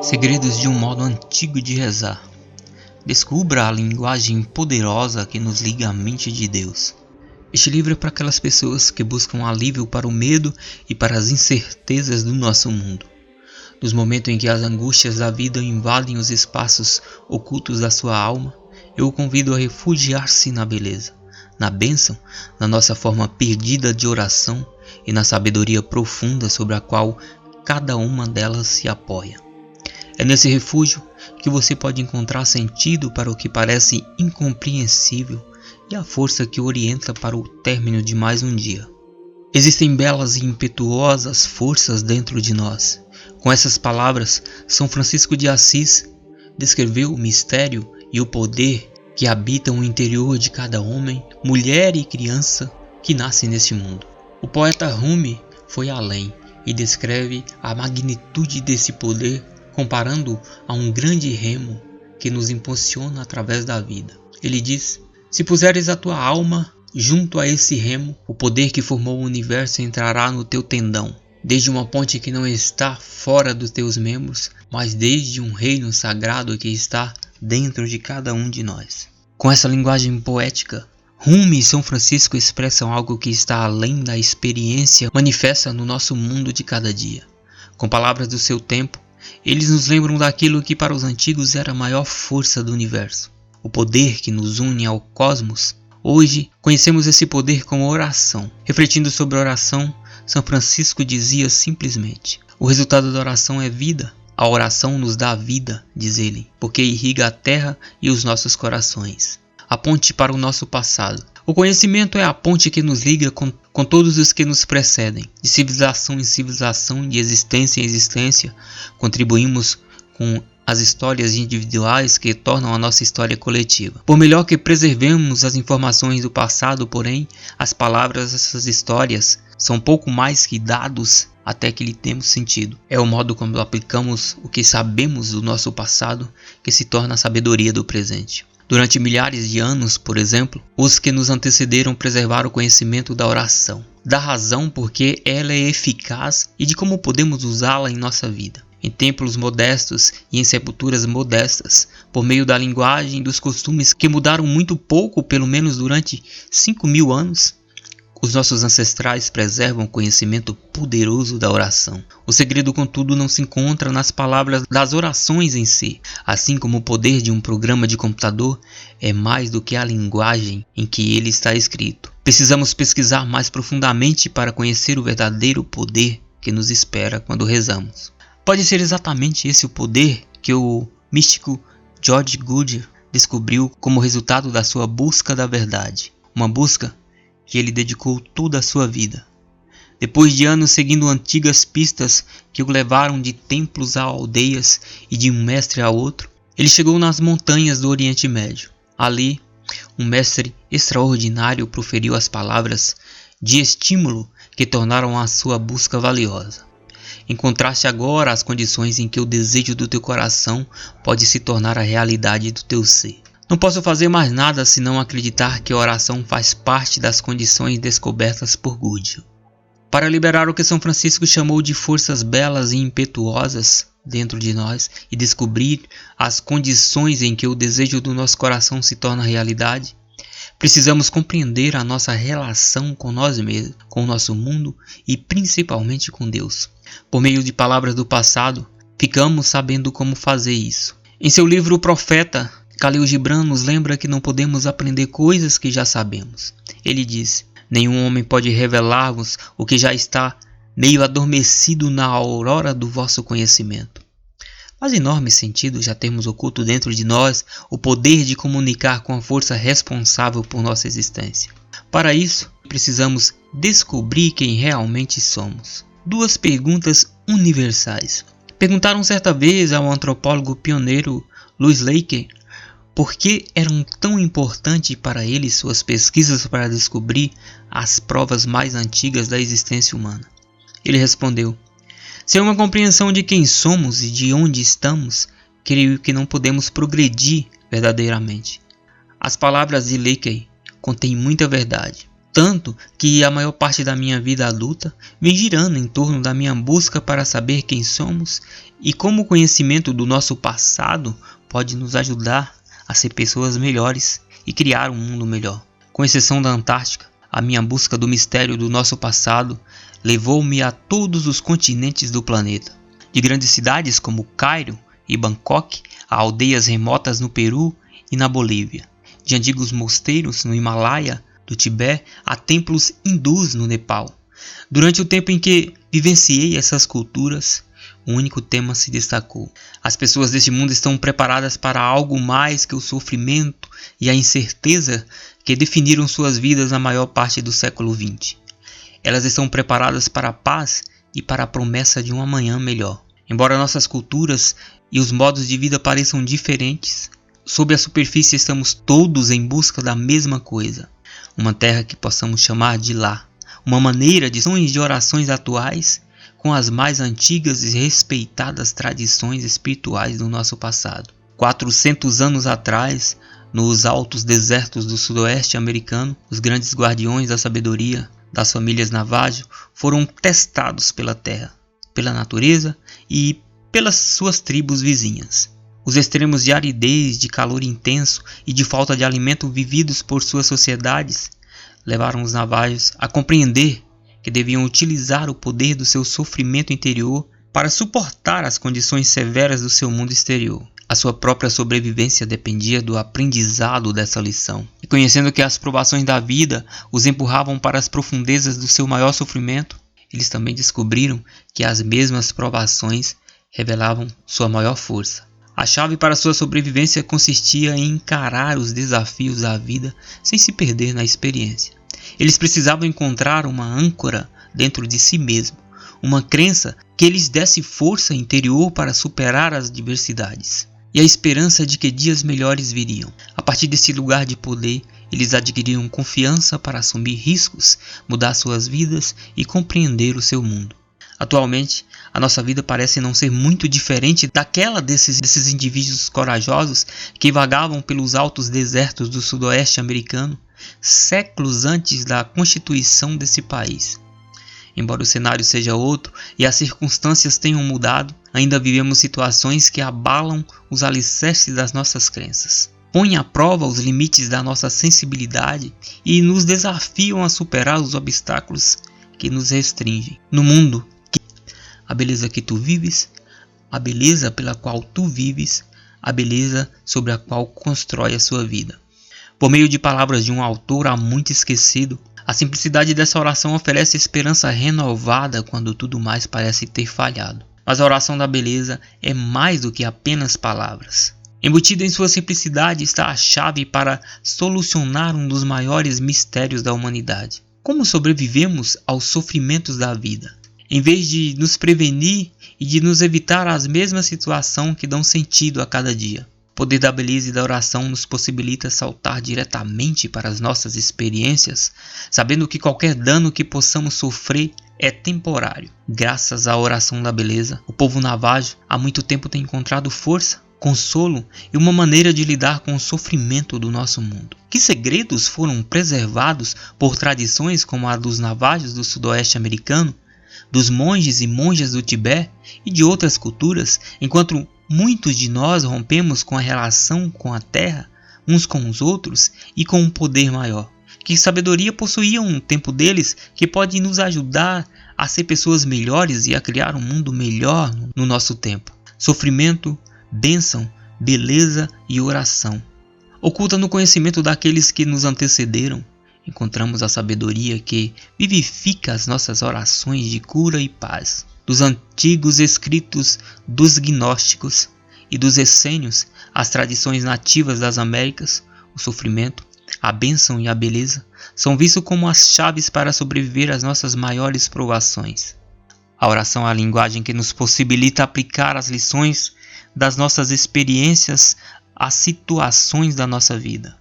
Segredos de um modo antigo de rezar. Descubra a linguagem poderosa que nos liga à mente de Deus. Este livro é para aquelas pessoas que buscam alívio para o medo e para as incertezas do nosso mundo. Nos momentos em que as angústias da vida invadem os espaços ocultos da sua alma, eu o convido a refugiar-se na beleza, na bênção, na nossa forma perdida de oração e na sabedoria profunda sobre a qual cada uma delas se apoia. É nesse refúgio que você pode encontrar sentido para o que parece incompreensível e a força que orienta para o término de mais um dia. Existem belas e impetuosas forças dentro de nós. Com essas palavras, São Francisco de Assis descreveu o mistério e o poder que habitam o interior de cada homem, mulher e criança que nasce neste mundo. O poeta Rumi foi além e descreve a magnitude desse poder comparando a um grande remo que nos impulsiona através da vida. Ele diz: se puseres a tua alma junto a esse remo, o poder que formou o universo entrará no teu tendão, desde uma ponte que não está fora dos teus membros, mas desde um reino sagrado que está dentro de cada um de nós. Com essa linguagem poética, Rumi e São Francisco expressam algo que está além da experiência manifesta no nosso mundo de cada dia. Com palavras do seu tempo, eles nos lembram daquilo que para os antigos era a maior força do universo, o poder que nos une ao cosmos. Hoje conhecemos esse poder como oração. Refletindo sobre a oração, São Francisco dizia simplesmente: o resultado da oração é vida. A oração nos dá vida, diz ele, porque irriga a terra e os nossos corações. A ponte para o nosso passado. O conhecimento é a ponte que nos liga com todos os que nos precedem. De civilização em civilização, de existência em existência, contribuímos com as histórias individuais que tornam a nossa história coletiva. Por melhor que preservemos as informações do passado, porém, as palavras dessas histórias são pouco mais que dados até que lhe temos sentido. É o modo como aplicamos o que sabemos do nosso passado que se torna a sabedoria do presente. Durante milhares de anos, por exemplo, os que nos antecederam preservaram o conhecimento da oração, da razão porque ela é eficaz e de como podemos usá-la em nossa vida. Em templos modestos e em sepulturas modestas, por meio da linguagem e dos costumes que mudaram muito pouco, pelo menos durante 5.000 anos, os nossos ancestrais preservam o conhecimento poderoso da oração. O segredo, contudo, não se encontra nas palavras das orações em si, assim como o poder de um programa de computador é mais do que a linguagem em que ele está escrito. Precisamos pesquisar mais profundamente para conhecer o verdadeiro poder que nos espera quando rezamos. Pode ser exatamente esse o poder que o místico George Goodyear descobriu como resultado da sua busca da verdade, uma busca que ele dedicou toda a sua vida. Depois de anos seguindo antigas pistas que o levaram de templos a aldeias e de um mestre a outro, ele chegou nas montanhas do Oriente Médio. Ali, um mestre extraordinário proferiu as palavras de estímulo que tornaram a sua busca valiosa. Encontraste agora as condições em que o desejo do teu coração pode se tornar a realidade do teu ser. Não posso fazer mais nada senão acreditar que a oração faz parte das condições descobertas por Goodyear. Para liberar o que São Francisco chamou de forças belas e impetuosas dentro de nós e descobrir as condições em que o desejo do nosso coração se torna realidade, precisamos compreender a nossa relação com nós mesmos, com o nosso mundo e principalmente com Deus. Por meio de palavras do passado, ficamos sabendo como fazer isso. Em seu livro O Profeta, Khalil Gibran nos lembra que não podemos aprender coisas que já sabemos. Ele diz: nenhum homem pode revelar-vos o que já está meio adormecido na aurora do vosso conhecimento. Faz enorme sentido já termos oculto dentro de nós o poder de comunicar com a força responsável por nossa existência. Para isso, precisamos descobrir quem realmente somos. Duas perguntas universais. Perguntaram certa vez ao antropólogo pioneiro Louis Leakey por que eram tão importantes para ele suas pesquisas para descobrir as provas mais antigas da existência humana. Ele respondeu: Sem uma compreensão de quem somos e de onde estamos, creio que não podemos progredir verdadeiramente. As palavras de Leakey contêm muita verdade, tanto que a maior parte da minha vida adulta vem girando em torno da minha busca para saber quem somos e como o conhecimento do nosso passado pode nos ajudar a ser pessoas melhores e criar um mundo melhor. Com exceção da Antártica, a minha busca do mistério do nosso passado levou-me a todos os continentes do planeta. De grandes cidades como Cairo e Bangkok, a aldeias remotas no Peru e na Bolívia. De antigos mosteiros no Himalaia, do Tibete, a templos hindus no Nepal. Durante o tempo em que vivenciei essas culturas, um único tema se destacou. As pessoas deste mundo estão preparadas para algo mais que o sofrimento e a incerteza que definiram suas vidas na maior parte do século XX. Elas estão preparadas para a paz e para a promessa de um amanhã melhor. Embora nossas culturas e os modos de vida pareçam diferentes, sob a superfície estamos todos em busca da mesma coisa. Uma terra que possamos chamar de lar. Uma maneira de sonhos de orações atuais com as mais antigas e respeitadas tradições espirituais do nosso passado. 400 anos atrás, nos altos desertos do sudoeste americano, os grandes guardiões da sabedoria das famílias Navajo foram testados pela terra, pela natureza e pelas suas tribos vizinhas. Os extremos de aridez, de calor intenso e de falta de alimento vividos por suas sociedades levaram os Navajos a compreender que deviam utilizar o poder do seu sofrimento interior para suportar as condições severas do seu mundo exterior. A sua própria sobrevivência dependia do aprendizado dessa lição. E conhecendo que as provações da vida os empurravam para as profundezas do seu maior sofrimento, eles também descobriram que as mesmas provações revelavam sua maior força. A chave para sua sobrevivência consistia em encarar os desafios da vida sem se perder na experiência. Eles precisavam encontrar uma âncora dentro de si mesmo, uma crença que lhes desse força interior para superar as adversidades e a esperança de que dias melhores viriam. A partir desse lugar de poder, eles adquiriram confiança para assumir riscos, mudar suas vidas e compreender o seu mundo. Atualmente, a nossa vida parece não ser muito diferente daquela desses indivíduos corajosos que vagavam pelos altos desertos do sudoeste americano, séculos antes da constituição desse país. Embora o cenário seja outro e as circunstâncias tenham mudado, ainda vivemos situações que abalam os alicerces das nossas crenças, põem à prova os limites da nossa sensibilidade e nos desafiam a superar os obstáculos que nos restringem. No mundo, a beleza que tu vives, a beleza pela qual tu vives, a beleza sobre a qual constrói a sua vida. Por meio de palavras de um autor há muito esquecido, a simplicidade dessa oração oferece esperança renovada quando tudo mais parece ter falhado. Mas a oração da beleza é mais do que apenas palavras. Embutida em sua simplicidade está a chave para solucionar um dos maiores mistérios da humanidade. Como sobrevivemos aos sofrimentos da vida? Em vez de nos prevenir e de nos evitar as mesmas situações que dão sentido a cada dia. O poder da beleza e da oração nos possibilita saltar diretamente para as nossas experiências, sabendo que qualquer dano que possamos sofrer é temporário. Graças à oração da beleza, o povo navajo há muito tempo tem encontrado força, consolo e uma maneira de lidar com o sofrimento do nosso mundo. Que segredos foram preservados por tradições como a dos navajos do sudoeste americano, dos monges e monjas do Tibete e de outras culturas, enquanto muitos de nós rompemos com a relação com a terra, uns com os outros e com um poder maior? Que sabedoria possuíam no tempo deles que pode nos ajudar a ser pessoas melhores e a criar um mundo melhor no nosso tempo? Sofrimento, bênção, beleza e oração. Oculta no conhecimento daqueles que nos antecederam, encontramos a sabedoria que vivifica as nossas orações de cura e paz. Dos antigos escritos dos gnósticos e dos essênios, as tradições nativas das Américas, o sofrimento, a bênção e a beleza são vistos como as chaves para sobreviver às nossas maiores provações. A oração é a linguagem que nos possibilita aplicar as lições das nossas experiências às situações da nossa vida.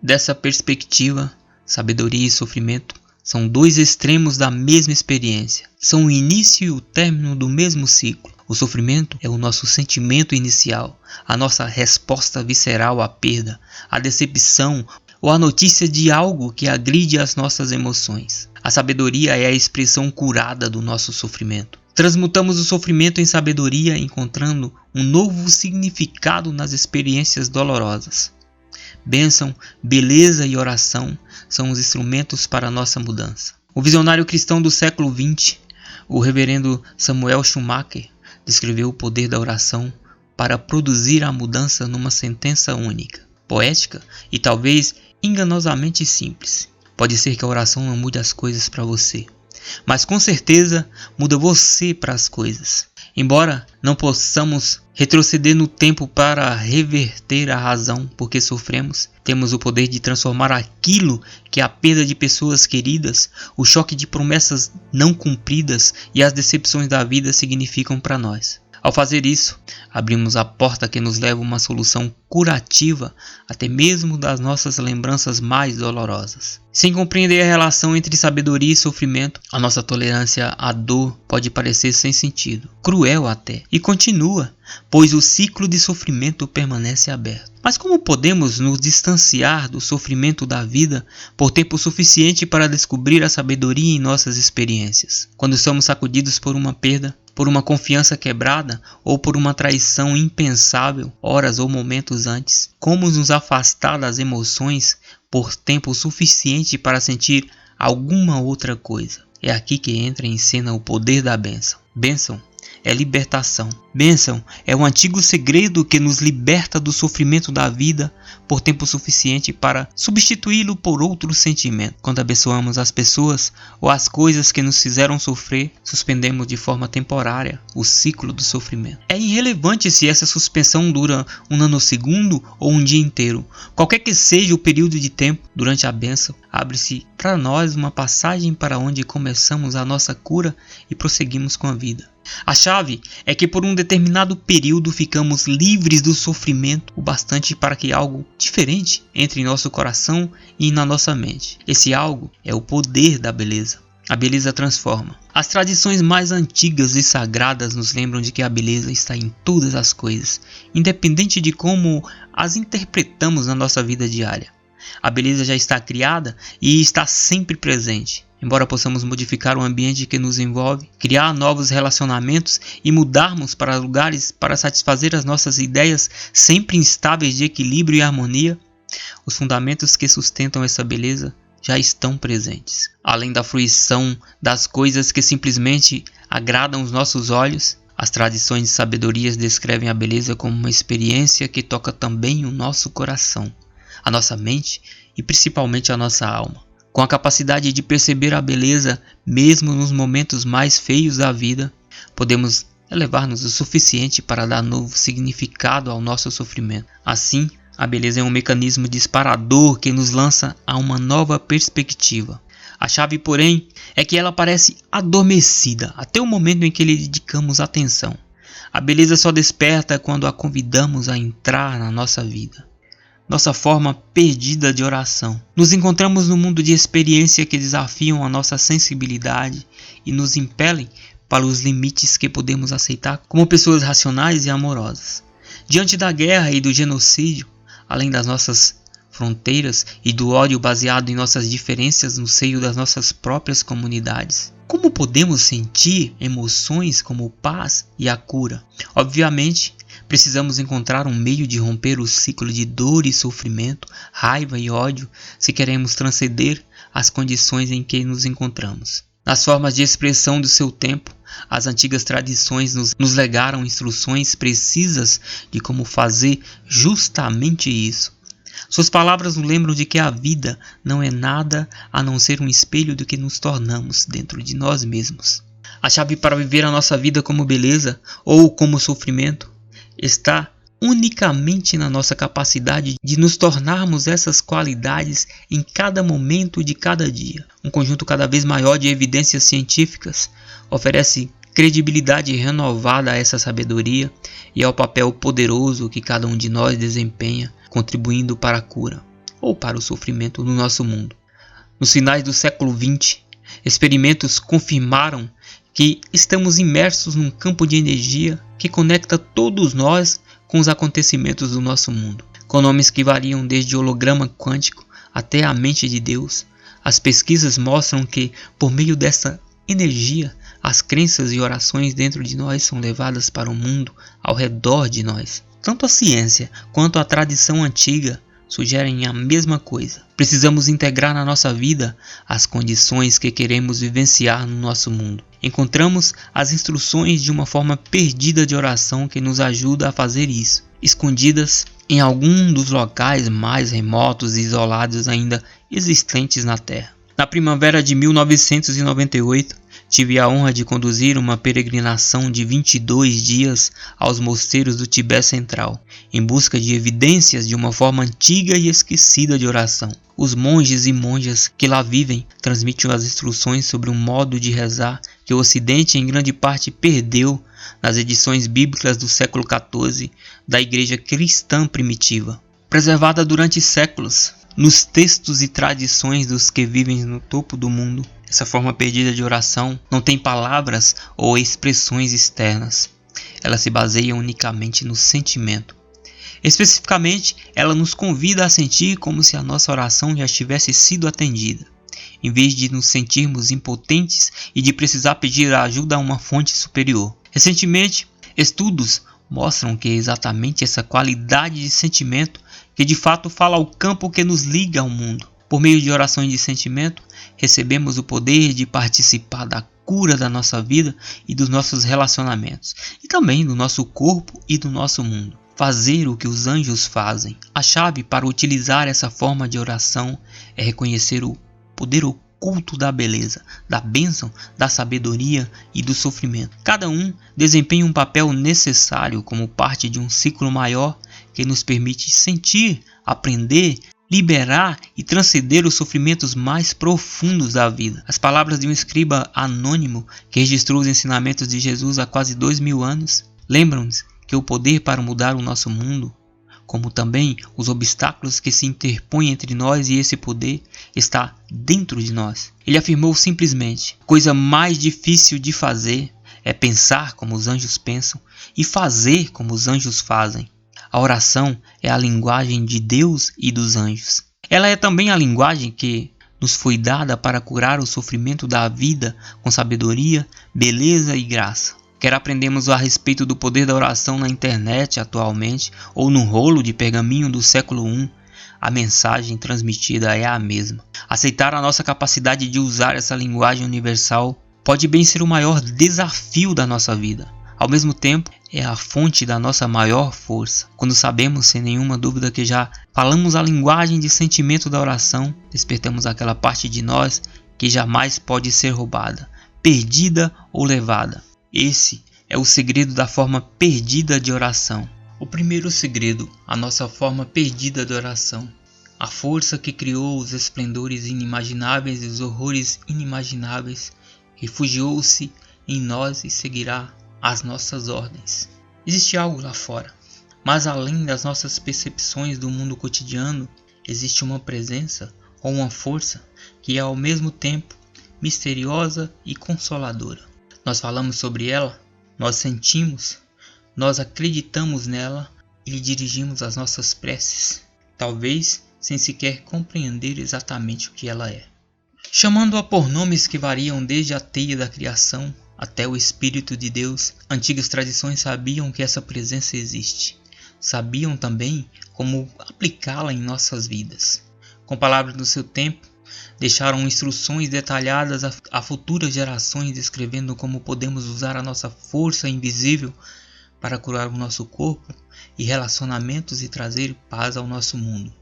Dessa perspectiva, sabedoria e sofrimento São dois extremos da mesma experiência. São o início e o término do mesmo ciclo. O sofrimento é o nosso sentimento inicial, a nossa resposta visceral à perda, à decepção ou à notícia de algo que agride as nossas emoções. A sabedoria é a expressão curada do nosso sofrimento. Transmutamos o sofrimento em sabedoria, encontrando um novo significado nas experiências dolorosas. Bênção, beleza e oração são os instrumentos para a nossa mudança. O visionário cristão do século XX, o reverendo Samuel Schumacher, descreveu o poder da oração para produzir a mudança numa sentença única, poética e talvez enganosamente simples. Pode ser que a oração não mude as coisas para você, mas com certeza muda você para as coisas. Embora não possamos retroceder no tempo para reverter a razão porque sofremos, temos o poder de transformar aquilo que é a perda de pessoas queridas, o choque de promessas não cumpridas e as decepções da vida significam para nós. Ao fazer isso, abrimos a porta que nos leva a uma solução curativa até mesmo das nossas lembranças mais dolorosas. Sem compreender a relação entre sabedoria e sofrimento, a nossa tolerância à dor pode parecer sem sentido, cruel até, e continua, pois o ciclo de sofrimento permanece aberto. Mas como podemos nos distanciar do sofrimento da vida por tempo suficiente para descobrir a sabedoria em nossas experiências? Quando somos sacudidos por uma perda, por uma confiança quebrada ou por uma traição impensável, horas ou momentos antes, como nos afastar das emoções por tempo suficiente para sentir alguma outra coisa? É aqui que entra em cena o poder da bênção. Bênção é libertação. Bênção é o antigo segredo que nos liberta do sofrimento da vida por tempo suficiente para substituí-lo por outro sentimento. Quando abençoamos as pessoas ou as coisas que nos fizeram sofrer, suspendemos de forma temporária o ciclo do sofrimento. É irrelevante se essa suspensão dura um nanosegundo ou um dia inteiro. Qualquer que seja o período de tempo, durante a bênção, abre-se para nós uma passagem para onde começamos a nossa cura e prosseguimos com a vida. A chave é que por um determinado período ficamos livres do sofrimento o bastante para que algo diferente entre em nosso coração e na nossa mente. Esse algo é o poder da beleza. A beleza transforma. As tradições mais antigas e sagradas nos lembram de que a beleza está em todas as coisas, independente de como as interpretamos na nossa vida diária. A beleza já está criada e está sempre presente. Embora possamos modificar o ambiente que nos envolve, criar novos relacionamentos e mudarmos para lugares para satisfazer as nossas ideias sempre instáveis de equilíbrio e harmonia, os fundamentos que sustentam essa beleza já estão presentes. Além da fruição das coisas que simplesmente agradam os nossos olhos, as tradições de sabedorias descrevem a beleza como uma experiência que toca também o nosso coração, a nossa mente e principalmente a nossa alma. Com a capacidade de perceber a beleza mesmo nos momentos mais feios da vida, podemos elevar-nos o suficiente para dar novo significado ao nosso sofrimento. Assim, a beleza é um mecanismo disparador que nos lança a uma nova perspectiva. A chave, porém, é que ela parece adormecida até o momento em que lhe dedicamos atenção. A beleza só desperta quando a convidamos a entrar na nossa vida. Nossa forma perdida de oração. Nos encontramos num mundo de experiência que desafiam a nossa sensibilidade e nos impelem para os limites que podemos aceitar como pessoas racionais e amorosas. Diante da guerra e do genocídio, além das nossas fronteiras e do ódio baseado em nossas diferenças no seio das nossas próprias comunidades, como podemos sentir emoções como paz e a cura? Obviamente, precisamos encontrar um meio de romper o ciclo de dor e sofrimento, raiva e ódio se queremos transcender as condições em que nos encontramos. Nas formas de expressão do seu tempo, as antigas tradições nos legaram instruções precisas de como fazer justamente isso. Suas palavras nos lembram de que a vida não é nada a não ser um espelho do que nos tornamos dentro de nós mesmos. A chave para viver a nossa vida como beleza ou como sofrimento está unicamente na nossa capacidade de nos tornarmos essas qualidades em cada momento de cada dia. Um conjunto cada vez maior de evidências científicas oferece credibilidade renovada a essa sabedoria e ao papel poderoso que cada um de nós desempenha, contribuindo para a cura ou para o sofrimento no nosso mundo. Nos finais do século XX, experimentos confirmaram que estamos imersos num campo de energia que conecta todos nós com os acontecimentos do nosso mundo. Com nomes que variam desde holograma quântico até a mente de Deus, as pesquisas mostram que, por meio dessa energia, as crenças e orações dentro de nós são levadas para o mundo ao redor de nós. Tanto a ciência quanto a tradição antiga sugerem a mesma coisa. Precisamos integrar na nossa vida as condições que queremos vivenciar no nosso mundo. Encontramos as instruções de uma forma perdida de oração que nos ajuda a fazer isso, escondidas em algum dos locais mais remotos e isolados ainda existentes na Terra. Na primavera de 1998, tive a honra de conduzir uma peregrinação de 22 dias aos mosteiros do Tibete Central, em busca de evidências de uma forma antiga e esquecida de oração. Os monges e monjas que lá vivem transmitem as instruções sobre um modo de rezar que o Ocidente em grande parte perdeu nas edições bíblicas do século XIV da Igreja Cristã Primitiva. Preservada durante séculos nos textos e tradições dos que vivem no topo do mundo, essa forma perdida de oração não tem palavras ou expressões externas. Ela se baseia unicamente no sentimento. Especificamente, ela nos convida a sentir como se a nossa oração já tivesse sido atendida, em vez de nos sentirmos impotentes e de precisar pedir ajuda a uma fonte superior. Recentemente, estudos mostram que é exatamente essa qualidade de sentimento que de fato fala ao campo que nos liga ao mundo. Por meio de orações de sentimento, recebemos o poder de participar da cura da nossa vida e dos nossos relacionamentos, e também do nosso corpo e do nosso mundo. Fazer o que os anjos fazem. A chave para utilizar essa forma de oração é reconhecer o poder oculto da beleza, da bênção, da sabedoria e do sofrimento. Cada um desempenha um papel necessário como parte de um ciclo maior que nos permite sentir, aprender, liberar e transcender os sofrimentos mais profundos da vida. As palavras de um escriba anônimo que registrou os ensinamentos de Jesus há quase 2000 anos lembram-nos que o poder para mudar o nosso mundo, como também os obstáculos que se interpõem entre nós e esse poder, está dentro de nós. Ele afirmou simplesmente: a coisa mais difícil de fazer é pensar como os anjos pensam e fazer como os anjos fazem. A oração é a linguagem de Deus e dos anjos. Ela é também a linguagem que nos foi dada para curar o sofrimento da vida com sabedoria, beleza e graça. Quer aprendemos a respeito do poder da oração na internet atualmente ou no rolo de pergaminho do século I, a mensagem transmitida é a mesma. Aceitar a nossa capacidade de usar essa linguagem universal pode bem ser o maior desafio da nossa vida. Ao mesmo tempo, é a fonte da nossa maior força. Quando sabemos sem nenhuma dúvida que já falamos a linguagem de sentimento da oração, despertamos aquela parte de nós que jamais pode ser roubada, perdida ou levada. Esse é o segredo da forma perdida de oração. O primeiro segredo, a nossa forma perdida de oração. A força que criou os esplendores inimagináveis e os horrores inimagináveis, refugiou-se em nós e seguirá as nossas ordens. Existe algo lá fora, mas além das nossas percepções do mundo cotidiano, existe uma presença ou uma força que é ao mesmo tempo misteriosa e consoladora. Nós falamos sobre ela, nós sentimos, nós acreditamos nela e lhe dirigimos as nossas preces, talvez sem sequer compreender exatamente o que ela é. Chamando-a por nomes que variam desde a teia da criação até o Espírito de Deus, antigas tradições sabiam que essa presença existe. Sabiam também como aplicá-la em nossas vidas. Com palavras do seu tempo, deixaram instruções detalhadas a futuras gerações descrevendo como podemos usar a nossa força invisível para curar o nosso corpo e relacionamentos e trazer paz ao nosso mundo.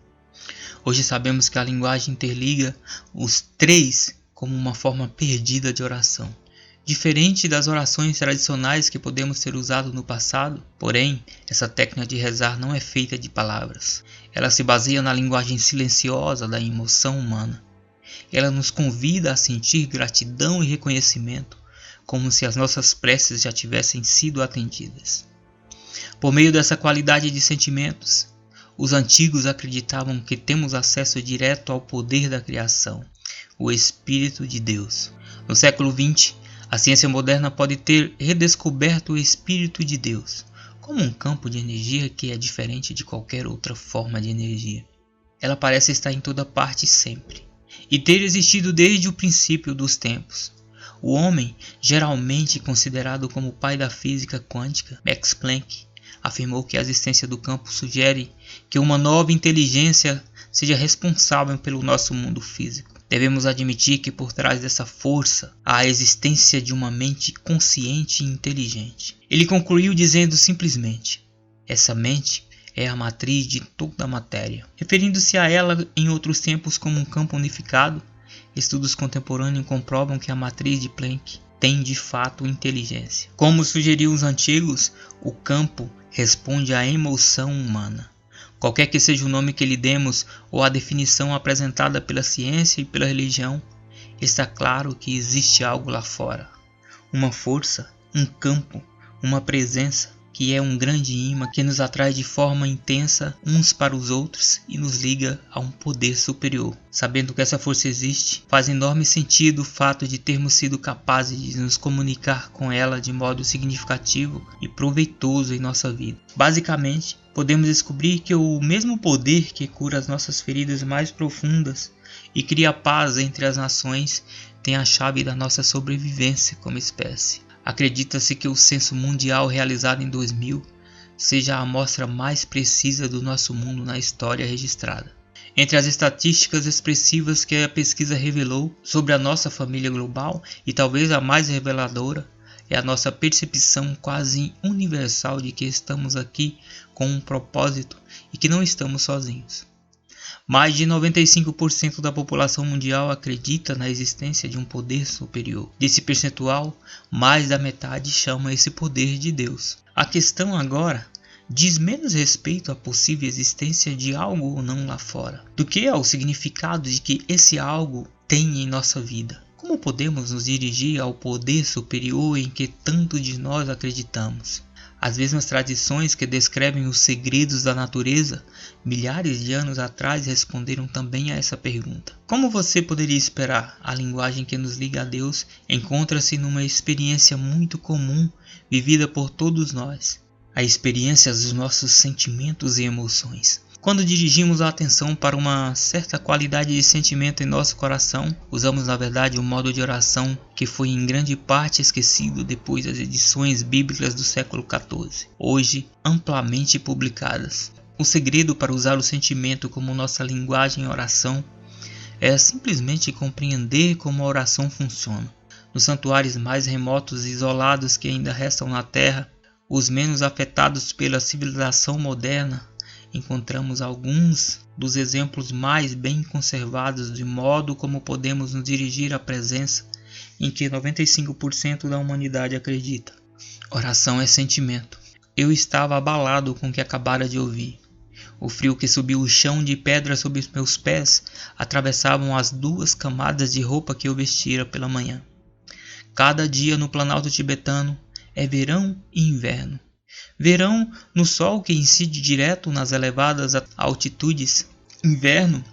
Hoje sabemos que a linguagem interliga os três como uma forma perdida de oração. Diferente das orações tradicionais que podemos ter usado no passado, porém, essa técnica de rezar não é feita de palavras. Ela se baseia na linguagem silenciosa da emoção humana. Ela nos convida a sentir gratidão e reconhecimento, como se as nossas preces já tivessem sido atendidas. Por meio dessa qualidade de sentimentos, os antigos acreditavam que temos acesso direto ao poder da criação. o Espírito de Deus. No século XX, a ciência moderna pode ter redescoberto o Espírito de Deus como um campo de energia que é diferente de qualquer outra forma de energia. Ela parece estar em toda parte sempre, e ter existido desde o princípio dos tempos. O homem, geralmente considerado como o pai da física quântica, Max Planck, afirmou que a existência do campo sugere que uma nova inteligência seja responsável pelo nosso mundo físico. Devemos admitir que por trás dessa força há a existência de uma mente consciente e inteligente. Ele concluiu dizendo simplesmente: essa mente é a matriz de toda a matéria. Referindo-se a ela em outros tempos como um campo unificado, estudos contemporâneos comprovam que a matriz de Planck tem de fato inteligência. Como sugeriam os antigos, o campo responde à emoção humana. Qualquer que seja o nome que lhe demos ou a definição apresentada pela ciência e pela religião, está claro que existe algo lá fora. Uma força, um campo, uma presença que é um grande imã que nos atrai de forma intensa uns para os outros e nos liga a um poder superior. Sabendo que essa força existe, faz enorme sentido o fato de termos sido capazes de nos comunicar com ela de modo significativo e proveitoso em nossa vida. Basicamente, podemos descobrir que o mesmo poder que cura as nossas feridas mais profundas e cria paz entre as nações tem a chave da nossa sobrevivência como espécie. Acredita-se que o censo mundial realizado em 2000 seja a amostra mais precisa do nosso mundo na história registrada. Entre as estatísticas expressivas que a pesquisa revelou sobre a nossa família global, e talvez a mais reveladora, é a nossa percepção quase universal de que estamos aqui com um propósito e que não estamos sozinhos. Mais de 95% da população mundial acredita na existência de um poder superior. Desse percentual, mais da metade chama esse poder de Deus. A questão agora diz menos respeito à possível existência de algo ou não lá fora, do que ao significado de que esse algo tem em nossa vida. Como podemos nos dirigir ao poder superior em que tanto de nós acreditamos? As mesmas tradições que descrevem os segredos da natureza, milhares de anos atrás responderam também a essa pergunta. Como você poderia esperar? A linguagem que nos liga a Deus encontra-se numa experiência muito comum, vivida por todos nós. A experiência dos nossos sentimentos e emoções. Quando dirigimos a atenção para uma certa qualidade de sentimento em nosso coração, usamos na verdade um modo de oração que foi em grande parte esquecido depois das edições bíblicas do século XIV, hoje amplamente publicadas. O segredo para usar o sentimento como nossa linguagem em oração é simplesmente compreender como a oração funciona. Nos santuários mais remotos e isolados que ainda restam na Terra, os menos afetados pela civilização moderna, encontramos alguns dos exemplos mais bem conservados de modo como podemos nos dirigir à presença em que 95% da humanidade acredita. Oração é sentimento. Eu estava abalado com o que acabara de ouvir. O frio que subiu o chão de pedra sob os meus pés atravessavam as 2 camadas de roupa que eu vestira pela manhã. Cada dia no Planalto tibetano é verão e inverno. Verão no sol que incide direto nas elevadas altitudes. Inverno,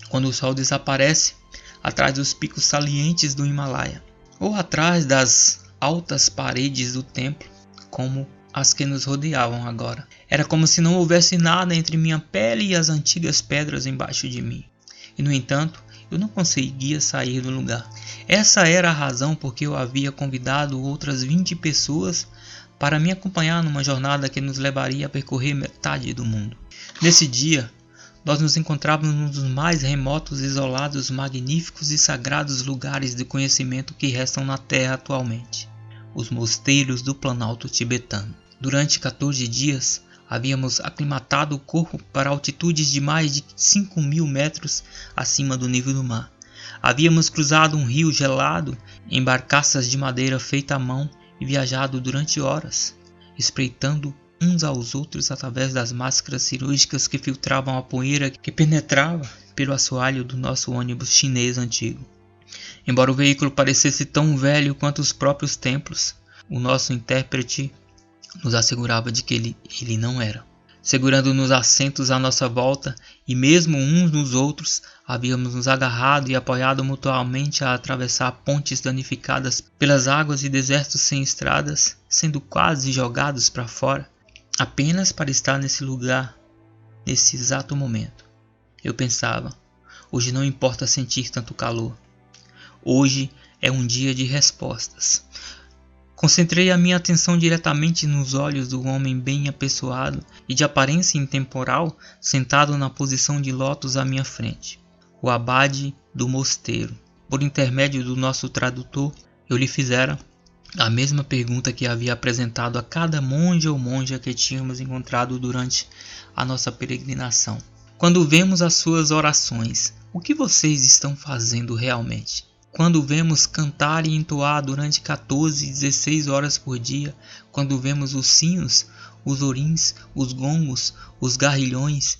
quando o sol desaparece atrás dos picos salientes do Himalaia, ou atrás das altas paredes do templo, como as que nos rodeavam agora. Era como se não houvesse nada entre minha pele e as antigas pedras embaixo de mim. E no entanto, eu não conseguia sair do lugar. Essa era a razão por que eu havia convidado outras 20 pessoas para me acompanhar numa jornada que nos levaria a percorrer metade do mundo. Nesse dia, nós nos encontrávamos num dos mais remotos, isolados, magníficos e sagrados lugares de conhecimento que restam na Terra atualmente, os mosteiros do Planalto tibetano. Durante 14 dias, havíamos aclimatado o corpo para altitudes de mais de 5.000 metros acima do nível do mar. Havíamos cruzado um rio gelado em barcaças de madeira feita à mão e viajado durante horas, espreitando uns aos outros através das máscaras cirúrgicas que filtravam a poeira que penetrava pelo assoalho do nosso ônibus chinês antigo. Embora o veículo parecesse tão velho quanto os próprios templos, o nosso intérprete nos assegurava de que ele não era. segurando nos assentos à nossa volta, e mesmo uns nos outros, havíamos nos agarrado e apoiado mutuamente a atravessar pontes danificadas pelas águas e desertos sem estradas, sendo quase jogados para fora, apenas para estar nesse lugar, nesse exato momento. Eu pensava, hoje não importa sentir tanto calor. Hoje é um dia de respostas. Concentrei a minha atenção diretamente nos olhos do homem bem apessoado e de aparência intemporal sentado na posição de lótus à minha frente, o abade do mosteiro. Por intermédio do nosso tradutor, eu lhe fizera a mesma pergunta que havia apresentado a cada monge ou monja que tínhamos encontrado durante a nossa peregrinação. Quando vemos as suas orações, o que vocês estão fazendo realmente? Quando vemos cantar e entoar durante 14 e 16 horas por dia, quando vemos os sinos, os orins, os gongos, os garrilhões,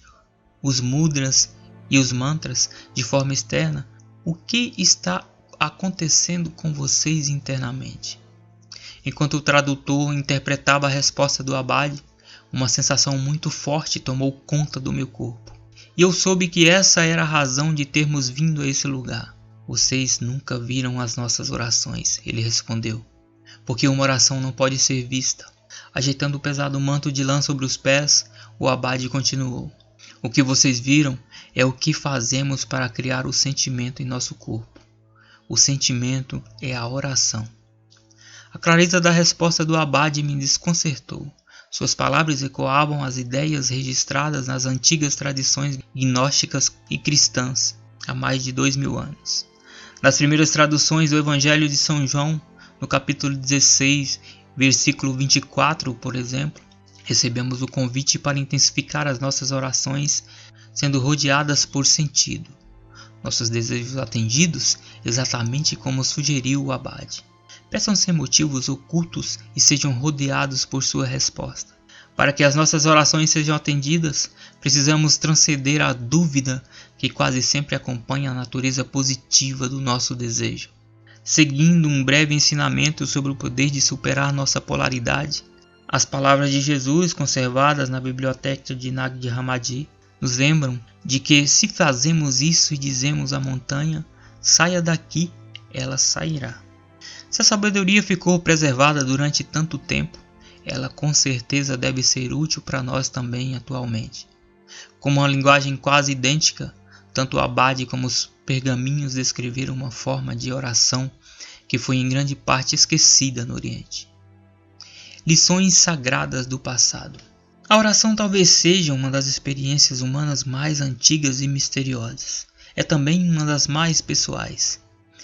os mudras e os mantras de forma externa, o que está acontecendo com vocês internamente? Enquanto o tradutor interpretava a resposta do abade, uma sensação muito forte tomou conta do meu corpo. E eu soube que essa era a razão de termos vindo a esse lugar. Vocês nunca viram as nossas orações, ele respondeu, porque uma oração não pode ser vista. Ajeitando o pesado manto de lã sobre os pés, o abade continuou. O que vocês viram é o que fazemos para criar o sentimento em nosso corpo. O sentimento é a oração. A clareza da resposta do abade me desconcertou. Suas palavras ecoavam as ideias registradas nas antigas tradições gnósticas e cristãs há mais de 2000 anos. Nas primeiras traduções do Evangelho de São João, no capítulo 16, versículo 24, por exemplo, recebemos o convite para intensificar as nossas orações, sendo rodeadas por sentido. Nossos desejos atendidos, exatamente como sugeriu o abade. Peçam sem motivos ocultos e sejam rodeados por sua resposta. Para que as nossas orações sejam atendidas, precisamos transcender a dúvida que quase sempre acompanha a natureza positiva do nosso desejo. Seguindo um breve ensinamento sobre o poder de superar nossa polaridade, as palavras de Jesus conservadas na biblioteca de Nag Hammadi nos lembram de que se fazemos isso e dizemos à montanha, saia daqui, ela sairá. Se a sabedoria ficou preservada durante tanto tempo, ela com certeza deve ser útil para nós também atualmente. Com uma linguagem quase idêntica, tanto o abade como os pergaminhos descreveram uma forma de oração que foi em grande parte esquecida no Oriente. Lições sagradas do passado. A oração talvez seja uma das experiências humanas mais antigas e misteriosas. É também uma das mais pessoais.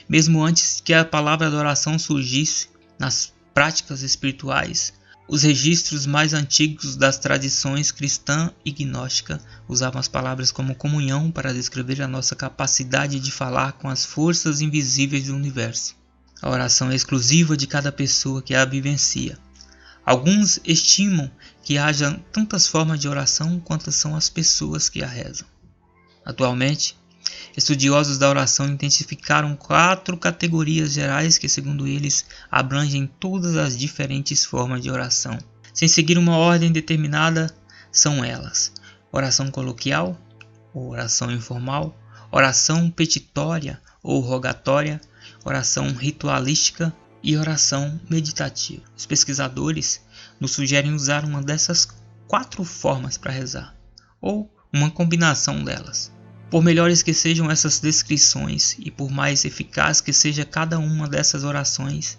Mesmo antes que a palavra da oração surgisse nas práticas espirituais, os registros mais antigos das tradições cristã e gnóstica usavam as palavras como comunhão para descrever a nossa capacidade de falar com as forças invisíveis do universo. A oração é exclusiva de cada pessoa que a vivencia. Alguns estimam que haja tantas formas de oração quantas são as pessoas que a rezam. Atualmente, estudiosos da oração identificaram 4 categorias gerais que, segundo eles, abrangem todas as diferentes formas de oração. Sem seguir uma ordem determinada, são elas: oração coloquial, ou oração informal, oração petitória ou rogatória, oração ritualística e oração meditativa. Os pesquisadores nos sugerem usar uma dessas 4 formas para rezar, ou uma combinação delas. Por melhores que sejam essas descrições e por mais eficaz que seja cada uma dessas orações,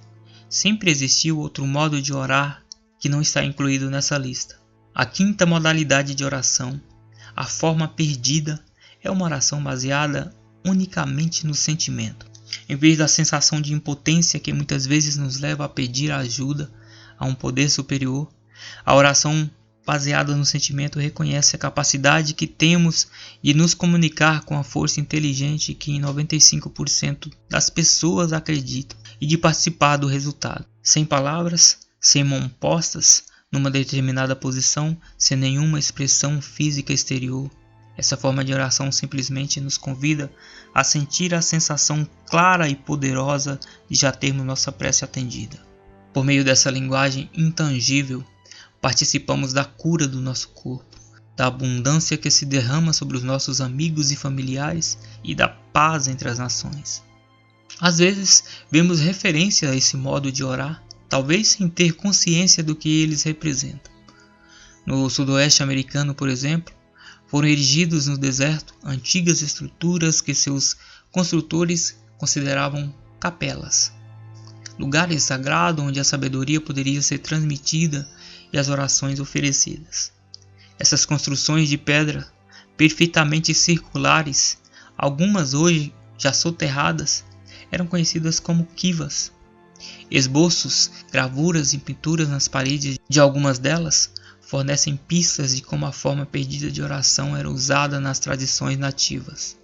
sempre existiu outro modo de orar que não está incluído nessa lista. A 5ª modalidade de oração, a forma perdida, é uma oração baseada unicamente no sentimento. Em vez da sensação de impotência que muitas vezes nos leva a pedir ajuda a um poder superior, a oração baseada no sentimento reconhece a capacidade que temos de nos comunicar com a força inteligente que em 95% das pessoas acreditam e de participar do resultado. Sem palavras, sem mãos postas, numa determinada posição, sem nenhuma expressão física exterior. Essa forma de oração simplesmente nos convida a sentir a sensação clara e poderosa de já termos nossa prece atendida. Por meio dessa linguagem intangível, participamos da cura do nosso corpo, da abundância que se derrama sobre os nossos amigos e familiares e da paz entre as nações. Às vezes, vemos referência a esse modo de orar, talvez sem ter consciência do que eles representam. No sudoeste americano, por exemplo, foram erigidos no deserto antigas estruturas que seus construtores consideravam capelas, lugares sagrados onde a sabedoria poderia ser transmitida e as orações oferecidas. Essas construções de pedra, perfeitamente circulares, algumas hoje já soterradas, eram conhecidas como kivas. Esboços, gravuras e pinturas nas paredes de algumas delas fornecem pistas de como a forma perdida de oração era usada nas tradições nativas.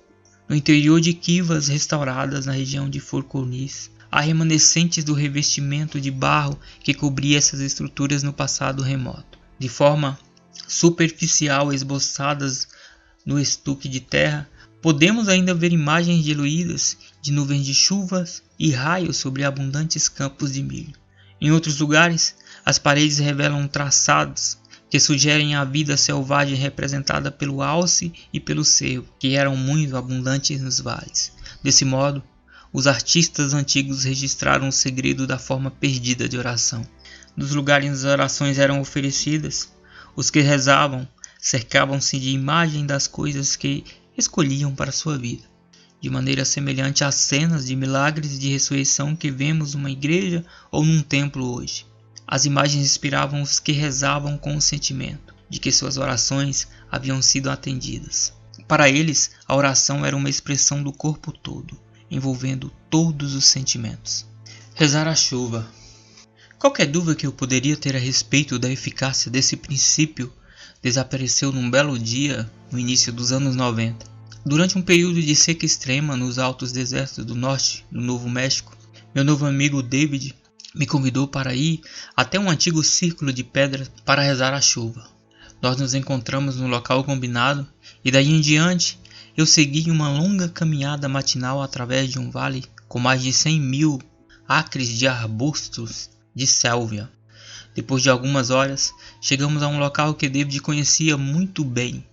No interior de kivas restauradas na região de Forconis, há remanescentes do revestimento de barro que cobria essas estruturas no passado remoto. De forma superficial esboçadas no estuque de terra, podemos ainda ver imagens diluídas de nuvens de chuvas e raios sobre abundantes campos de milho. Em outros lugares, as paredes revelam traçados que sugerem a vida selvagem representada pelo alce e pelo cervo, que eram muito abundantes nos vales. Desse modo, os artistas antigos registraram o segredo da forma perdida de oração. Nos lugares onde as orações eram oferecidas, os que rezavam cercavam-se de imagem das coisas que escolhiam para sua vida, de maneira semelhante às cenas de milagres e de ressurreição que vemos numa igreja ou num templo hoje. As imagens inspiravam os que rezavam com o sentimento de que suas orações haviam sido atendidas. Para eles, a oração era uma expressão do corpo todo, envolvendo todos os sentimentos. Rezar a chuva. Qualquer dúvida que eu poderia ter a respeito da eficácia desse princípio desapareceu num belo dia no início dos anos 90. Durante um período de seca extrema nos altos desertos do norte do Novo México, meu novo amigo David me convidou para ir até um antigo círculo de pedras para rezar a chuva. Nós nos encontramos no local combinado e daí em diante eu segui uma longa caminhada matinal através de um vale com mais de 100.000 acres de arbustos de sálvia. Depois de algumas horas, chegamos a um local que David conhecia muito bem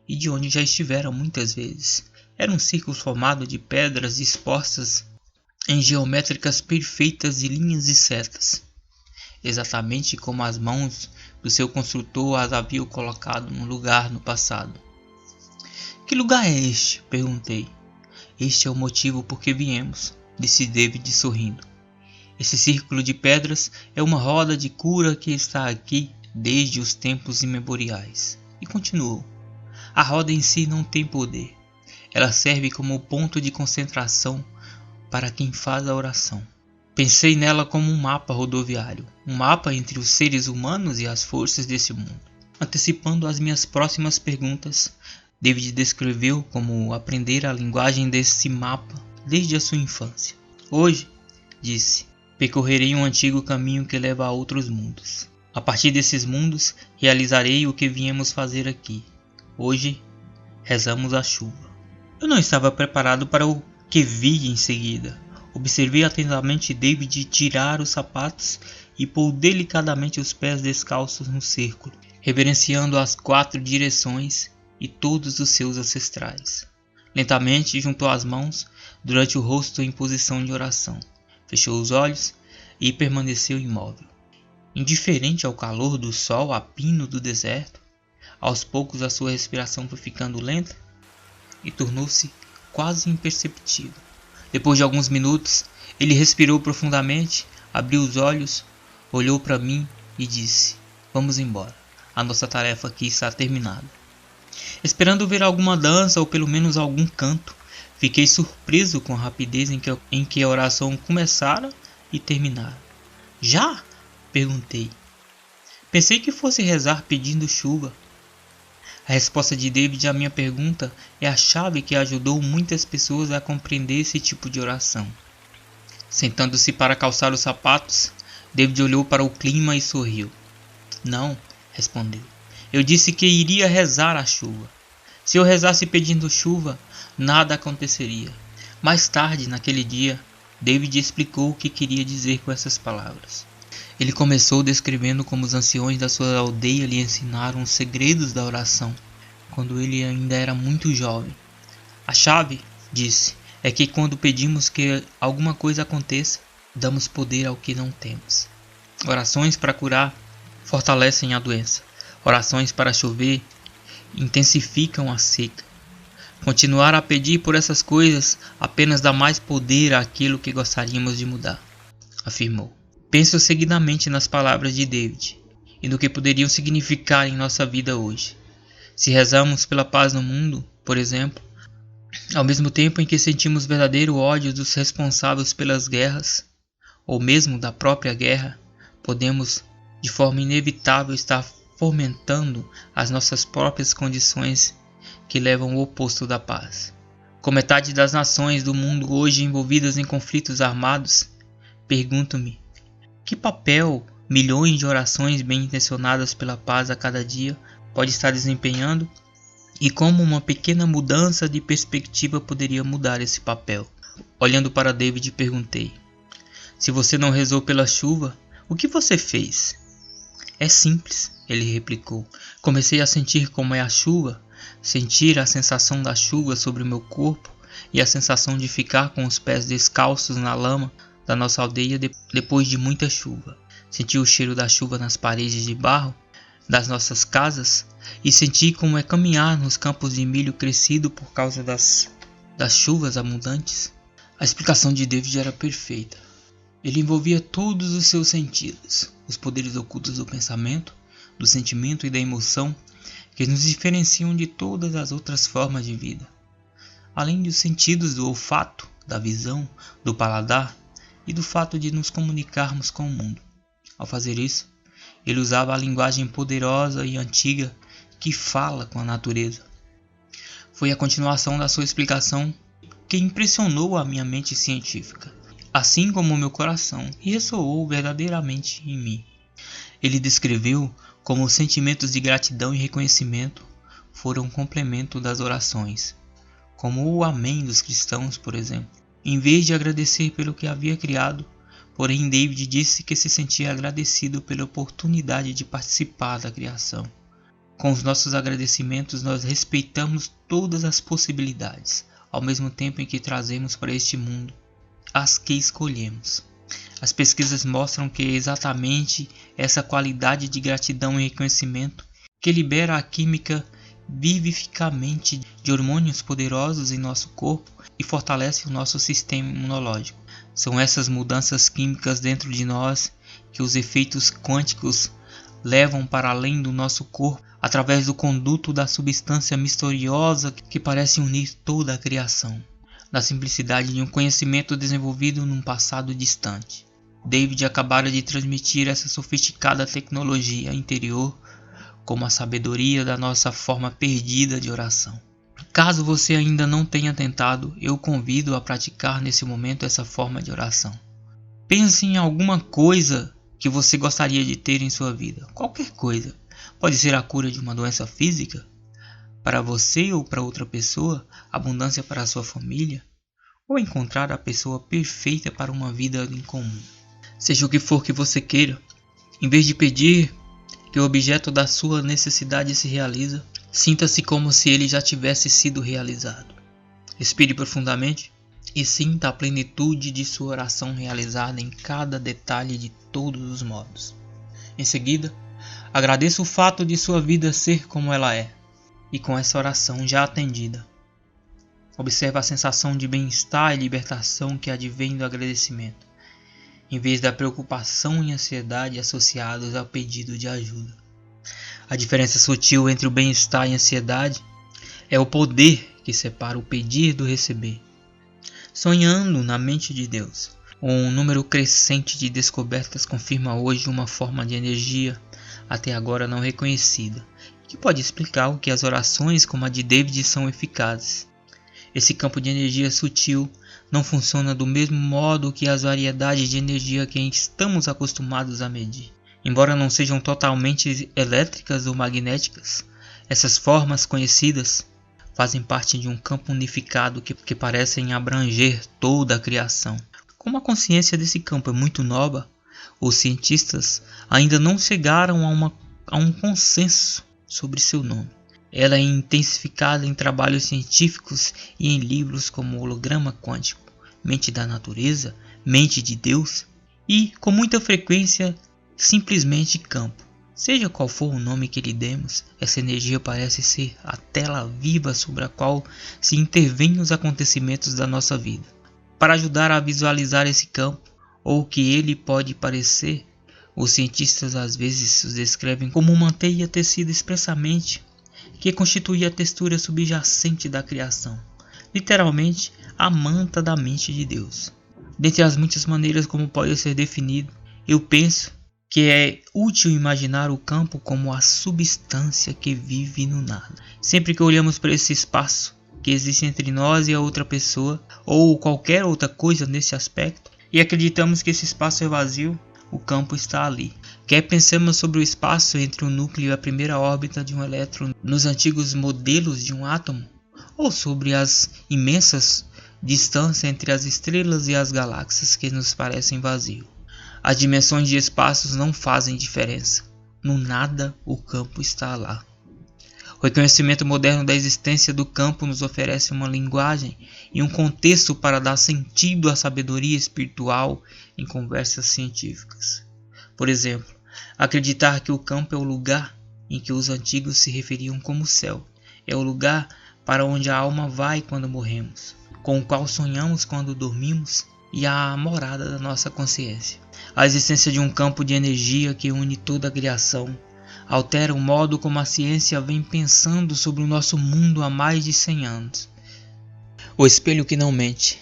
e de onde já estivera muitas vezes. Era um círculo formado de pedras dispostas em geométricas perfeitas de linhas e setas, exatamente como as mãos do seu construtor as haviam colocado no lugar no passado. Que lugar é este? Perguntei. Este é o motivo por que viemos, disse David sorrindo. Esse círculo de pedras é uma roda de cura que está aqui desde os tempos imemoriais. E continuou. A roda em si não tem poder. Ela serve como ponto de concentração para quem faz a oração. Pensei nela como um mapa rodoviário, um mapa entre os seres humanos e as forças desse mundo. Antecipando as minhas próximas perguntas, David descreveu como aprender a linguagem desse mapa desde a sua infância. Hoje, disse, percorrerei um antigo caminho que leva a outros mundos. A partir desses mundos, realizarei o que viemos fazer aqui. Hoje, rezamos a chuva. Eu não estava preparado para o que vi em seguida. Observei atentamente David tirar os sapatos e pôr delicadamente os pés descalços no círculo, reverenciando as 4 direções e todos os seus ancestrais. Lentamente juntou as mãos durante o rosto em posição de oração. Fechou os olhos e permaneceu imóvel. Indiferente ao calor do sol a pino do deserto, aos poucos a sua respiração foi ficando lenta e tornou-se quase imperceptível. Depois de alguns minutos, ele respirou profundamente, abriu os olhos, olhou para mim e disse: "Vamos embora. A nossa tarefa aqui está terminada." Esperando ver alguma dança ou pelo menos algum canto, fiquei surpreso com a rapidez em que a oração começara e terminara. "Já?" perguntei. Pensei que fosse rezar pedindo chuva. A resposta de David à minha pergunta é a chave que ajudou muitas pessoas a compreender esse tipo de oração. Sentando-se para calçar os sapatos, David olhou para o clima e sorriu. "Não", respondeu. "Eu disse que iria rezar a chuva. Se eu rezasse pedindo chuva, nada aconteceria." Mais tarde, naquele dia, David explicou o que queria dizer com essas palavras. Ele começou descrevendo como os anciões da sua aldeia lhe ensinaram os segredos da oração. quando ele ainda era muito jovem. A chave, disse, é que quando pedimos que alguma coisa aconteça, damos poder ao que não temos. Orações para curar fortalecem a doença. Orações para chover intensificam a seca. Continuar a pedir por essas coisas apenas dá mais poder àquilo que gostaríamos de mudar, afirmou. Penso seguidamente nas palavras de David e no que poderiam significar em nossa vida hoje. Se rezamos pela paz no mundo, por exemplo, ao mesmo tempo em que sentimos verdadeiro ódio dos responsáveis pelas guerras, ou mesmo da própria guerra, podemos, de forma inevitável, estar fomentando as nossas próprias condições que levam ao oposto da paz. Com metade das nações do mundo hoje envolvidas em conflitos armados, pergunto-me, que papel milhões de orações bem intencionadas pela paz a cada dia pode estar desempenhando? E como uma pequena mudança de perspectiva poderia mudar esse papel? Olhando para David, perguntei, se você não rezou pela chuva, o que você fez? É simples, ele replicou. Comecei a sentir como é a chuva, sentir a sensação da chuva sobre o meu corpo e a sensação de ficar com os pés descalços na lama da nossa aldeia depois de muita chuva. Senti o cheiro da chuva nas paredes de barro das nossas casas e senti como é caminhar nos campos de milho crescido por causa das chuvas abundantes. A explicação de David era perfeita. Ele envolvia todos os seus sentidos, os poderes ocultos do pensamento, do sentimento e da emoção que nos diferenciam de todas as outras formas de vida. Além dos sentidos do olfato, da visão, do paladar e do fato de nos comunicarmos com o mundo. Ao fazer isso, ele usava a linguagem poderosa e antiga que fala com a natureza. Foi a continuação da sua explicação que impressionou a minha mente científica, assim como o meu coração, e ressoou verdadeiramente em mim. Ele descreveu como os sentimentos de gratidão e reconhecimento foram um complemento das orações, como o amém dos cristãos, por exemplo. Em vez de agradecer pelo que havia criado, porém David disse que se sentia agradecido pela oportunidade de participar da criação. Com os nossos agradecimentos nós respeitamos todas as possibilidades, ao mesmo tempo em que trazemos para este mundo as que escolhemos. As pesquisas mostram que é exatamente essa qualidade de gratidão e reconhecimento que libera a química vivificamente de hormônios poderosos em nosso corpo e fortalece o nosso sistema imunológico. São essas mudanças químicas dentro de nós que os efeitos quânticos levam para além do nosso corpo através do conduto da substância misteriosa que parece unir toda a criação, na simplicidade de um conhecimento desenvolvido num passado distante. David acabara de transmitir essa sofisticada tecnologia interior como a sabedoria da nossa forma perdida de oração. Caso você ainda não tenha tentado, eu o convido a praticar nesse momento essa forma de oração. Pense em alguma coisa que você gostaria de ter em sua vida. Qualquer coisa. Pode ser a cura de uma doença física, para você ou para outra pessoa, abundância para a sua família, ou encontrar a pessoa perfeita para uma vida em comum. Seja o que for que você queira, em vez de pedir que o objeto da sua necessidade se realiza, sinta-se como se ele já tivesse sido realizado. Respire profundamente e sinta a plenitude de sua oração realizada em cada detalhe de todos os modos. Em seguida, agradeça o fato de sua vida ser como ela é, e com essa oração já atendida, observe a sensação de bem-estar e libertação que advém do agradecimento, em vez da preocupação e ansiedade associados ao pedido de ajuda. A diferença sutil entre o bem-estar e a ansiedade é o poder que separa o pedir do receber. Sonhando na mente de Deus, um número crescente de descobertas confirma hoje uma forma de energia até agora não reconhecida, que pode explicar o que as orações como a de David são eficazes. Esse campo de energia sutil não funciona do mesmo modo que as variedades de energia que estamos acostumados a medir. Embora não sejam totalmente elétricas ou magnéticas, essas formas conhecidas fazem parte de um campo unificado que parecem abranger toda a criação. Como a consciência desse campo é muito nova, os cientistas ainda não chegaram a um consenso sobre seu nome. Ela é intensificada em trabalhos científicos e em livros como Holograma Quântico, Mente da Natureza, Mente de Deus e, com muita frequência, simplesmente campo. Seja qual for o nome que lhe demos, essa energia parece ser a tela viva sobre a qual se intervêm os acontecimentos da nossa vida. Para ajudar a visualizar esse campo, ou o que ele pode parecer, os cientistas às vezes os descrevem como uma teia tecida expressamente, que constitui a textura subjacente da criação, literalmente a manta da mente de Deus. Dentre as muitas maneiras como pode ser definido, eu penso que é útil imaginar o campo como a substância que vive no nada. Sempre que olhamos para esse espaço que existe entre nós e a outra pessoa, ou qualquer outra coisa nesse aspecto, e acreditamos que esse espaço é vazio, o campo está ali. Quer pensemos sobre o espaço entre o núcleo e a primeira órbita de um elétron nos antigos modelos de um átomo, ou sobre as imensas distâncias entre as estrelas e as galáxias que nos parecem vazios. As dimensões de espaços não fazem diferença. No nada, o campo está lá. O reconhecimento moderno da existência do campo nos oferece uma linguagem e um contexto para dar sentido à sabedoria espiritual em conversas científicas. Por exemplo, acreditar que o campo é o lugar em que os antigos se referiam como céu. É o lugar para onde a alma vai quando morremos, com o qual sonhamos quando dormimos e a morada da nossa consciência. A existência de um campo de energia que une toda a criação altera o modo como a ciência vem pensando sobre o nosso mundo há mais de 100 anos. O espelho que não mente.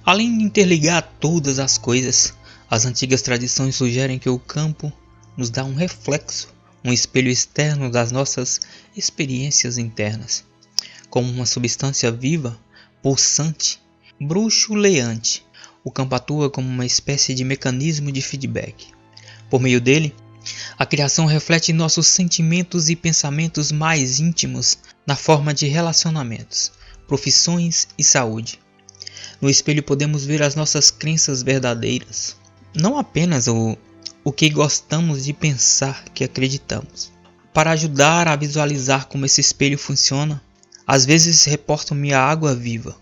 Além de interligar todas as coisas, as antigas tradições sugerem que o campo nos dá um reflexo, um espelho externo das nossas experiências internas, como uma substância viva, pulsante, bruxuleante. O campo atua como uma espécie de mecanismo de feedback. Por meio dele, a criação reflete nossos sentimentos e pensamentos mais íntimos na forma de relacionamentos, profissões e saúde. No espelho podemos ver as nossas crenças verdadeiras, não apenas o que gostamos de pensar que acreditamos. Para ajudar a visualizar como esse espelho funciona, às vezes reportam-me a água viva,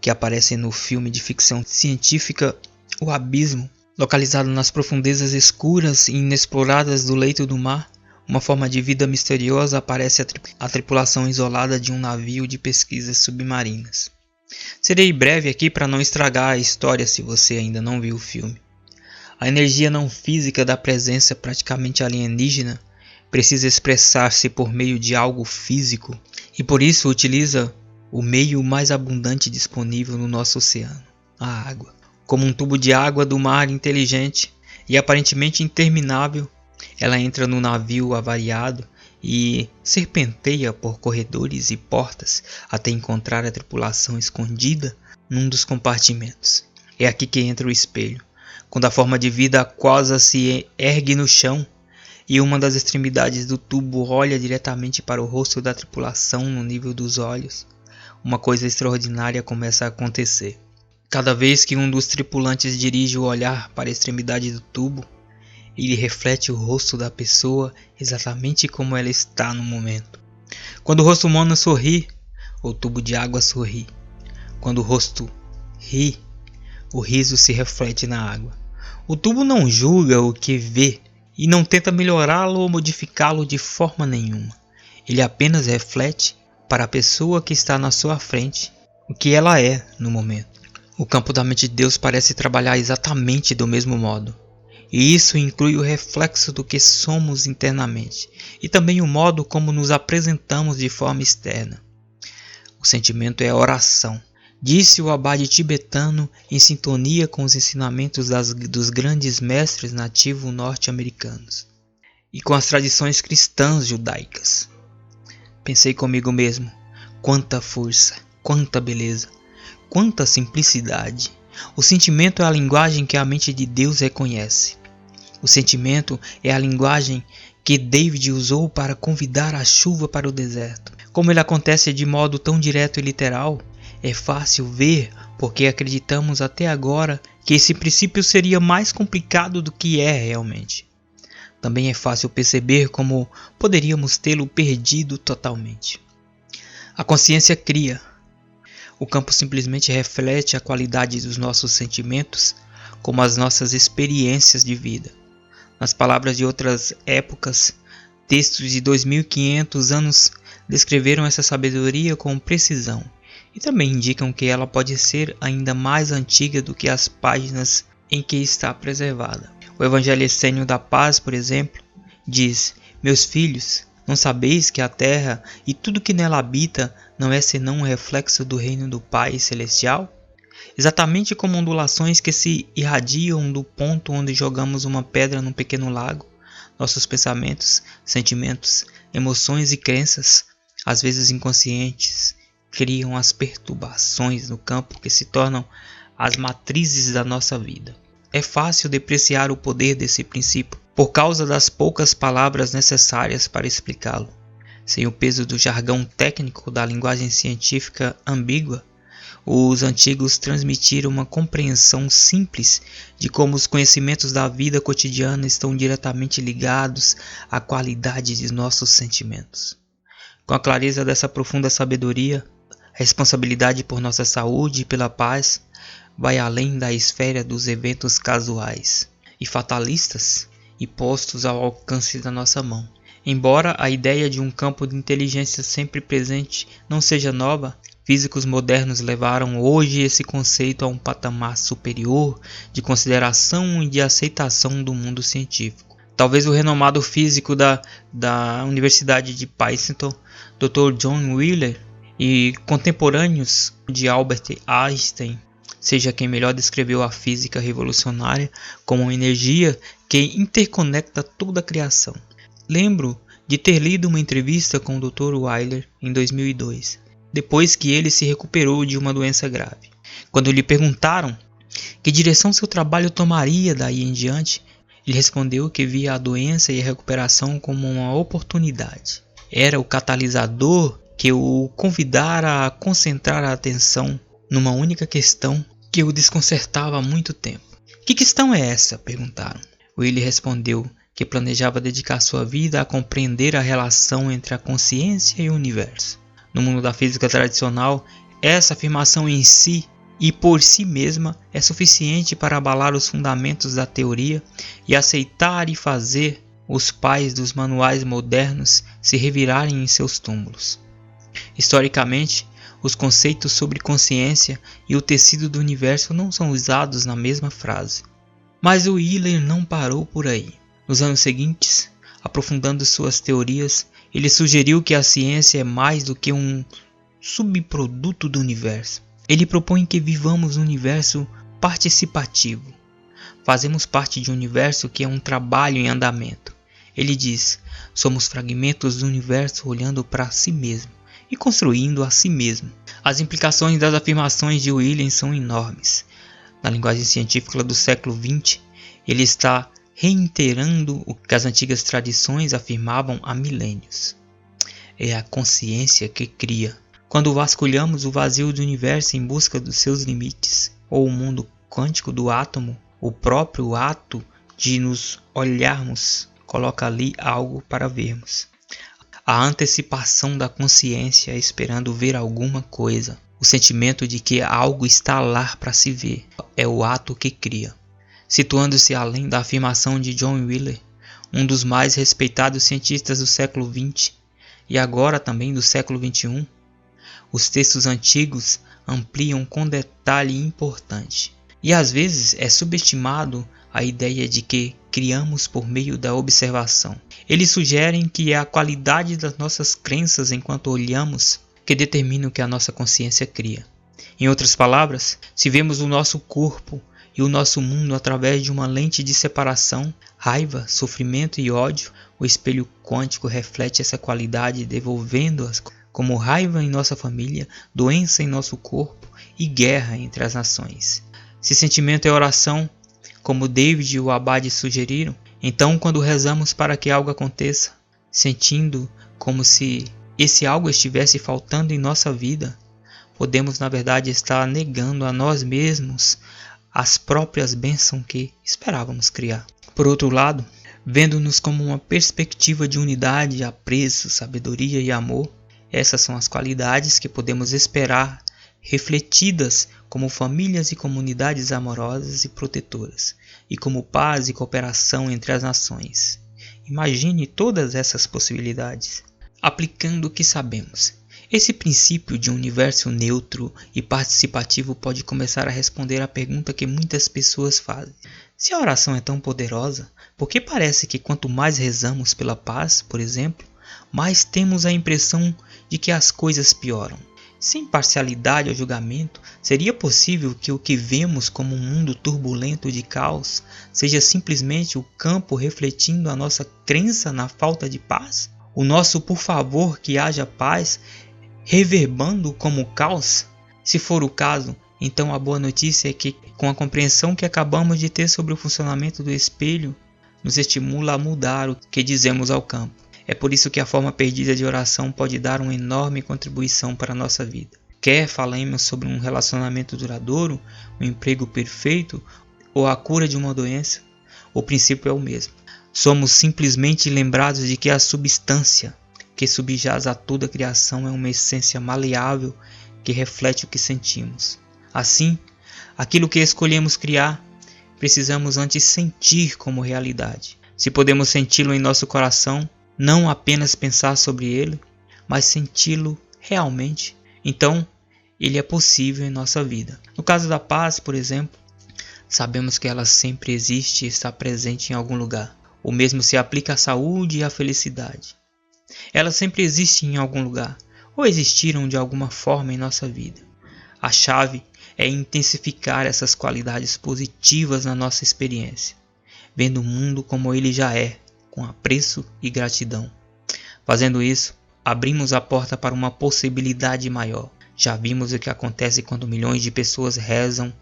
que aparece no filme de ficção científica O Abismo. Localizado nas profundezas escuras e inexploradas do leito do mar, uma forma de vida misteriosa aparece a tripulação isolada de um navio de pesquisas submarinas. Serei breve aqui para não estragar a história se você ainda não viu o filme. A energia não física da presença praticamente alienígena precisa expressar-se por meio de algo físico e por isso utiliza o meio mais abundante disponível no nosso oceano, a água. Como um tubo de água do mar inteligente e aparentemente interminável, ela entra no navio avariado e serpenteia por corredores e portas até encontrar a tripulação escondida num dos compartimentos. É aqui que entra o espelho, quando a forma de vida aquosa se ergue no chão e uma das extremidades do tubo olha diretamente para o rosto da tripulação no nível dos olhos. Uma coisa extraordinária começa a acontecer. Cada vez que um dos tripulantes dirige o olhar para a extremidade do tubo, ele reflete o rosto da pessoa exatamente como ela está no momento. Quando o rosto humano sorri, o tubo de água sorri. Quando o rosto ri, o riso se reflete na água. O tubo não julga o que vê e não tenta melhorá-lo ou modificá-lo de forma nenhuma. Ele apenas reflete para a pessoa que está na sua frente o que ela é no momento. O campo da mente de Deus parece trabalhar exatamente do mesmo modo. E isso inclui o reflexo do que somos internamente e também o modo como nos apresentamos de forma externa. O sentimento é oração, disse o abade tibetano em sintonia com os ensinamentos dos grandes mestres nativos norte-americanos e com as tradições cristãs judaicas. Pensei comigo mesmo, quanta força, quanta beleza, quanta simplicidade. O sentimento é a linguagem que a mente de Deus reconhece. O sentimento é a linguagem que David usou para convidar a chuva para o deserto. Como ele acontece de modo tão direto e literal, é fácil ver porque acreditamos até agora que esse princípio seria mais complicado do que é realmente. também é fácil perceber como poderíamos tê-lo perdido totalmente. A consciência cria. O campo simplesmente reflete a qualidade dos nossos sentimentos, como as nossas experiências de vida. Nas palavras de outras épocas, textos de 2500 anos descreveram essa sabedoria com precisão e também indicam que ela pode ser ainda mais antiga do que as páginas em que está preservada. O Evangelho Essênio da Paz, por exemplo, diz: Meus filhos, não sabeis que a terra e tudo que nela habita não é senão um reflexo do reino do Pai Celestial? Exatamente como ondulações que se irradiam do ponto onde jogamos uma pedra num pequeno lago, nossos pensamentos, sentimentos, emoções e crenças, às vezes inconscientes, criam as perturbações no campo que se tornam as matrizes da nossa vida. É fácil depreciar o poder desse princípio por causa das poucas palavras necessárias para explicá-lo. Sem o peso do jargão técnico da linguagem científica ambígua, os antigos transmitiram uma compreensão simples de como os conhecimentos da vida cotidiana estão diretamente ligados à qualidade de nossos sentimentos. Com a clareza dessa profunda sabedoria, a responsabilidade por nossa saúde e pela paz vai além da esfera dos eventos casuais e fatalistas e postos ao alcance da nossa mão. Embora a ideia de um campo de inteligência sempre presente não seja nova, físicos modernos levaram hoje esse conceito a um patamar superior de consideração e de aceitação do mundo científico. Talvez o renomado físico da Universidade de Princeton, Dr. John Wheeler, e contemporâneos de Albert Einstein, seja quem melhor descreveu a física revolucionária como uma energia que interconecta toda a criação. Lembro de ter lido uma entrevista com o Dr. Wheeler em 2002, depois que ele se recuperou de uma doença grave. Quando lhe perguntaram que direção seu trabalho tomaria daí em diante, ele respondeu que via a doença e a recuperação como uma oportunidade. Era o catalisador que o convidara a concentrar a atenção numa única questão que o desconcertava há muito tempo. Que questão é essa? Perguntaram. Willie respondeu que planejava dedicar sua vida a compreender a relação entre a consciência e o universo. No mundo da física tradicional, essa afirmação em si e por si mesma é suficiente para abalar os fundamentos da teoria e aceitar e fazer os pais dos manuais modernos se revirarem em seus túmulos. Historicamente, os conceitos sobre consciência e o tecido do universo não são usados na mesma frase. Mas o Wheeler não parou por aí. Nos anos seguintes, aprofundando suas teorias, ele sugeriu que a ciência é mais do que um subproduto do universo. Ele propõe que vivamos um universo participativo. Fazemos parte de um universo que é um trabalho em andamento. Ele diz: somos fragmentos do universo olhando para si mesmo e construindo a si mesmo. As implicações das afirmações de Williams são enormes. Na linguagem científica do século XX, ele está reiterando o que as antigas tradições afirmavam há milênios. É a consciência que cria. Quando vasculhamos o vazio do universo em busca dos seus limites, ou o mundo quântico do átomo, o próprio ato de nos olharmos coloca ali algo para vermos. A antecipação da consciência esperando ver alguma coisa. O sentimento de que algo está lá para se ver é o ato que cria. Situando-se além da afirmação de John Wheeler, um dos mais respeitados cientistas do século XX e agora também do século XXI, os textos antigos ampliam com detalhe importante. E às vezes é subestimado a ideia de que criamos por meio da observação. Eles sugerem que é a qualidade das nossas crenças enquanto olhamos que determina o que a nossa consciência cria. Em outras palavras, se vemos o nosso corpo e o nosso mundo através de uma lente de separação, raiva, sofrimento e ódio, o espelho quântico reflete essa qualidade devolvendo-as como raiva em nossa família, doença em nosso corpo e guerra entre as nações. Se sentimento é oração, como David e o Abade sugeriram, então quando rezamos para que algo aconteça, sentindo como se esse algo estivesse faltando em nossa vida, podemos na verdade estar negando a nós mesmos as próprias bênçãos que esperávamos criar. Por outro lado, vendo-nos como uma perspectiva de unidade, apreço, sabedoria e amor. Essas são as qualidades que podemos esperar refletidas como famílias e comunidades amorosas e protetoras, e como paz e cooperação entre as nações. Imagine todas essas possibilidades. Aplicando o que sabemos, esse princípio de um universo neutro e participativo pode começar a responder à pergunta que muitas pessoas fazem. Se a oração é tão poderosa, por que parece que quanto mais rezamos pela paz, por exemplo, mais temos a impressão de que as coisas pioram? Sem parcialidade ou julgamento, seria possível que o que vemos como um mundo turbulento de caos seja simplesmente o campo refletindo a nossa crença na falta de paz? O nosso por favor que haja paz reverbando como caos? Se for o caso, então a boa notícia é que, com a compreensão que acabamos de ter sobre o funcionamento do espelho, nos estimula a mudar o que dizemos ao campo. É por isso que a forma perdida de oração pode dar uma enorme contribuição para a nossa vida. Quer falemos sobre um relacionamento duradouro, um emprego perfeito ou a cura de uma doença, o princípio é o mesmo. Somos simplesmente lembrados de que a substância que subjaz a toda a criação é uma essência maleável que reflete o que sentimos. Assim, aquilo que escolhemos criar, precisamos antes sentir como realidade. Se podemos senti-lo em nosso coração, não apenas pensar sobre ele, mas senti-lo realmente, então ele é possível em nossa vida. No caso da paz, por exemplo, sabemos que ela sempre existe e está presente em algum lugar. O mesmo se aplica à saúde e à felicidade. Elas sempre existem em algum lugar, ou existiram de alguma forma em nossa vida. A chave é intensificar essas qualidades positivas na nossa experiência, vendo o mundo como ele já é, com apreço e gratidão. Fazendo isso, abrimos a porta para uma possibilidade maior. Já vimos o que acontece quando milhões de pessoas rezam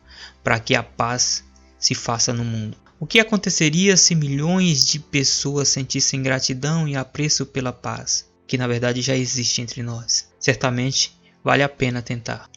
para que a paz se faça no mundo. O que aconteceria se milhões de pessoas sentissem gratidão e apreço pela paz, que na verdade já existe entre nós? Certamente vale a pena tentar.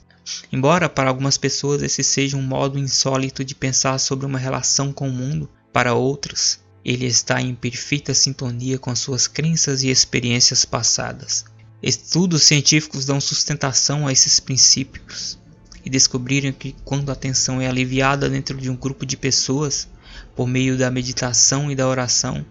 Embora para algumas pessoas esse seja um modo insólito de pensar sobre uma relação com o mundo, para outras ele está em perfeita sintonia com suas crenças e experiências passadas. Estudos científicos dão sustentação a esses princípios e descobriram que quando a tensão é aliviada dentro de um grupo de pessoas, por meio da meditação e da oração,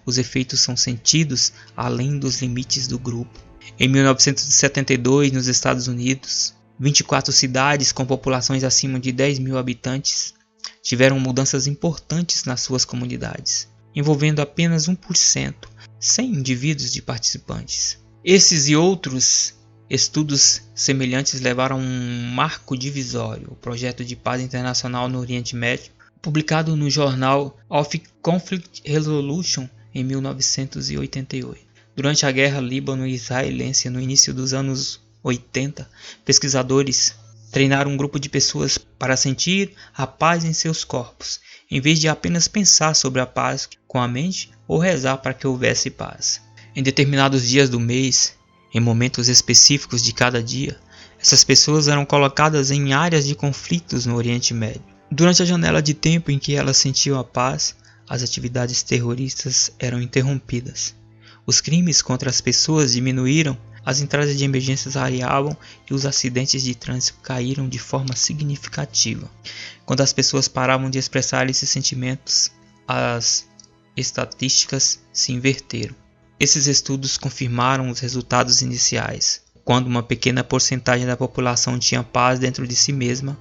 os efeitos são sentidos além dos limites do grupo. Em 1972, nos Estados Unidos, 24 cidades com populações acima de 10 mil habitantes tiveram mudanças importantes nas suas comunidades, envolvendo apenas 1%, 100 indivíduos de participantes. Esses e outros estudos semelhantes levaram a um marco divisório, o Projeto de Paz Internacional no Oriente Médio, publicado no jornal of Conflict Resolution em 1988. Durante a guerra líbano-israelense no início dos anos 80, pesquisadores treinaram um grupo de pessoas para sentir a paz em seus corpos, em vez de apenas pensar sobre a paz com a mente ou rezar para que houvesse paz. Em determinados dias do mês, em momentos específicos de cada dia, essas pessoas eram colocadas em áreas de conflitos no Oriente Médio. Durante a janela de tempo em que elas sentiam a paz, as atividades terroristas eram interrompidas. Os crimes contra as pessoas diminuíram, as entradas de emergências rareavam e os acidentes de trânsito caíram de forma significativa. Quando as pessoas paravam de expressar esses sentimentos, as estatísticas se inverteram. Esses estudos confirmaram os resultados iniciais. Quando uma pequena porcentagem da população tinha paz dentro de si mesma,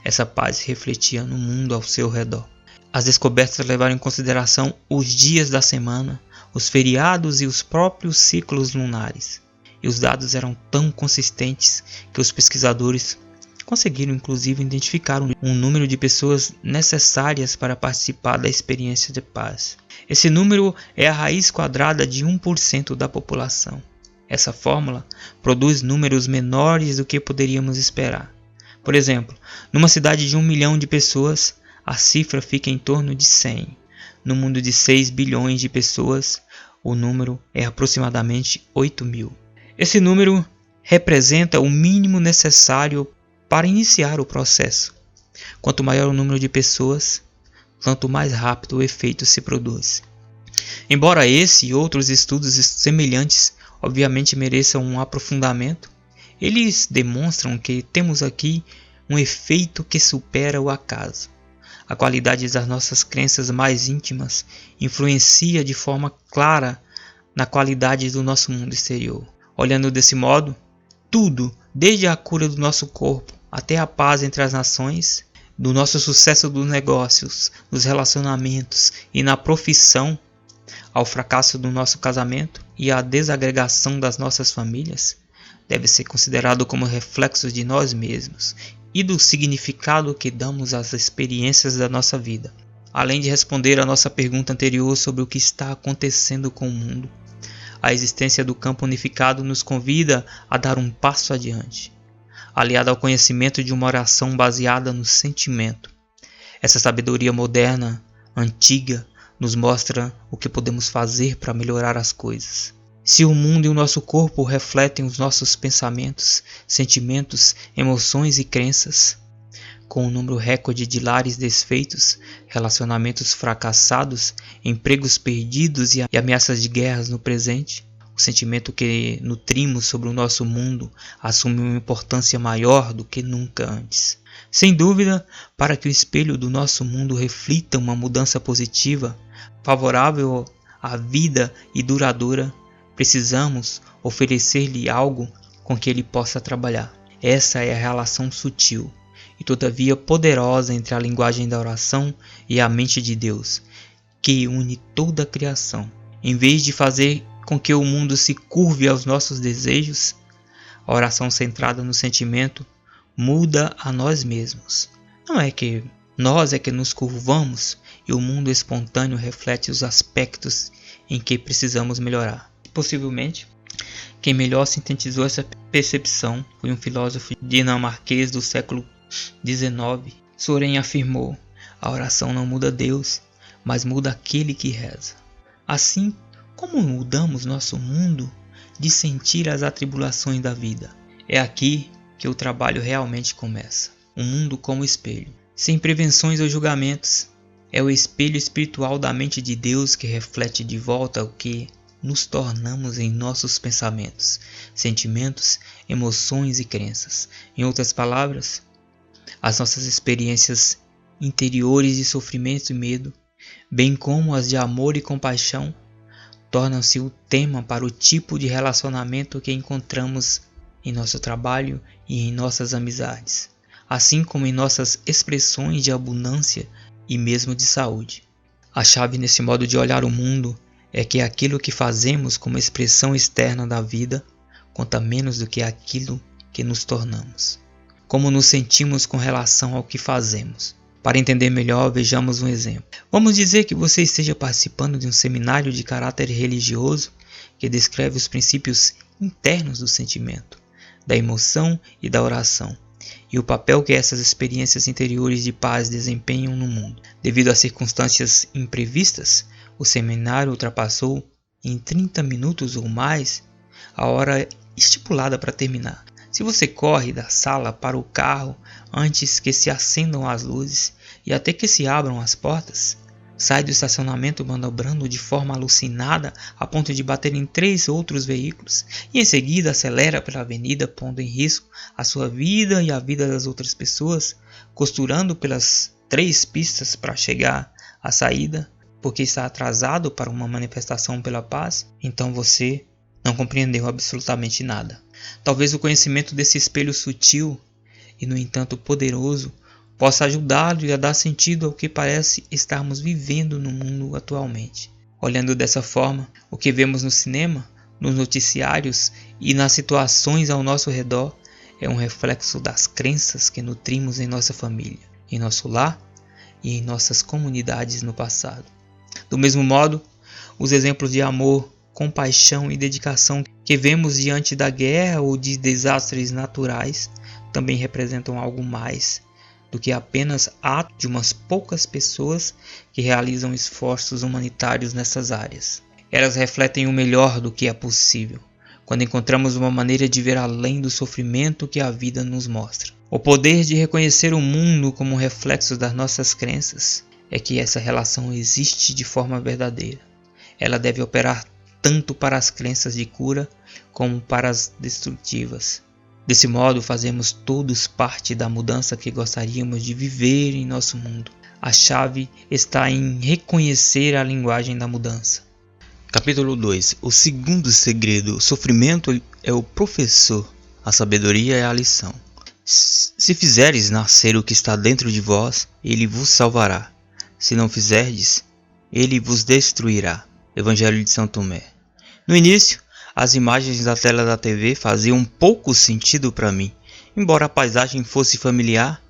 essa paz se refletia no mundo ao seu redor. As descobertas levaram em consideração os dias da semana, os feriados e os próprios ciclos lunares. E os dados eram tão consistentes que os pesquisadores conseguiram inclusive identificar um número de pessoas necessárias para participar da experiência de paz. Esse número é a raiz quadrada de 1% da população. Essa fórmula produz números menores do que poderíamos esperar. Por exemplo, numa cidade de 1 milhão de pessoas, a cifra fica em torno de 100. No mundo de 6 bilhões de pessoas, o número é aproximadamente 8 mil. Esse número representa o mínimo necessário para iniciar o processo. Quanto maior o número de pessoas, tanto mais rápido o efeito se produz. Embora esse e outros estudos semelhantes obviamente mereçam um aprofundamento, eles demonstram que temos aqui um efeito que supera o acaso. A qualidade das nossas crenças mais íntimas influencia de forma clara na qualidade do nosso mundo exterior. Olhando desse modo, tudo, desde a cura do nosso corpo até a paz entre as nações, do nosso sucesso dos negócios, nos relacionamentos e na profissão, ao fracasso do nosso casamento e à desagregação das nossas famílias, deve ser considerado como reflexos de nós mesmos e do significado que damos às experiências da nossa vida. Além de responder à nossa pergunta anterior sobre o que está acontecendo com o mundo, a existência do campo unificado nos convida a dar um passo adiante, aliado ao conhecimento de uma oração baseada no sentimento. Essa sabedoria moderna, antiga, nos mostra o que podemos fazer para melhorar as coisas. Se o mundo e o nosso corpo refletem os nossos pensamentos, sentimentos, emoções e crenças, com um número recorde de lares desfeitos, relacionamentos fracassados, empregos perdidos e ameaças de guerras no presente, o sentimento que nutrimos sobre o nosso mundo assume uma importância maior do que nunca antes. Sem dúvida, para que o espelho do nosso mundo reflita uma mudança positiva, favorável à vida e duradoura, precisamos oferecer-lhe algo com que ele possa trabalhar. Essa é a relação sutil e todavia poderosa entre a linguagem da oração e a mente de Deus, que une toda a criação. Em vez de fazer com que o mundo se curve aos nossos desejos, a oração centrada no sentimento muda a nós mesmos. Não é que nós nos curvamos e o mundo espontâneo reflete os aspectos em que precisamos melhorar. Possivelmente, quem melhor sintetizou essa percepção foi um filósofo dinamarquês do século XIX. Soren afirmou: a oração não muda Deus, mas muda aquele que reza. Assim, como mudamos nosso mundo de sentir as atribulações da vida? É aqui que o trabalho realmente começa. Um mundo como espelho, sem prevenções ou julgamentos. É o espelho espiritual da mente de Deus que reflete de volta o que nos tornamos em nossos pensamentos, sentimentos, emoções e crenças. Em outras palavras, as nossas experiências interiores de sofrimento e medo, bem como as de amor e compaixão, tornam-se o tema para o tipo de relacionamento que encontramos em nosso trabalho e em nossas amizades, assim como em nossas expressões de abundância e mesmo de saúde. A chave nesse modo de olhar o mundo é que aquilo que fazemos como expressão externa da vida conta menos do que aquilo que nos tornamos. Como nos sentimos com relação ao que fazemos. Para entender melhor, vejamos um exemplo. Vamos dizer que você esteja participando de um seminário de caráter religioso que descreve os princípios internos do sentimento, da emoção e da oração, e o papel que essas experiências interiores de paz desempenham no mundo. Devido a circunstâncias imprevistas, o seminário ultrapassou em 30 minutos ou mais a hora estipulada para terminar. Se você corre da sala para o carro antes que se acendam as luzes e até que se abram as portas, sai do estacionamento manobrando de forma alucinada a ponto de bater em 3 outros veículos e em seguida acelera pela avenida, pondo em risco a sua vida e a vida das outras pessoas, costurando pelas 3 pistas para chegar à saída porque está atrasado para uma manifestação pela paz, então você não compreendeu absolutamente nada. Talvez o conhecimento desse espelho sutil e, no entanto, poderoso possa ajudá-lo a dar sentido ao que parece estarmos vivendo no mundo atualmente. Olhando dessa forma, o que vemos no cinema, nos noticiários e nas situações ao nosso redor é um reflexo das crenças que nutrimos em nossa família, em nosso lar e em nossas comunidades no passado. Do mesmo modo, os exemplos de amor, compaixão e dedicação que vemos diante da guerra ou de desastres naturais também representam algo mais do que apenas ato de umas poucas pessoas que realizam esforços humanitários nessas áreas. Elas refletem o melhor do que é possível, quando encontramos uma maneira de ver além do sofrimento que a vida nos mostra. O poder de reconhecer o mundo como um reflexo das nossas crenças é que essa relação existe de forma verdadeira. Ela deve operar tanto para as crenças de cura como para as destrutivas. Desse modo, fazemos todos parte da mudança que gostaríamos de viver em nosso mundo. A chave está em reconhecer a linguagem da mudança. Capítulo 2. O segundo segredo. O sofrimento é o professor, a sabedoria é a lição. Se fizeres nascer o que está dentro de vós, ele vos salvará. Se não fizerdes, ele vos destruirá. Evangelho de São Tomé. No início, as imagens da tela da TV faziam pouco sentido para mim. Embora a paisagem fosse familiar,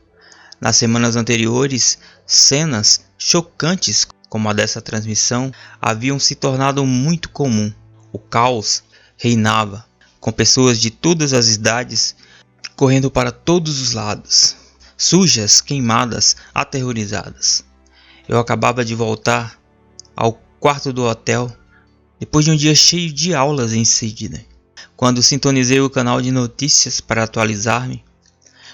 nas semanas anteriores, cenas chocantes como a dessa transmissão haviam se tornado muito comum. O caos reinava, com pessoas de todas as idades correndo para todos os lados, sujas, queimadas, aterrorizadas. Eu acabava de voltar ao quarto do hotel depois de um dia cheio de aulas em Sydney, quando sintonizei o canal de notícias para atualizar-me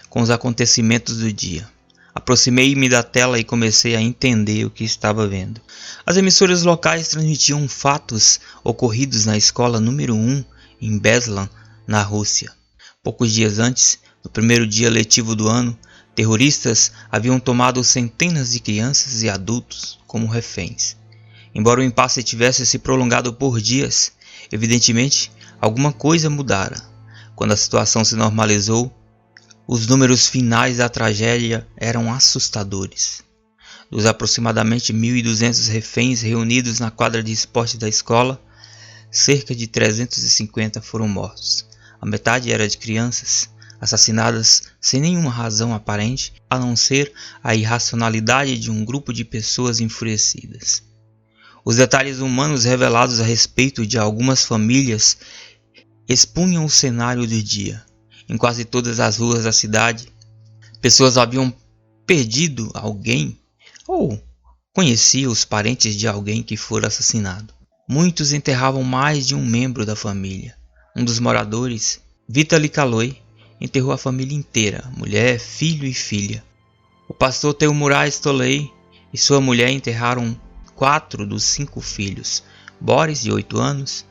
com os acontecimentos do dia. Aproximei-me da tela e comecei a entender o que estava vendo. As emissoras locais transmitiam fatos ocorridos na escola número 1 em Beslan, na Rússia. Poucos dias antes, no primeiro dia letivo do ano, terroristas haviam tomado centenas de crianças e adultos como reféns. Embora o impasse tivesse se prolongado por dias, evidentemente alguma coisa mudara. Quando a situação se normalizou, os números finais da tragédia eram assustadores. Dos aproximadamente 1.200 reféns reunidos na quadra de esporte da escola, cerca de 350 foram mortos. A metade era de crianças, assassinadas sem nenhuma razão aparente, a não ser a irracionalidade de um grupo de pessoas enfurecidas. Os detalhes humanos revelados a respeito de algumas famílias expunham o cenário do dia. Em quase todas as ruas da cidade, pessoas haviam perdido alguém ou conheciam os parentes de alguém que fora assassinado. Muitos enterravam mais de um membro da família. Um dos moradores, Vitaly Kaloi, enterrou a família inteira, mulher, filho e filha. O pastor Teumurai Stolei e sua mulher enterraram 4 dos 5 filhos, Boris, de 8 anos,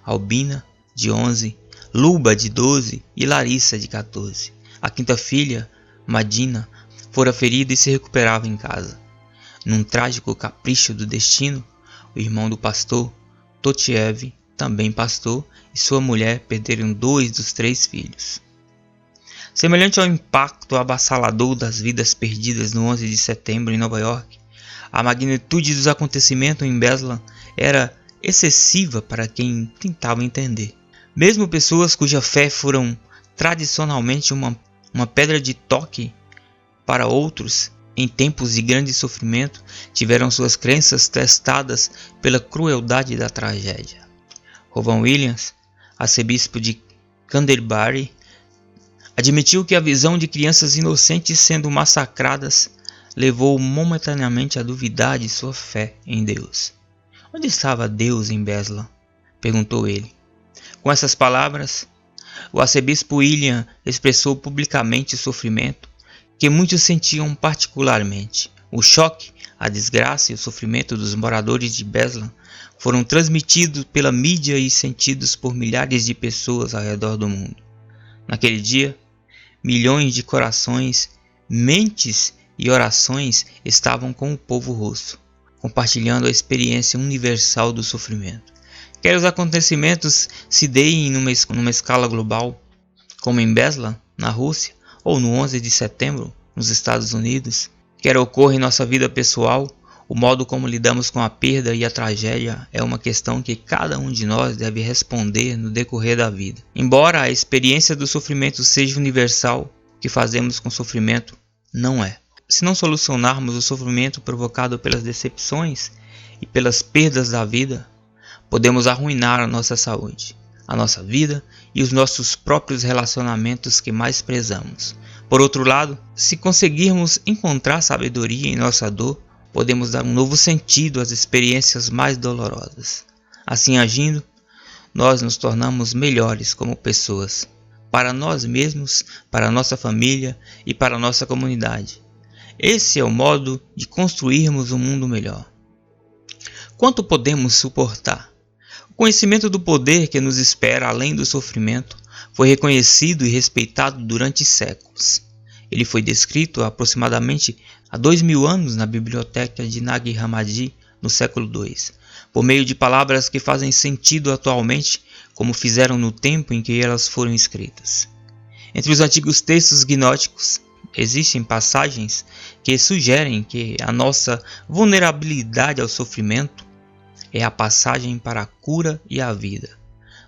Albina, de 11, Luba, de 12 e Larissa, de 14. A quinta filha, Madina, fora ferida e se recuperava em casa. Num trágico capricho do destino, o irmão do pastor, Totiev, também pastor, e sua mulher perderam 2 dos 3 filhos. Semelhante ao impacto avassalador das vidas perdidas no 11 de setembro em Nova York, a magnitude dos acontecimentos em Beslan era excessiva para quem tentava entender. Mesmo pessoas cuja fé foram tradicionalmente uma pedra de toque para outros, em tempos de grande sofrimento, tiveram suas crenças testadas pela crueldade da tragédia. Rowan Williams, arcebispo de Canterbury, admitiu que a visão de crianças inocentes sendo massacradas levou momentaneamente a duvidar de sua fé em Deus. Onde estava Deus em Beslan? Perguntou ele. Com essas palavras, o arcebispo William expressou publicamente o sofrimento que muitos sentiam particularmente. O choque, a desgraça e o sofrimento dos moradores de Beslan foram transmitidos pela mídia e sentidos por milhares de pessoas ao redor do mundo. Naquele dia, milhões de corações, mentes e orações estavam com o povo russo, compartilhando a experiência universal do sofrimento. Quer os acontecimentos se deem numa escala global, como em Beslan, na Rússia, ou no 11 de setembro, nos Estados Unidos, quer ocorra em nossa vida pessoal, o modo como lidamos com a perda e a tragédia é uma questão que cada um de nós deve responder no decorrer da vida. Embora a experiência do sofrimento seja universal, o que fazemos com o sofrimento não é. Se não solucionarmos o sofrimento provocado pelas decepções e pelas perdas da vida, podemos arruinar a nossa saúde, a nossa vida e os nossos próprios relacionamentos que mais prezamos. Por outro lado, se conseguirmos encontrar sabedoria em nossa dor, podemos dar um novo sentido às experiências mais dolorosas. Assim agindo, nós nos tornamos melhores como pessoas, para nós mesmos, para a nossa família e para a nossa comunidade. Esse é o modo de construirmos um mundo melhor. Quanto podemos suportar? O conhecimento do poder que nos espera além do sofrimento foi reconhecido e respeitado durante séculos. Ele foi descrito aproximadamente há 2000 anos na biblioteca de Nag Hammadi, no século II, por meio de palavras que fazem sentido atualmente, como fizeram no tempo em que elas foram escritas. Entre os antigos textos gnósticos, existem passagens que sugerem que a nossa vulnerabilidade ao sofrimento é a passagem para a cura e a vida.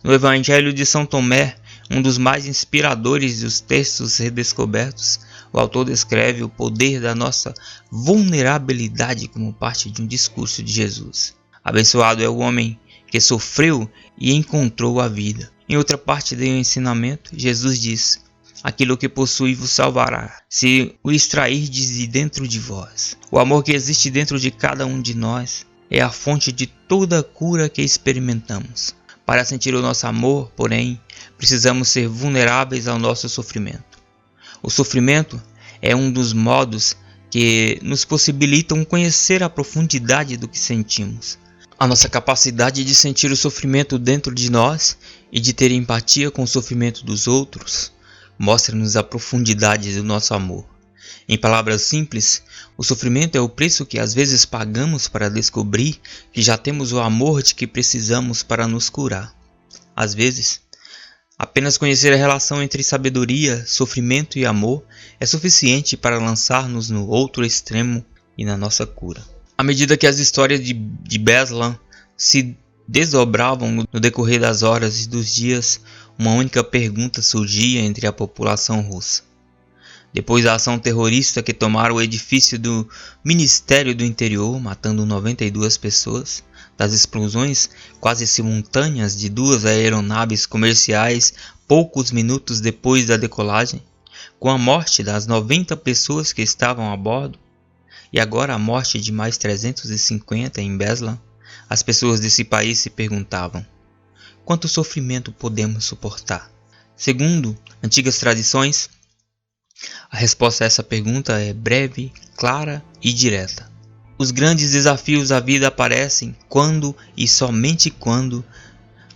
No Evangelho de São Tomé, um dos mais inspiradores dos textos redescobertos, o autor descreve o poder da nossa vulnerabilidade como parte de um discurso de Jesus. Abençoado é o homem que sofreu e encontrou a vida. Em outra parte do ensinamento, Jesus diz: aquilo que possui vos salvará, se o extrairdes de dentro de vós. O amor que existe dentro de cada um de nós é a fonte de toda a cura que experimentamos. Para sentir o nosso amor, porém, precisamos ser vulneráveis ao nosso sofrimento. O sofrimento é um dos modos que nos possibilitam conhecer a profundidade do que sentimos. A nossa capacidade de sentir o sofrimento dentro de nós e de ter empatia com o sofrimento dos outros mostra-nos a profundidade do nosso amor. Em palavras simples, o sofrimento é o preço que às vezes pagamos para descobrir que já temos o amor de que precisamos para nos curar. Às vezes, apenas conhecer a relação entre sabedoria, sofrimento e amor é suficiente para lançar-nos no outro extremo e na nossa cura. À medida que as histórias de Beslan se desdobravam no decorrer das horas e dos dias, uma única pergunta surgia entre a população russa. Depois da ação terrorista que tomaram o edifício do Ministério do Interior, matando 92 pessoas, das explosões quase simultâneas de 2 aeronaves comerciais poucos minutos depois da decolagem, com a morte das 90 pessoas que estavam a bordo, e agora a morte de mais 350 em Beslan, as pessoas desse país se perguntavam: quanto sofrimento podemos suportar? Segundo antigas tradições, a resposta a essa pergunta é breve, clara e direta. Os grandes desafios da vida aparecem quando e somente quando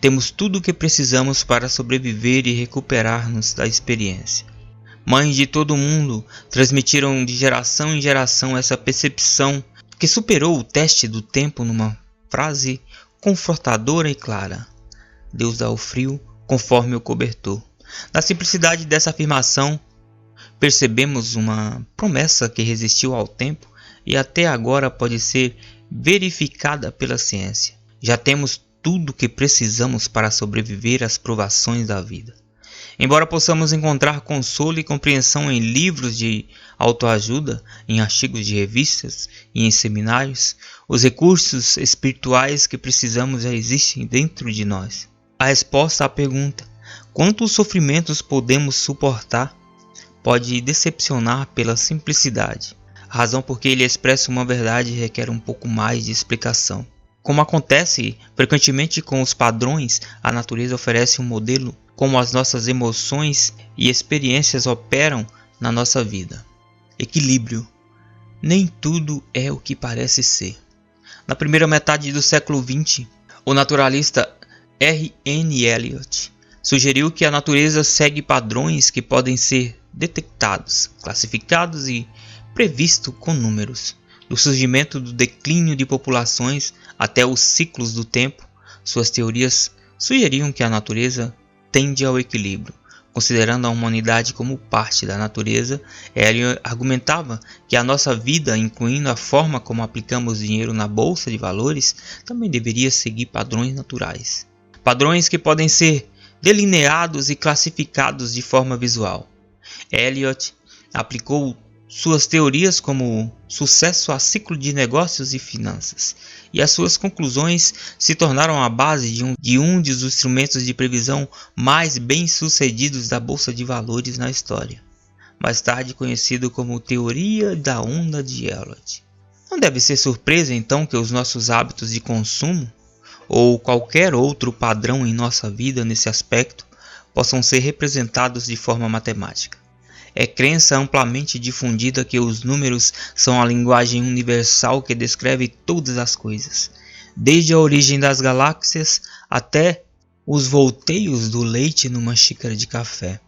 temos tudo o que precisamos para sobreviver e recuperar-nos da experiência. Mães de todo o mundo transmitiram de geração em geração essa percepção que superou o teste do tempo numa frase confortadora e clara: Deus dá o frio conforme o cobertor. Na simplicidade dessa afirmação, percebemos uma promessa que resistiu ao tempo e até agora pode ser verificada pela ciência. Já temos tudo o que precisamos para sobreviver às provações da vida. Embora possamos encontrar consolo e compreensão em livros de autoajuda, em artigos de revistas e em seminários, os recursos espirituais que precisamos já existem dentro de nós. A resposta à pergunta: quantos sofrimentos podemos suportar? Pode decepcionar pela simplicidade. A razão por que ele expressa uma verdade requer um pouco mais de explicação. Como acontece frequentemente com os padrões, a natureza oferece um modelo como as nossas emoções e experiências operam na nossa vida. Equilíbrio. Nem tudo é o que parece ser. Na primeira metade do século XX, o naturalista R.N. Elliot sugeriu que a natureza segue padrões que podem ser detectados, classificados e previstos com números. Do surgimento do declínio de populações até os ciclos do tempo, suas teorias sugeriam que a natureza tende ao equilíbrio. Considerando a humanidade como parte da natureza, Elliot argumentava que a nossa vida, incluindo a forma como aplicamos dinheiro na bolsa de valores, também deveria seguir padrões naturais. Padrões que podem ser delineados e classificados de forma visual. Elliot aplicou suas teorias como sucesso a ciclo de negócios e finanças, e as suas conclusões se tornaram a base de um dos instrumentos de previsão mais bem-sucedidos da Bolsa de Valores na história, mais tarde conhecido como Teoria da Onda de Elliot. Não deve ser surpresa então que os nossos hábitos de consumo, ou qualquer outro padrão em nossa vida nesse aspecto, possam ser representados de forma matemática. É crença amplamente difundida que os números são a linguagem universal que descreve todas as coisas. desde a origem das galáxias até os volteios do leite numa xícara de café.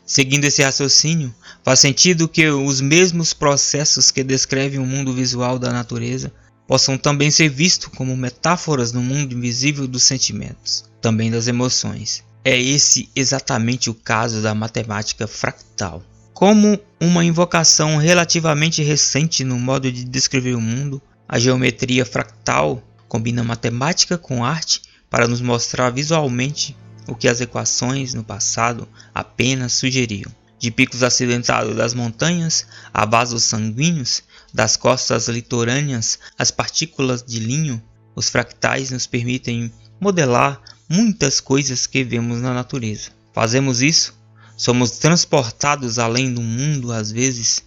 Seguindo esse raciocínio, faz sentido que os mesmos processos que descrevem o mundo visual da natureza possam também ser vistos como metáforas no mundo invisível dos sentimentos, também das emoções. É esse exatamente o caso da matemática fractal. Como uma invocação relativamente recente no modo de descrever o mundo, a geometria fractal combina matemática com arte para nos mostrar visualmente o que as equações no passado apenas sugeriam. De picos acidentados das montanhas a vasos sanguíneos das costas litorâneas, as partículas de linho, os fractais nos permitem modelar muitas coisas que vemos na natureza. Fazemos isso, somos transportados além do mundo, às vezes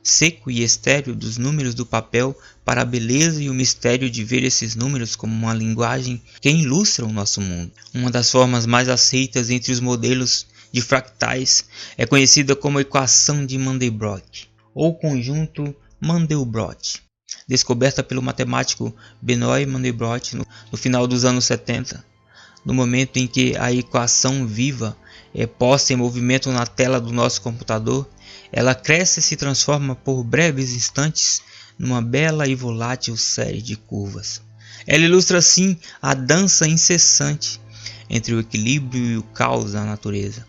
seco e estéril, dos números do papel para a beleza e o mistério de ver esses números como uma linguagem que ilustra o nosso mundo. Uma das formas mais aceitas entre os modelos de fractais é conhecida como equação de Mandelbrot, ou conjunto Mandelbrot, descoberta pelo matemático Benoit Mandelbrot no final dos anos 70. No momento em que a equação viva é posta em movimento na tela do nosso computador, ela cresce e se transforma por breves instantes numa bela e volátil série de curvas. Ela ilustra assim a dança incessante entre o equilíbrio e o caos da natureza.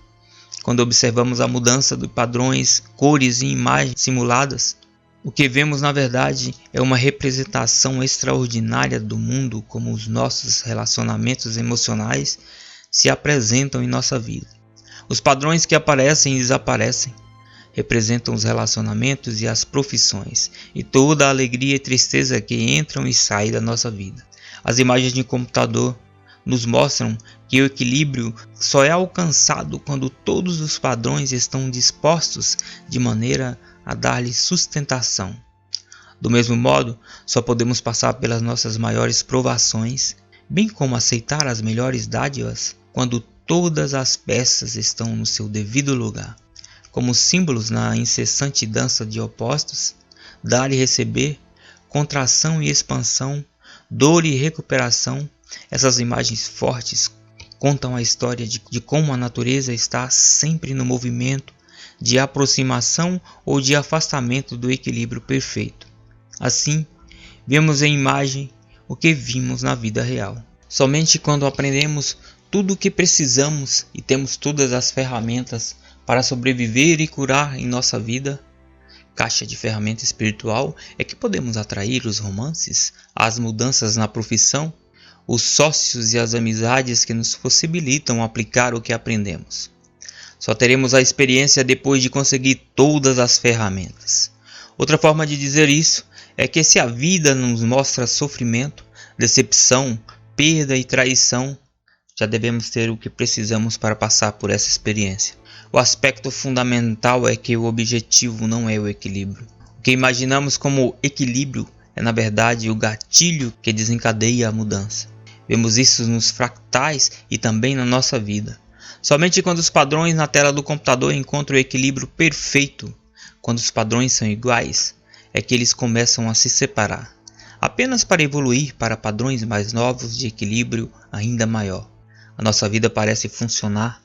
Quando observamos a mudança de padrões, cores e imagens simuladas, o que vemos na verdade é uma representação extraordinária do mundo como os nossos relacionamentos emocionais se apresentam em nossa vida. Os padrões que aparecem e desaparecem representam os relacionamentos e as profissões, e toda a alegria e tristeza que entram e saem da nossa vida. As imagens de computador nos mostram que o equilíbrio só é alcançado quando todos os padrões estão dispostos de maneira a dar-lhe sustentação. Do mesmo modo, só podemos passar pelas nossas maiores provações, bem como aceitar as melhores dádivas, quando todas as peças estão no seu devido lugar. Como símbolos na incessante dança de opostos, dar e receber, contração e expansão, dor e recuperação, essas imagens fortes contam a história de como a natureza está sempre no movimento de aproximação ou de afastamento do equilíbrio perfeito. Assim, vemos em imagem o que vimos na vida real. Somente quando aprendemos tudo o que precisamos e temos todas as ferramentas para sobreviver e curar em nossa vida, caixa de ferramenta espiritual, é que podemos atrair os romances, as mudanças na profissão, os sócios e as amizades que nos possibilitam aplicar o que aprendemos. Só teremos a experiência depois de conseguir todas as ferramentas. Outra forma de dizer isso é que se a vida nos mostra sofrimento, decepção, perda e traição, já devemos ter o que precisamos para passar por essa experiência. O aspecto fundamental é que o objetivo não é o equilíbrio. O que imaginamos como equilíbrio é, na verdade, o gatilho que desencadeia a mudança. Vemos isso nos fractais e também na nossa vida. Somente quando os padrões na tela do computador encontram o equilíbrio perfeito, quando os padrões são iguais, é que eles começam a se separar, apenas para evoluir para padrões mais novos de equilíbrio ainda maior. A nossa vida parece funcionar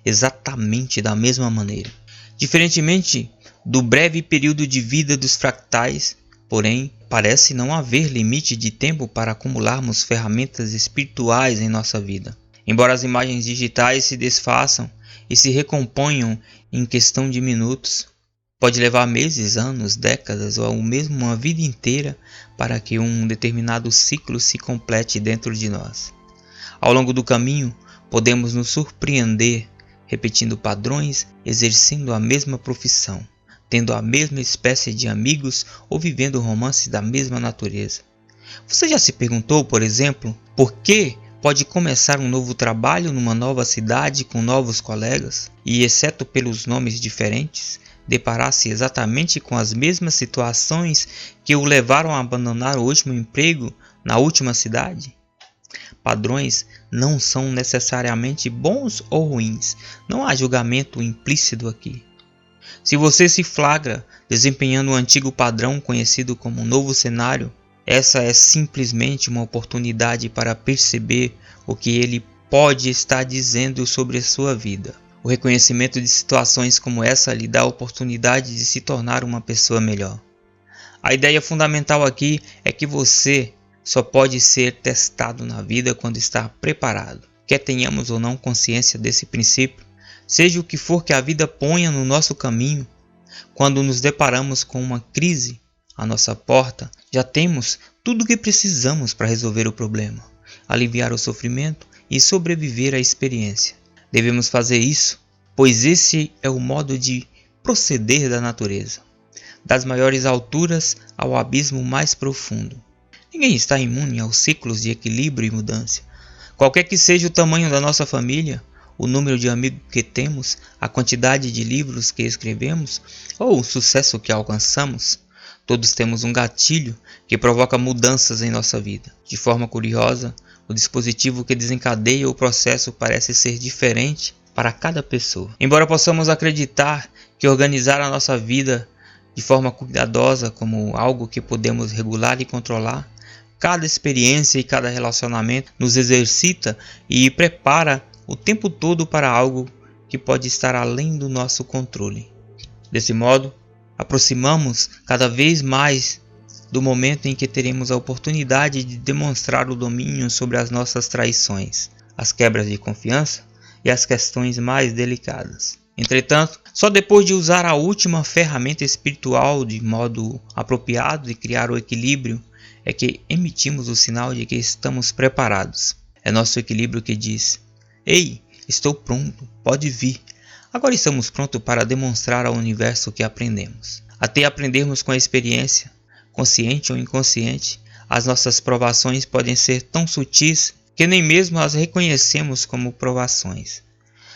exatamente da mesma maneira. Diferentemente do breve período de vida dos fractais, porém, parece não haver limite de tempo para acumularmos ferramentas espirituais em nossa vida. Embora as imagens digitais se desfaçam e se recomponham em questão de minutos, pode levar meses, anos, décadas ou mesmo uma vida inteira para que um determinado ciclo se complete dentro de nós. Ao longo do caminho, podemos nos surpreender repetindo padrões, exercendo a mesma profissão, tendo a mesma espécie de amigos ou vivendo romances da mesma natureza. Você já se perguntou, por exemplo, por que pode começar um novo trabalho numa nova cidade com novos colegas e, exceto pelos nomes diferentes, deparar-se exatamente com as mesmas situações que o levaram a abandonar o último emprego na última cidade? Padrões não são necessariamente bons ou ruins, não há julgamento implícito aqui. Se você se flagra desempenhando um antigo padrão conhecido como novo cenário, Essa é simplesmente uma oportunidade para perceber o que ele pode estar dizendo sobre a sua vida. O reconhecimento de situações como essa lhe dá a oportunidade de se tornar uma pessoa melhor. A ideia fundamental aqui é que você só pode ser testado na vida quando está preparado. Quer tenhamos ou não consciência desse princípio, seja o que for que a vida ponha no nosso caminho, quando nos deparamos com uma crise à nossa porta, já temos tudo o que precisamos para resolver o problema, aliviar o sofrimento e sobreviver à experiência. Devemos fazer isso, pois esse é o modo de proceder da natureza, das maiores alturas ao abismo mais profundo. Ninguém está imune aos ciclos de equilíbrio e mudança. Qualquer que seja o tamanho da nossa família, o número de amigos que temos, a quantidade de livros que escrevemos ou o sucesso que alcançamos, todos temos um gatilho que provoca mudanças em nossa vida. De forma curiosa, o dispositivo que desencadeia o processo parece ser diferente para cada pessoa. Embora possamos acreditar que organizar a nossa vida de forma cuidadosa como algo que podemos regular e controlar, cada experiência e cada relacionamento nos exercita e prepara o tempo todo para algo que pode estar além do nosso controle. Desse modo, aproximamos cada vez mais do momento em que teremos a oportunidade de demonstrar o domínio sobre as nossas traições, as quebras de confiança e as questões mais delicadas. Entretanto, só depois de usar a última ferramenta espiritual de modo apropriado e criar o equilíbrio é que emitimos o sinal de que estamos preparados. É nosso equilíbrio que diz: "Ei, estou pronto, pode vir." Agora estamos prontos para demonstrar ao universo o que aprendemos. Até aprendermos com a experiência, consciente ou inconsciente, as nossas provações podem ser tão sutis que nem mesmo as reconhecemos como provações.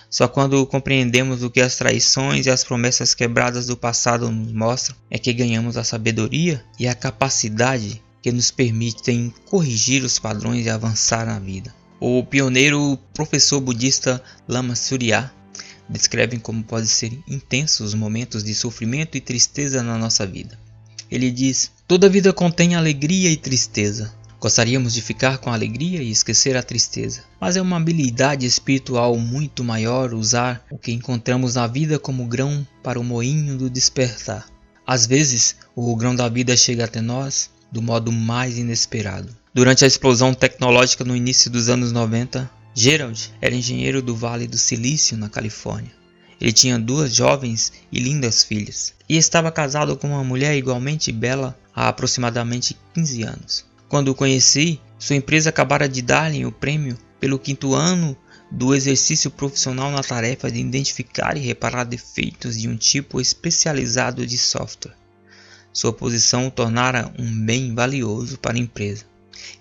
Só quando compreendemos o que as traições e as promessas quebradas do passado nos mostram é que ganhamos a sabedoria e a capacidade que nos permitem corrigir os padrões e avançar na vida. O pioneiro professor budista Lama Surya descreve como podem ser intensos os momentos de sofrimento e tristeza na nossa vida. Ele diz: "Toda vida contém alegria e tristeza. Gostaríamos de ficar com a alegria e esquecer a tristeza, mas é uma habilidade espiritual muito maior usar o que encontramos na vida como grão para o moinho do despertar. Às vezes, o grão da vida chega até nós do modo mais inesperado." Durante a explosão tecnológica no início dos anos 90, Gerald era engenheiro do Vale do Silício, na Califórnia. Ele tinha 2 jovens e lindas filhas, e estava casado com uma mulher igualmente bela há aproximadamente 15 anos. Quando o conheci, sua empresa acabara de dar-lhe o prêmio pelo 5º ano do exercício profissional na tarefa de identificar e reparar defeitos de um tipo especializado de software. Sua posição o tornara um bem valioso para a empresa,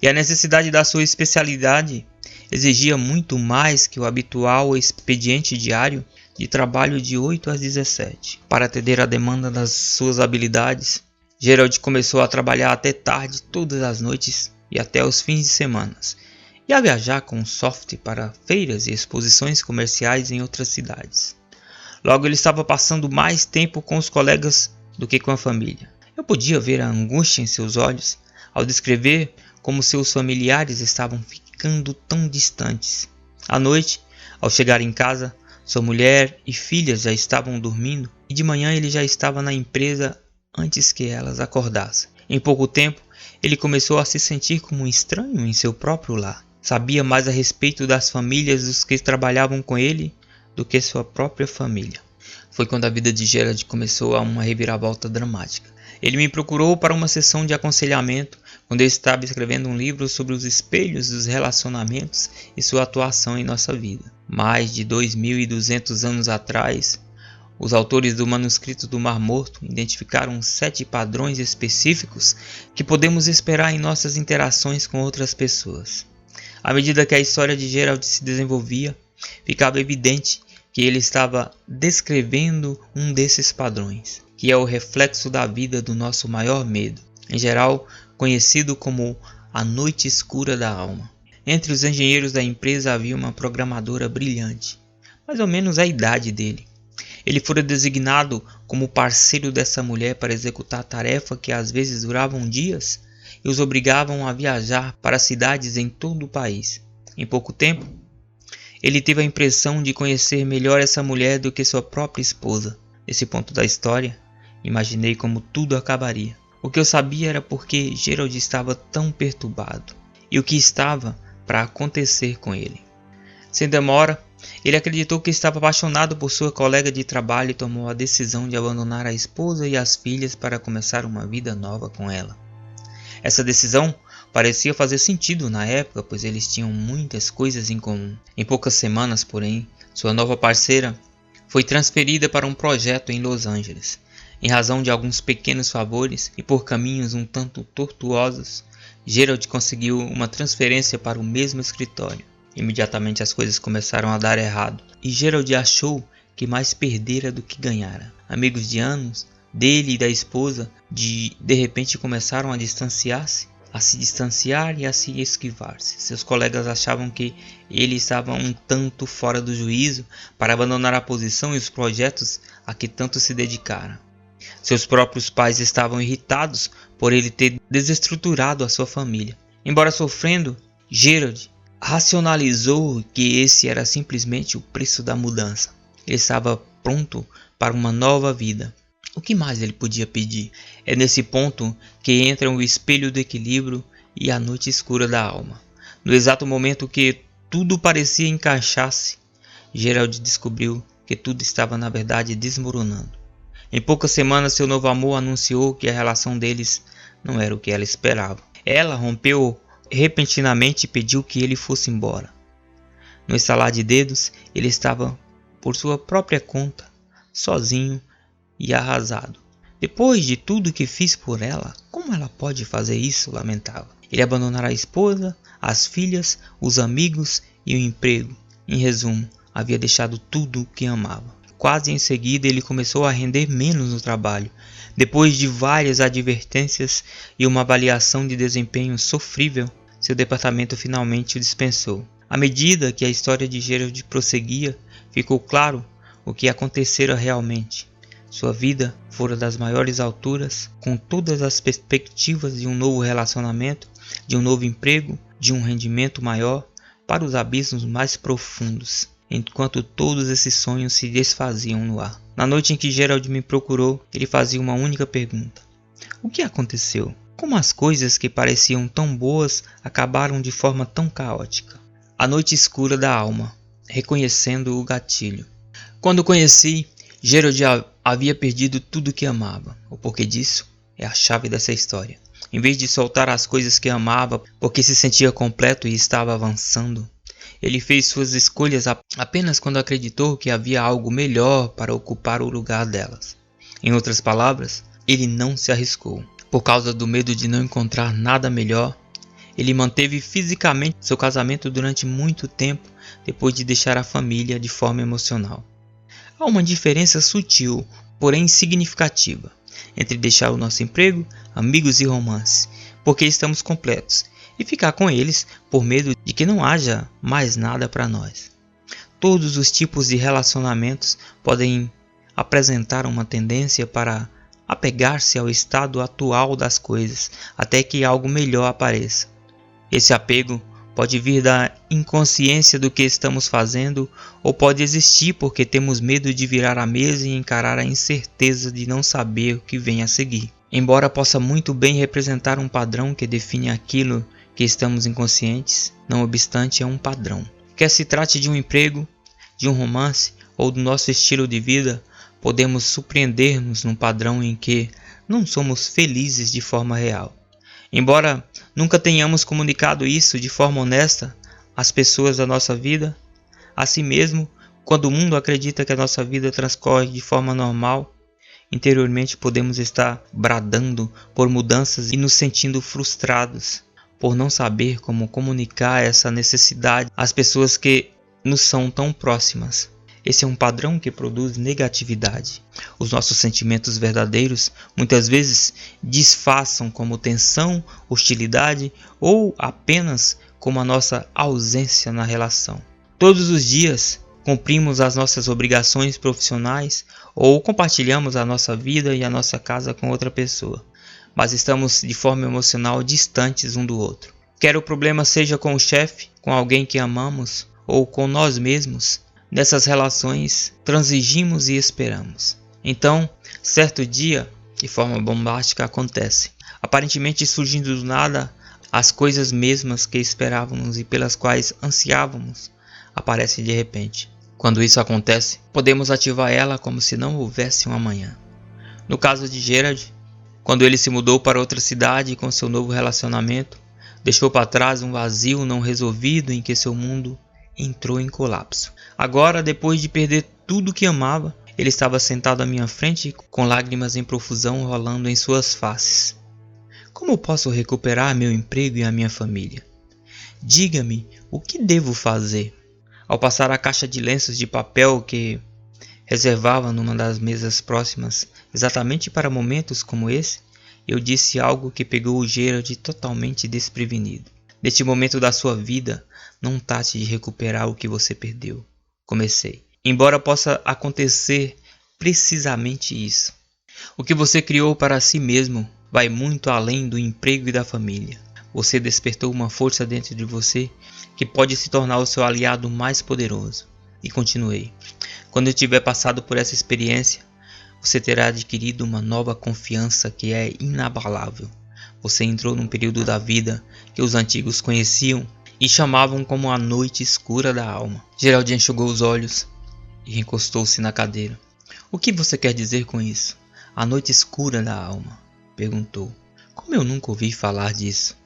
e a necessidade da sua especialidade exigia muito mais que o habitual expediente diário de trabalho de 8 às 17. Para atender à demanda das suas habilidades, Gerald começou a trabalhar até tarde todas as noites e até os fins de semana, e a viajar com um software para feiras e exposições comerciais em outras cidades. Logo, ele estava passando mais tempo com os colegas do que com a família. Eu podia ver a angústia em seus olhos ao descrever como seus familiares estavam ficando tão distantes. À noite, ao chegar em casa, sua mulher e filhas já estavam dormindo e de manhã ele já estava na empresa antes que elas acordassem. Em pouco tempo, ele começou a se sentir como um estranho em seu próprio lar. Sabia mais a respeito das famílias dos que trabalhavam com ele do que sua própria família. Foi quando a vida de Gerald começou a uma reviravolta dramática. Ele me procurou para uma sessão de aconselhamento quando eu estava escrevendo um livro sobre os espelhos dos relacionamentos e sua atuação em nossa vida. Mais de 2.200 anos atrás, os autores do manuscrito do Mar Morto identificaram 7 padrões específicos que podemos esperar em nossas interações com outras pessoas. À medida que a história de Gerald se desenvolvia, ficava evidente que ele estava descrevendo um desses padrões, que é o reflexo da vida do nosso maior medo, em geral conhecido como a noite escura da alma. Entre os engenheiros da empresa havia uma programadora brilhante, mais ou menos a idade dele. Ele fora designado como parceiro dessa mulher para executar tarefa que às vezes duravam dias e os obrigavam a viajar para cidades em todo o país. Em pouco tempo, ele teve a impressão de conhecer melhor essa mulher do que sua própria esposa. Nesse ponto da história, imaginei como tudo acabaria. O que eu sabia era porque Gerald estava tão perturbado e o que estava para acontecer com ele. Sem demora, ele acreditou que estava apaixonado por sua colega de trabalho e tomou a decisão de abandonar a esposa e as filhas para começar uma vida nova com ela. Essa decisão parecia fazer sentido na época, pois eles tinham muitas coisas em comum. Em poucas semanas, porém, sua nova parceira foi transferida para um projeto em Los Angeles. Em razão de alguns pequenos favores e por caminhos um tanto tortuosos, Gerald conseguiu uma transferência para o mesmo escritório. Imediatamente as coisas começaram a dar errado e Gerald achou que mais perdera do que ganhara. Amigos de anos dele e da esposa de repente começaram a se distanciar e a se esquivar-se. Seus colegas achavam que ele estava um tanto fora do juízo para abandonar a posição e os projetos a que tanto se dedicara. Seus próprios pais estavam irritados por ele ter desestruturado a sua família. Embora sofrendo, Gerald racionalizou que esse era simplesmente o preço da mudança. Ele estava pronto para uma nova vida. O que mais ele podia pedir? É nesse ponto que entram o espelho do equilíbrio e a noite escura da alma. No exato momento que tudo parecia encaixar-se, Gerald descobriu que tudo estava na verdade desmoronando. Em poucas semanas seu novo amor anunciou que a relação deles não era o que ela esperava. Ela rompeu repentinamente e pediu que ele fosse embora. No estalar de dedos, ele estava por sua própria conta, sozinho e arrasado. Depois de tudo que fiz por ela, como ela pode fazer isso? Lamentava. Ele abandonara a esposa, as filhas, os amigos e o emprego. Em resumo, havia deixado tudo o que amava. Quase em seguida ele começou a render menos no trabalho. Depois de várias advertências e uma avaliação de desempenho sofrível, seu departamento finalmente o dispensou. À medida que a história de Gerald prosseguia, ficou claro o que acontecera realmente. Sua vida fora das maiores alturas, com todas as perspectivas de um novo relacionamento, de um novo emprego, de um rendimento maior, para os abismos mais profundos, enquanto todos esses sonhos se desfaziam no ar. Na noite em que Gerald me procurou, ele fazia uma única pergunta: o que aconteceu? Como as coisas que pareciam tão boas acabaram de forma tão caótica? A noite escura da alma, reconhecendo o gatilho. Quando o conheci, Gerald havia perdido tudo que amava. O porquê disso é a chave dessa história. Em vez de soltar as coisas que amava porque se sentia completo e estava avançando, ele fez suas escolhas apenas quando acreditou que havia algo melhor para ocupar o lugar delas. Em outras palavras, ele não se arriscou. Por causa do medo de não encontrar nada melhor, ele manteve fisicamente seu casamento durante muito tempo depois de deixar a família de forma emocional. Há uma diferença sutil, porém significativa, entre deixar o nosso emprego, amigos e romance, porque estamos completos, e ficar com eles por medo de que não haja mais nada para nós. Todos os tipos de relacionamentos podem apresentar uma tendência para apegar-se ao estado atual das coisas até que algo melhor apareça. Esse apego pode vir da inconsciência do que estamos fazendo ou pode existir porque temos medo de virar a mesa e encarar a incerteza de não saber o que vem a seguir. Embora possa muito bem representar um padrão que define aquilo que estamos inconscientes, não obstante é um padrão. Quer se trate de um emprego, de um romance ou do nosso estilo de vida, podemos surpreender-nos num padrão em que não somos felizes de forma real. Embora nunca tenhamos comunicado isso de forma honesta às pessoas da nossa vida, assim mesmo, quando o mundo acredita que a nossa vida transcorre de forma normal, interiormente podemos estar bradando por mudanças e nos sentindo frustrados por não saber como comunicar essa necessidade às pessoas que nos são tão próximas. Esse é um padrão que produz negatividade. Os nossos sentimentos verdadeiros muitas vezes disfarçam como tensão, hostilidade ou apenas como a nossa ausência na relação. Todos os dias cumprimos as nossas obrigações profissionais ou compartilhamos a nossa vida e a nossa casa com outra pessoa. mas estamos de forma emocional distantes um do outro. Quer o problema seja com o chefe, com alguém que amamos ou com nós mesmos, nessas relações transigimos e esperamos. Então, certo dia, de forma bombástica acontece. Aparentemente surgindo do nada, as coisas mesmas que esperávamos e pelas quais ansiávamos aparecem de repente. Quando isso acontece, podemos ativar ela como se não houvesse um amanhã. No caso de Gerald, quando ele se mudou para outra cidade com seu novo relacionamento, deixou para trás um vazio não resolvido em que seu mundo entrou em colapso. Agora, depois de perder tudo que amava, ele estava sentado à minha frente com lágrimas em profusão rolando em suas faces. Como posso recuperar meu emprego e a minha família? Diga-me, o que devo fazer? Ao passar a caixa de lenços de papel que reservava numa das mesas próximas, exatamente para momentos como esse, eu disse algo que pegou o Gerald totalmente desprevenido. Neste momento da sua vida, não trate de recuperar o que você perdeu. Comecei. Embora possa acontecer precisamente isso. O que você criou para si mesmo vai muito além do emprego e da família. Você despertou uma força dentro de você que pode se tornar o seu aliado mais poderoso. E continuei. Quando eu tiver passado por essa experiência, você terá adquirido uma nova confiança que é inabalável. Você entrou num período da vida que os antigos conheciam e chamavam como a noite escura da alma. Gerald enxugou os olhos e recostou-se na cadeira. O que você quer dizer com isso? A noite escura da alma? Perguntou. Como eu nunca ouvi falar disso?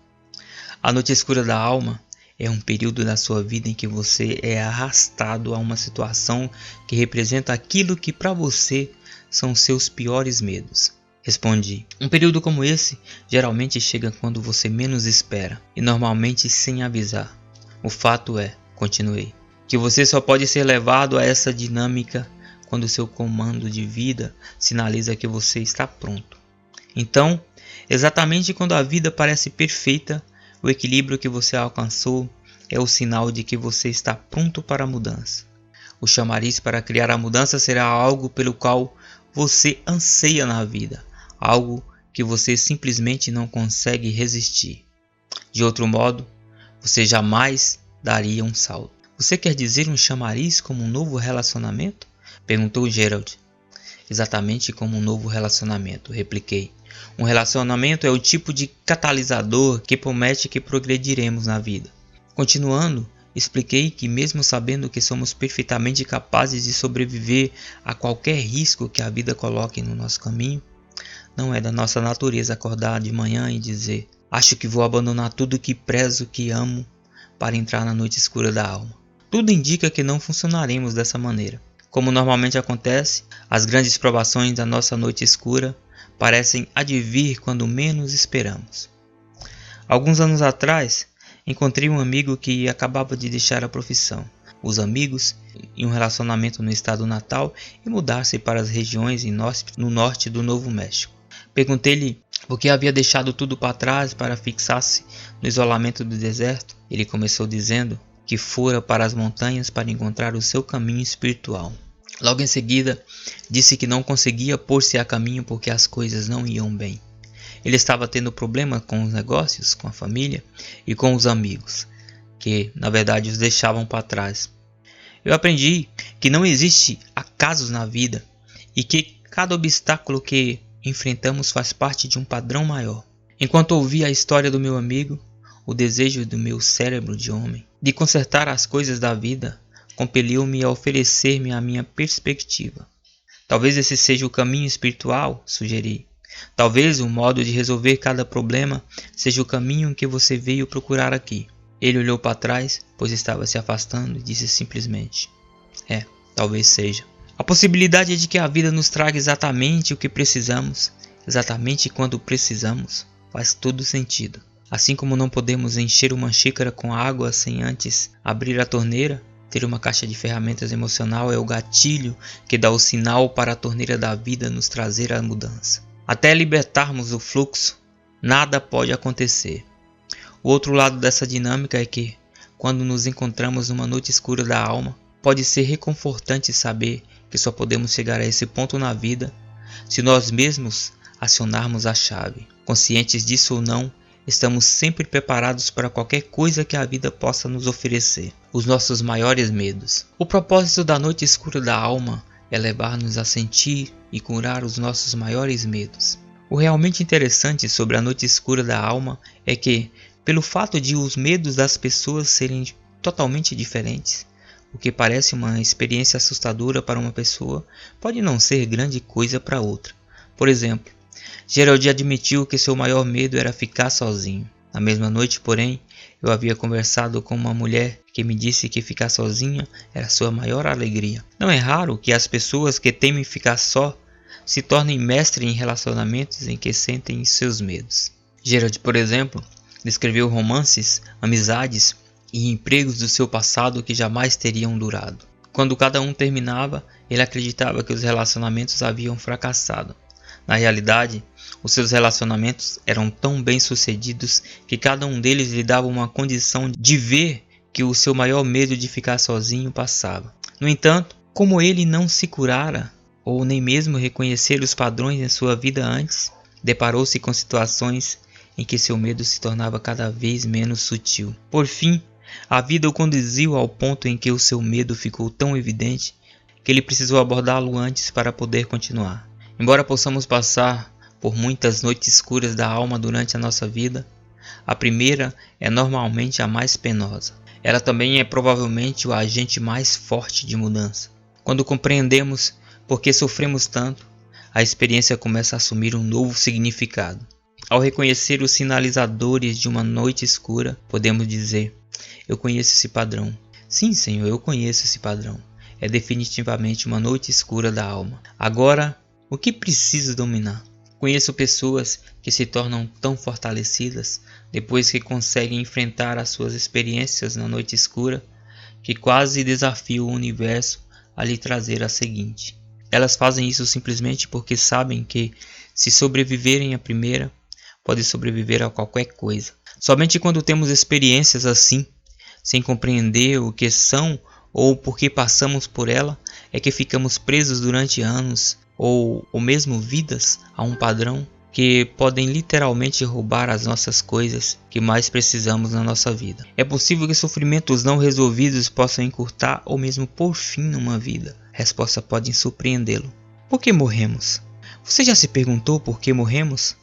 A noite escura da alma é um período da sua vida em que você é arrastado a uma situação que representa aquilo que para você são seus piores medos. Respondi. Um período como esse geralmente chega quando você menos espera e normalmente sem avisar. O fato é, continuei, que você só pode ser levado a essa dinâmica quando seu comando de vida sinaliza que você está pronto. Então, exatamente quando a vida parece perfeita, o equilíbrio que você alcançou é o sinal de que você está pronto para a mudança. O chamariz para criar a mudança será algo pelo qual você anseia na vida, algo que você simplesmente não consegue resistir. De outro modo, você jamais daria um salto. Você quer dizer um chamariz como um novo relacionamento? Perguntou Gerald. Exatamente como um novo relacionamento, repliquei. Um relacionamento é o tipo de catalisador que promete que progrediremos na vida. Continuando, expliquei que mesmo sabendo que somos perfeitamente capazes de sobreviver a qualquer risco que a vida coloque no nosso caminho, não é da nossa natureza acordar de manhã e dizer: acho que vou abandonar tudo que prezo, que amo, para entrar na noite escura da alma. Tudo indica que não funcionaremos dessa maneira. Como normalmente acontece, as grandes provações da nossa noite escura parecem advir quando menos esperamos. Alguns anos atrás, encontrei um amigo que acabava de deixar a profissão, os amigos e um relacionamento no estado natal e mudar-se para as regiões no norte do Novo México. Perguntei-lhe por que havia deixado tudo para trás para fixar-se no isolamento do deserto. Ele começou dizendo que fora para as montanhas para encontrar o seu caminho espiritual. Logo em seguida, disse que não conseguia pôr-se a caminho porque as coisas não iam bem. Ele estava tendo problema com os negócios, com a família e com os amigos, que na verdade os deixavam para trás. Eu aprendi que não existe acasos na vida e que cada obstáculo que enfrentamos faz parte de um padrão maior. Enquanto ouvia a história do meu amigo, o desejo do meu cérebro de homem de consertar as coisas da vida compeliu-me a oferecer-me a minha perspectiva. Talvez esse seja o caminho espiritual, sugeri. Talvez o modo de resolver cada problema seja o caminho que você veio procurar aqui. Ele olhou para trás, pois estava se afastando, e disse simplesmente: talvez seja. A possibilidade de que a vida nos traga exatamente o que precisamos, exatamente quando precisamos, faz todo sentido. Assim como não podemos encher uma xícara com água sem antes abrir a torneira, ter uma caixa de ferramentas emocional é o gatilho que dá o sinal para a torneira da vida nos trazer a mudança. Até libertarmos o fluxo, nada pode acontecer. O outro lado dessa dinâmica é que, quando nos encontramos numa noite escura da alma, pode ser reconfortante saber que só podemos chegar a esse ponto na vida se nós mesmos acionarmos a chave. Conscientes disso ou não, estamos sempre preparados para qualquer coisa que a vida possa nos oferecer. Os nossos maiores medos. O propósito da noite escura da alma é levar-nos a sentir e curar os nossos maiores medos. O realmente interessante sobre a noite escura da alma é que, pelo fato de os medos das pessoas serem totalmente diferentes, o que parece uma experiência assustadora para uma pessoa pode não ser grande coisa para outra. Por exemplo, Gerald admitiu que seu maior medo era ficar sozinho. Na mesma noite, porém, eu havia conversado com uma mulher que me disse que ficar sozinha era sua maior alegria. Não é raro que as pessoas que temem ficar só se tornem mestres em relacionamentos em que sentem seus medos. Gerald, por exemplo, descreveu romances, amizades e empregos do seu passado que jamais teriam durado. Quando cada um terminava, ele acreditava que os relacionamentos haviam fracassado. Na realidade, os seus relacionamentos eram tão bem-sucedidos que cada um deles lhe dava uma condição de ver que o seu maior medo de ficar sozinho passava. No entanto, como ele não se curara, ou nem mesmo reconhecer os padrões em sua vida antes, deparou-se com situações em que seu medo se tornava cada vez menos sutil. Por fim, a vida o conduziu ao ponto em que o seu medo ficou tão evidente que ele precisou abordá-lo antes para poder continuar. Embora possamos passar por muitas noites escuras da alma durante a nossa vida, a primeira é normalmente a mais penosa. Ela também é provavelmente o agente mais forte de mudança. Quando compreendemos por que sofremos tanto, a experiência começa a assumir um novo significado. Ao reconhecer os sinalizadores de uma noite escura, podemos dizer: eu conheço esse padrão. Sim, Senhor, eu conheço esse padrão. É definitivamente uma noite escura da alma. Agora, o que preciso dominar? Conheço pessoas que se tornam tão fortalecidas depois que conseguem enfrentar as suas experiências na noite escura, que quase desafiam o universo a lhe trazer a seguinte. Elas fazem isso simplesmente porque sabem que, se sobreviverem à primeira, podem sobreviver a qualquer coisa. Somente quando temos experiências assim, sem compreender o que são ou por que passamos por ela, é que ficamos presos durante anos ou mesmo vidas a um padrão que podem literalmente roubar as nossas coisas que mais precisamos na nossa vida. É possível que sofrimentos não resolvidos possam encurtar ou mesmo pôr fim numa vida. A resposta pode surpreendê-lo. Por que morremos? Você já se perguntou por que morremos?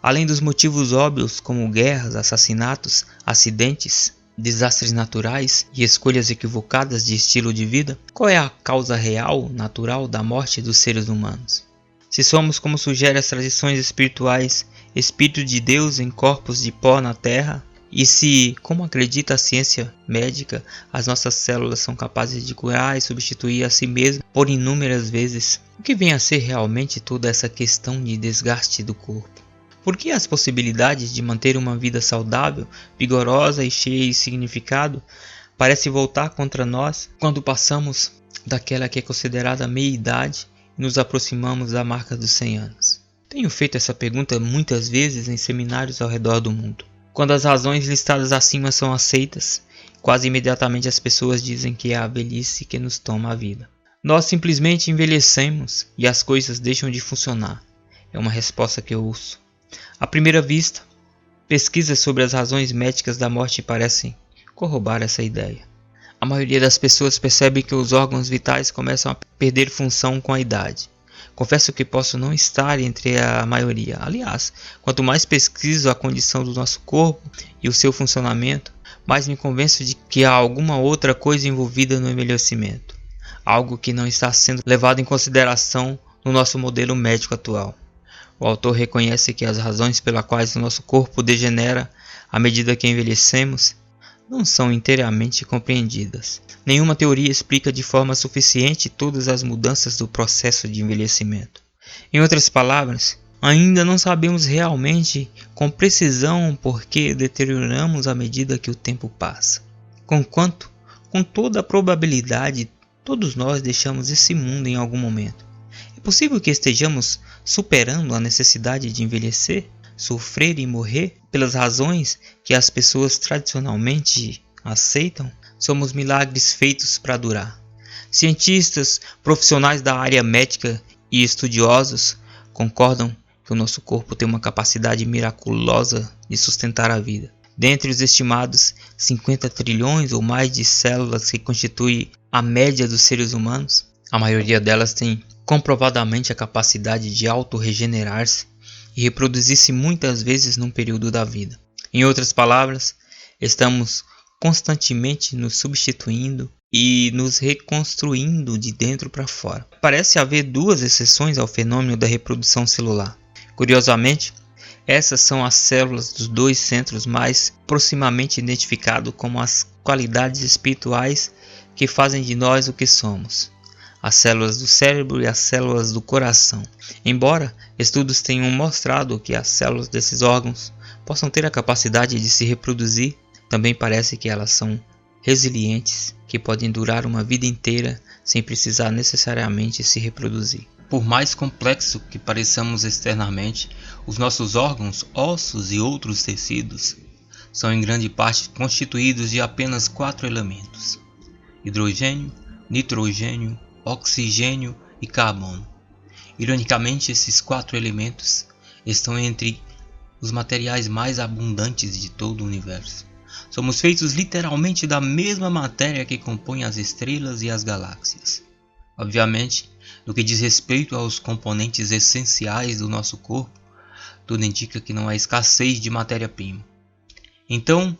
Além dos motivos óbvios como guerras, assassinatos, acidentes, desastres naturais e escolhas equivocadas de estilo de vida, qual é a causa real, natural da morte dos seres humanos? Se somos, como sugerem as tradições espirituais, espírito de Deus em corpos de pó na terra, e se, como acredita a ciência médica, as nossas células são capazes de curar e substituir a si mesmas por inúmeras vezes, o que vem a ser realmente toda essa questão de desgaste do corpo? Por que as possibilidades de manter uma vida saudável, vigorosa e cheia de significado parecem voltar contra nós quando passamos daquela que é considerada a meia-idade e nos aproximamos da marca dos 100 anos? Tenho feito essa pergunta muitas vezes em seminários ao redor do mundo. Quando as razões listadas acima são aceitas, quase imediatamente as pessoas dizem que é a velhice que nos toma a vida. Nós simplesmente envelhecemos e as coisas deixam de funcionar. É uma resposta que eu ouço. À primeira vista, pesquisas sobre as razões médicas da morte parecem corroborar essa ideia. A maioria das pessoas percebe que os órgãos vitais começam a perder função com a idade. Confesso que posso não estar entre a maioria. Aliás, quanto mais pesquiso a condição do nosso corpo e o seu funcionamento, mais me convenço de que há alguma outra coisa envolvida no envelhecimento. Algo que não está sendo levado em consideração no nosso modelo médico atual. O autor reconhece que as razões pelas quais o nosso corpo degenera à medida que envelhecemos não são inteiramente compreendidas. Nenhuma teoria explica de forma suficiente todas as mudanças do processo de envelhecimento. Em outras palavras, ainda não sabemos realmente com precisão por que deterioramos à medida que o tempo passa. Conquanto, com toda a probabilidade, todos nós deixamos esse mundo em algum momento. É possível que estejamos superando a necessidade de envelhecer, sofrer e morrer pelas razões que as pessoas tradicionalmente aceitam. Somos milagres feitos para durar. Cientistas, profissionais da área médica e estudiosos concordam que o nosso corpo tem uma capacidade miraculosa de sustentar a vida. Dentre os estimados 50 trilhões ou mais de células que constituem a média dos seres humanos, a maioria delas tem comprovadamente a capacidade de autorregenerar-se e reproduzir-se muitas vezes num período da vida. Em outras palavras, estamos constantemente nos substituindo e nos reconstruindo de dentro para fora. Parece haver duas exceções ao fenômeno da reprodução celular. Curiosamente, essas são as células dos dois centros mais proximamente identificados como as qualidades espirituais que fazem de nós o que somos: as células do cérebro e as células do coração. Embora estudos tenham mostrado que as células desses órgãos possam ter a capacidade de se reproduzir, também parece que elas são resilientes, que podem durar uma vida inteira sem precisar necessariamente se reproduzir. Por mais complexo que pareçamos externamente, os nossos órgãos, ossos e outros tecidos são em grande parte constituídos de apenas 4 elementos: hidrogênio, nitrogênio, oxigênio e carbono. Ironicamente, esses 4 elementos estão entre os materiais mais abundantes de todo o universo. Somos feitos literalmente da mesma matéria que compõe as estrelas e as galáxias. Obviamente, no que diz respeito aos componentes essenciais do nosso corpo, tudo indica que não há escassez de matéria-prima. Então,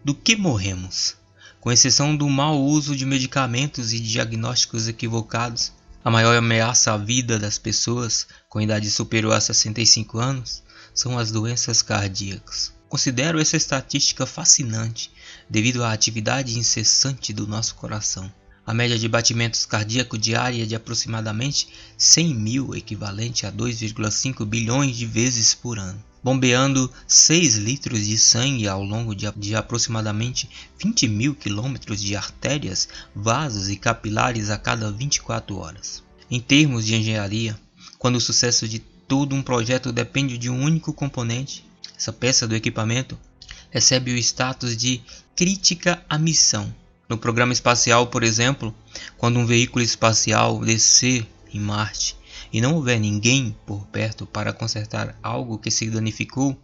do que morremos? Com exceção do mau uso de medicamentos e diagnósticos equivocados, a maior ameaça à vida das pessoas com idade superior a 65 anos são as doenças cardíacas. Considero essa estatística fascinante devido à atividade incessante do nosso coração. A média de batimentos cardíacos diária é de aproximadamente 100 mil, equivalente a 2,5 bilhões de vezes por ano, bombeando 6 litros de sangue ao longo de aproximadamente 20 mil quilômetros de artérias, vasos e capilares a cada 24 horas. Em termos de engenharia, quando o sucesso de todo um projeto depende de um único componente, essa peça do equipamento recebe o status de crítica à missão. No programa espacial, por exemplo, quando um veículo espacial descer em Marte e não houver ninguém por perto para consertar algo que se danificou,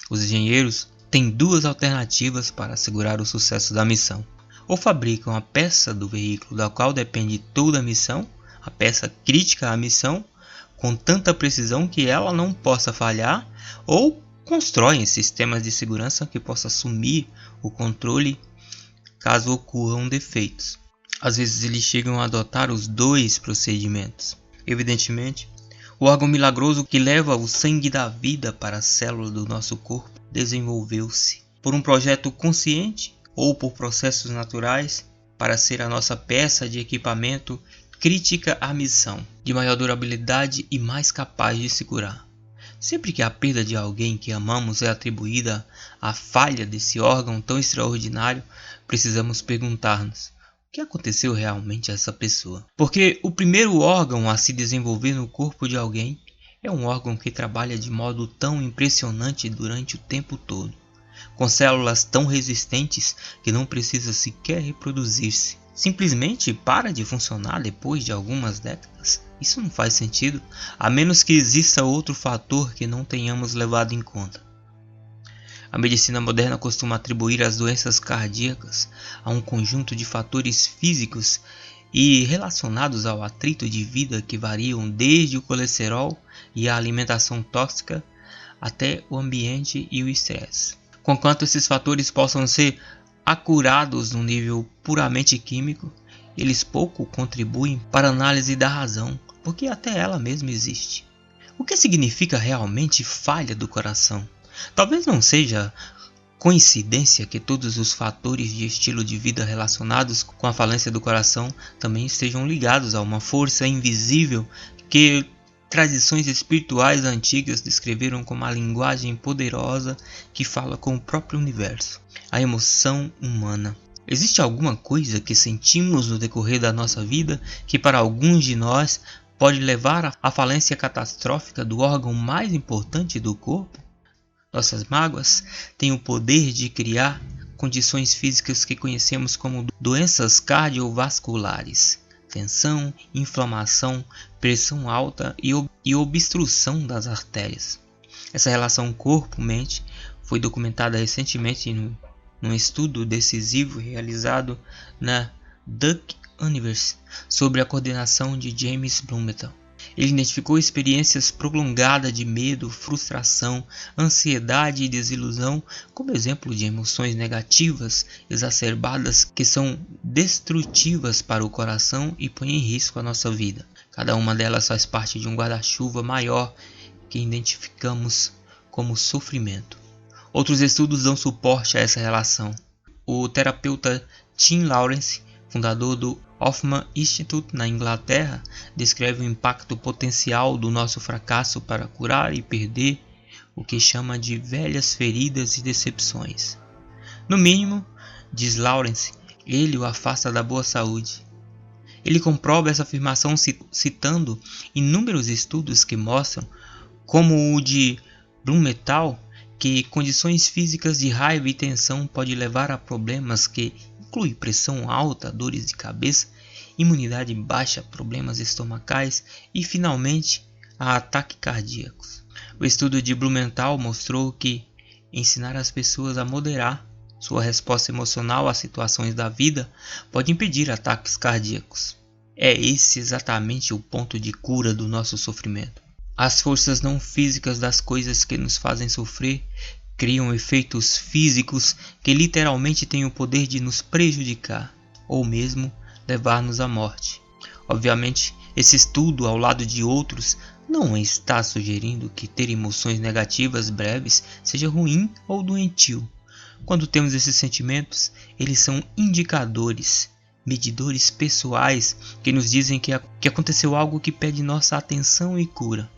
os engenheiros têm duas alternativas para assegurar o sucesso da missão. Ou fabricam a peça do veículo da qual depende toda a missão, a peça crítica à missão, com tanta precisão que ela não possa falhar, ou constroem sistemas de segurança que possam assumir o controle caso ocorram defeitos. Às vezes eles chegam a adotar os dois procedimentos. Evidentemente, o órgão milagroso que leva o sangue da vida para a célula do nosso corpo desenvolveu-se por um projeto consciente ou por processos naturais para ser a nossa peça de equipamento crítica à missão, de maior durabilidade e mais capaz de se curar. Sempre que a perda de alguém que amamos é atribuída à falha desse órgão tão extraordinário, precisamos perguntar-nos: o que aconteceu realmente a essa pessoa? Porque o primeiro órgão a se desenvolver no corpo de alguém é um órgão que trabalha de modo tão impressionante durante o tempo todo, com células tão resistentes que não precisa sequer reproduzir-se. Simplesmente para de funcionar depois de algumas décadas. Isso não faz sentido, a menos que exista outro fator que não tenhamos levado em conta. A medicina moderna costuma atribuir as doenças cardíacas a um conjunto de fatores físicos e relacionados ao atrito de vida que variam desde o colesterol e a alimentação tóxica até o ambiente e o estresse. Conquanto esses fatores possam ser acurados num nível puramente químico, eles pouco contribuem para a análise da razão, porque até ela mesma existe. O que significa realmente falha do coração? Talvez não seja coincidência que todos os fatores de estilo de vida relacionados com a falência do coração também estejam ligados a uma força invisível que tradições espirituais antigas descreveram como a linguagem poderosa que fala com o próprio universo, a emoção humana. Existe alguma coisa que sentimos no decorrer da nossa vida que para alguns de nós pode levar à falência catastrófica do órgão mais importante do corpo? Nossas mágoas têm o poder de criar condições físicas que conhecemos como doenças cardiovasculares, tensão, inflamação, pressão alta e obstrução das artérias. Essa relação corpo-mente foi documentada recentemente num estudo decisivo realizado na Duke University sobre a coordenação de James Blumenthal. Ele identificou experiências prolongadas de medo, frustração, ansiedade e desilusão como exemplo de emoções negativas exacerbadas que são destrutivas para o coração e põem em risco a nossa vida. Cada uma delas faz parte de um guarda-chuva maior que identificamos como sofrimento. Outros estudos dão suporte a essa relação. O terapeuta Tim Lawrence, fundador do Hoffman Institute na Inglaterra, descreve o impacto potencial do nosso fracasso para curar e perder o que chama de velhas feridas e decepções. No mínimo, diz Lawrence, ele o afasta da boa saúde. Ele comprova essa afirmação citando inúmeros estudos que mostram, como o de Blumenthal, que condições físicas de raiva e tensão podem levar a problemas que incluem pressão alta, dores de cabeça, imunidade baixa, problemas estomacais e, finalmente, a ataques cardíacos. O estudo de Blumenthal mostrou que ensinar as pessoas a moderar sua resposta emocional às situações da vida pode impedir ataques cardíacos. É esse exatamente o ponto de cura do nosso sofrimento. As forças não físicas das coisas que nos fazem sofrer criam efeitos físicos que literalmente têm o poder de nos prejudicar ou mesmo levar-nos à morte. Obviamente, esse estudo, ao lado de outros, não está sugerindo que ter emoções negativas breves seja ruim ou doentio. Quando temos esses sentimentos, eles são indicadores, medidores pessoais que nos dizem que aconteceu algo que pede nossa atenção e cura.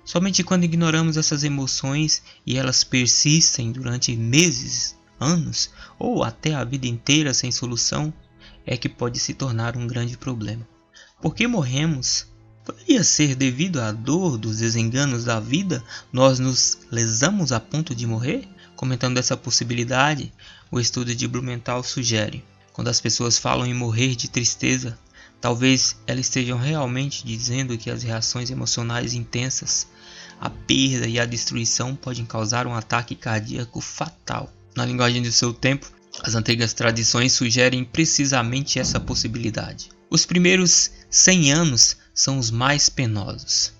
Somente quando ignoramos essas emoções e elas persistem durante meses, anos ou até a vida inteira sem solução, é que pode se tornar um grande problema. Por que morremos? Poderia ser devido à dor dos desenganos da vida, nós nos lesamos a ponto de morrer? Comentando essa possibilidade, o estudo de Blumenthal sugere: quando as pessoas falam em morrer de tristeza, talvez elas estejam realmente dizendo que as reações emocionais intensas, a perda e a destruição podem causar um ataque cardíaco fatal. Na linguagem do seu tempo, as antigas tradições sugerem precisamente essa possibilidade. Os primeiros 100 anos são os mais penosos.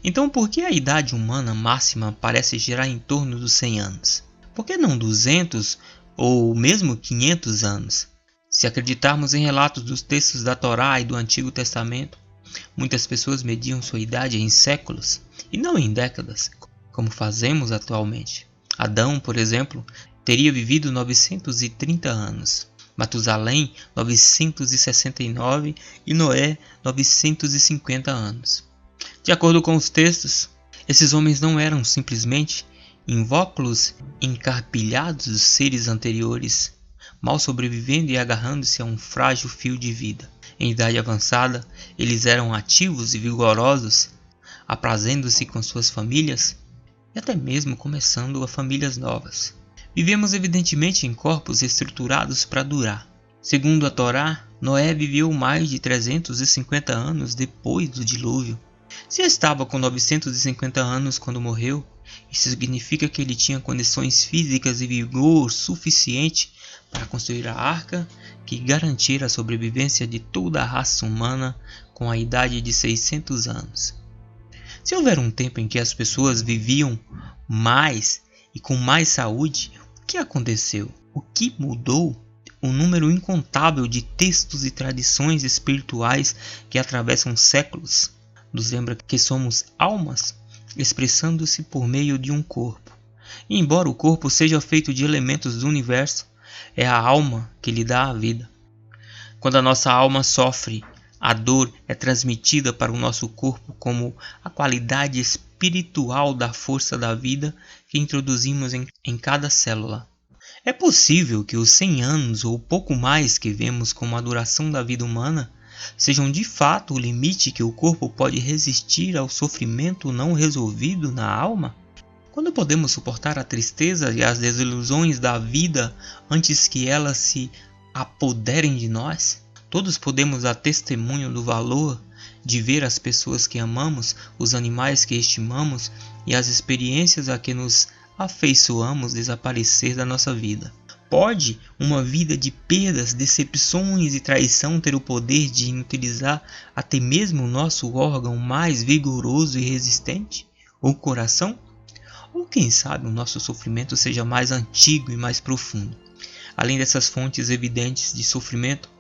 Então, por que a idade humana máxima parece girar em torno dos 100 anos? Por que não 200 ou mesmo 500 anos? Se acreditarmos em relatos dos textos da Torá e do Antigo Testamento, muitas pessoas mediam sua idade em séculos e não em décadas, como fazemos atualmente. Adão, por exemplo, teria vivido 930 anos, Matusalém 969 e Noé 950 anos. De acordo com os textos, esses homens não eram simplesmente invólucros encarpilhados dos seres anteriores, mal sobrevivendo e agarrando-se a um frágil fio de vida. Em idade avançada, eles eram ativos e vigorosos, aprazendo-se com suas famílias e até mesmo começando a famílias novas. Vivemos evidentemente em corpos estruturados para durar. Segundo a Torá, Noé viveu mais de 350 anos depois do dilúvio. Se estava com 950 anos quando morreu, isso significa que ele tinha condições físicas e vigor suficiente para construir a arca que garantir a sobrevivência de toda a raça humana com a idade de 600 anos. Se houver um tempo em que as pessoas viviam mais e com mais saúde, o que aconteceu? O que mudou? Um número incontável de textos e tradições espirituais que atravessam séculos nos lembra que somos almas expressando-se por meio de um corpo. E embora o corpo seja feito de elementos do universo, é a alma que lhe dá a vida. Quando a nossa alma sofre, a dor é transmitida para o nosso corpo como a qualidade espiritual da força da vida que introduzimos em cada célula. É possível que os 100 anos ou pouco mais que vemos como a duração da vida humana sejam de fato o limite que o corpo pode resistir ao sofrimento não resolvido na alma? Quando podemos suportar a tristeza e as desilusões da vida antes que elas se apoderem de nós? Todos podemos dar testemunho do valor de ver as pessoas que amamos, os animais que estimamos e as experiências a que nos afeiçoamos desaparecer da nossa vida. Pode uma vida de perdas, decepções e traição ter o poder de inutilizar até mesmo o nosso órgão mais vigoroso e resistente, o coração? Ou quem sabe o nosso sofrimento seja mais antigo e mais profundo? Além dessas fontes evidentes de sofrimento,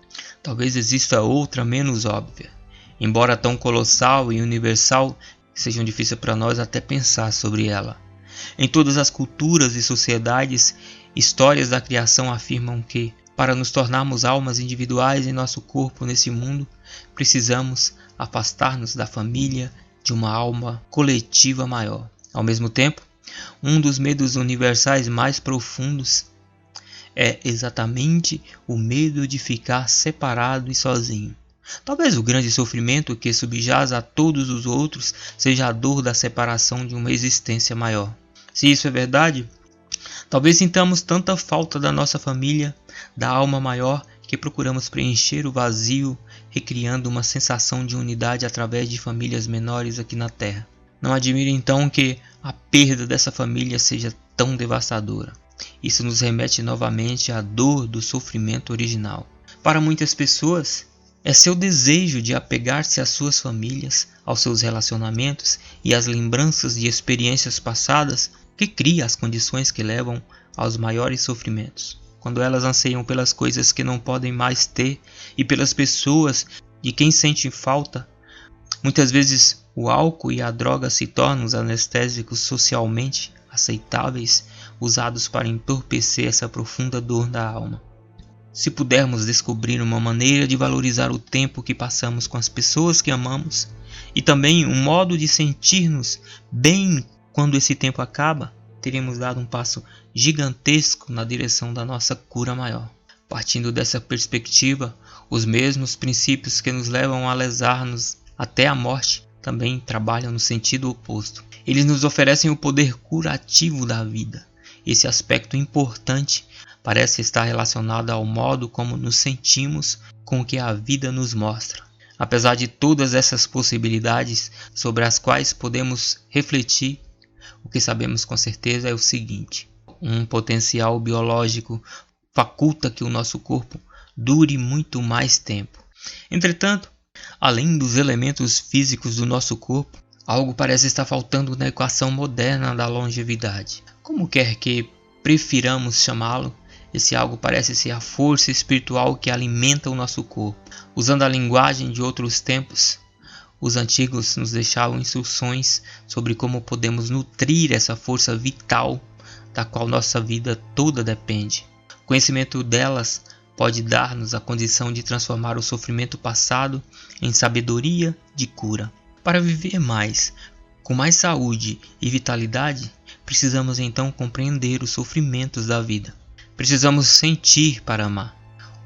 talvez exista outra menos óbvia, embora tão colossal e universal que sejam difíceis para nós até pensar sobre ela. Em todas as culturas e sociedades, histórias da criação afirmam que, para nos tornarmos almas individuais em nosso corpo nesse mundo, precisamos afastar-nos da família de uma alma coletiva maior. Ao mesmo tempo, um dos medos universais mais profundos é exatamente o medo de ficar separado e sozinho. Talvez o grande sofrimento que subjaz a todos os outros seja a dor da separação de uma existência maior. Se isso é verdade, talvez sintamos tanta falta da nossa família, da alma maior, que procuramos preencher o vazio, recriando uma sensação de unidade através de famílias menores aqui na Terra. Não admira então que a perda dessa família seja tão devastadora. Isso nos remete novamente à dor do sofrimento original. Para muitas pessoas, é seu desejo de apegar-se às suas famílias, aos seus relacionamentos e às lembranças de experiências passadas que cria as condições que levam aos maiores sofrimentos. Quando elas anseiam pelas coisas que não podem mais ter e pelas pessoas de quem sentem falta, muitas vezes o álcool e a droga se tornam os anestésicos socialmente aceitáveis usados para entorpecer essa profunda dor da alma. Se pudermos descobrir uma maneira de valorizar o tempo que passamos com as pessoas que amamos e também um modo de sentir-nos bem quando esse tempo acaba, teremos dado um passo gigantesco na direção da nossa cura maior. Partindo dessa perspectiva, os mesmos princípios que nos levam a lesar-nos até a morte também trabalham no sentido oposto. Eles nos oferecem o poder curativo da vida. Esse aspecto importante parece estar relacionado ao modo como nos sentimos com o que a vida nos mostra. Apesar de todas essas possibilidades sobre as quais podemos refletir, o que sabemos com certeza é o seguinte: um potencial biológico faculta que o nosso corpo dure muito mais tempo. Entretanto, além dos elementos físicos do nosso corpo, algo parece estar faltando na equação moderna da longevidade. Como quer que prefiramos chamá-lo, esse algo parece ser a força espiritual que alimenta o nosso corpo. Usando a linguagem de outros tempos, os antigos nos deixavam instruções sobre como podemos nutrir essa força vital da qual nossa vida toda depende. O conhecimento delas pode dar-nos a condição de transformar o sofrimento passado em sabedoria de cura. Para viver mais, com mais saúde e vitalidade, precisamos então compreender os sofrimentos da vida. Precisamos sentir para amar.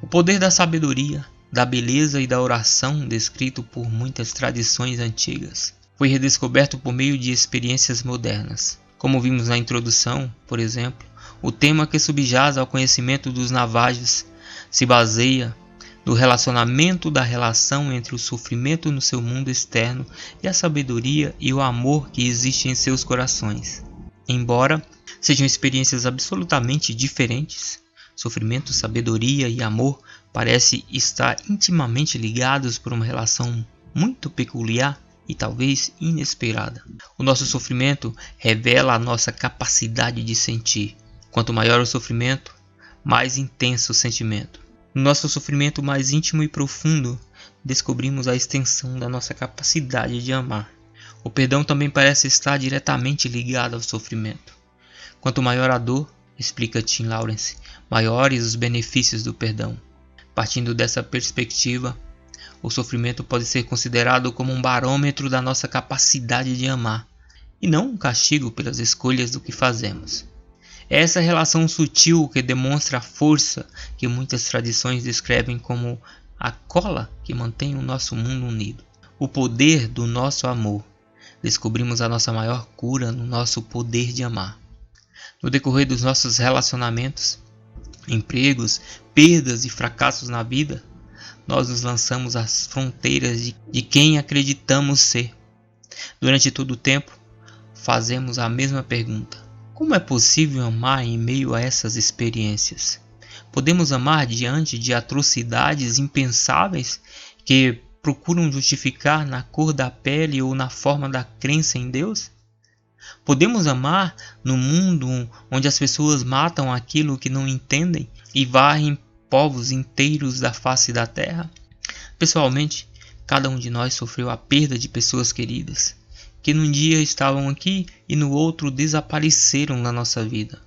O poder da sabedoria, da beleza e da oração, descrito por muitas tradições antigas, foi redescoberto por meio de experiências modernas. Como vimos na introdução, por exemplo, o tema que subjaz ao conhecimento dos Navajos se baseia no relacionamento da relação entre o sofrimento no seu mundo externo e a sabedoria e o amor que existe em seus corações. Embora sejam experiências absolutamente diferentes, sofrimento, sabedoria e amor parecem estar intimamente ligados por uma relação muito peculiar e talvez inesperada. O nosso sofrimento revela a nossa capacidade de sentir. Quanto maior o sofrimento, mais intenso o sentimento. No nosso sofrimento mais íntimo e profundo, descobrimos a extensão da nossa capacidade de amar. O perdão também parece estar diretamente ligado ao sofrimento. Quanto maior a dor, explica Tim Lawrence, maiores os benefícios do perdão. Partindo dessa perspectiva, o sofrimento pode ser considerado como um barômetro da nossa capacidade de amar, e não um castigo pelas escolhas do que fazemos. É essa relação sutil que demonstra a força que muitas tradições descrevem como a cola que mantém o nosso mundo unido. O poder do nosso amor. Descobrimos a nossa maior cura no nosso poder de amar. No decorrer dos nossos relacionamentos, empregos, perdas e fracassos na vida, nós nos lançamos às fronteiras de quem acreditamos ser. Durante todo o tempo, fazemos a mesma pergunta: como é possível amar em meio a essas experiências? Podemos amar diante de atrocidades impensáveis que procuram justificar na cor da pele ou na forma da crença em Deus? Podemos amar no mundo onde as pessoas matam aquilo que não entendem e varrem povos inteiros da face da terra? Pessoalmente, cada um de nós sofreu a perda de pessoas queridas, que num dia estavam aqui e no outro desapareceram da nossa vida.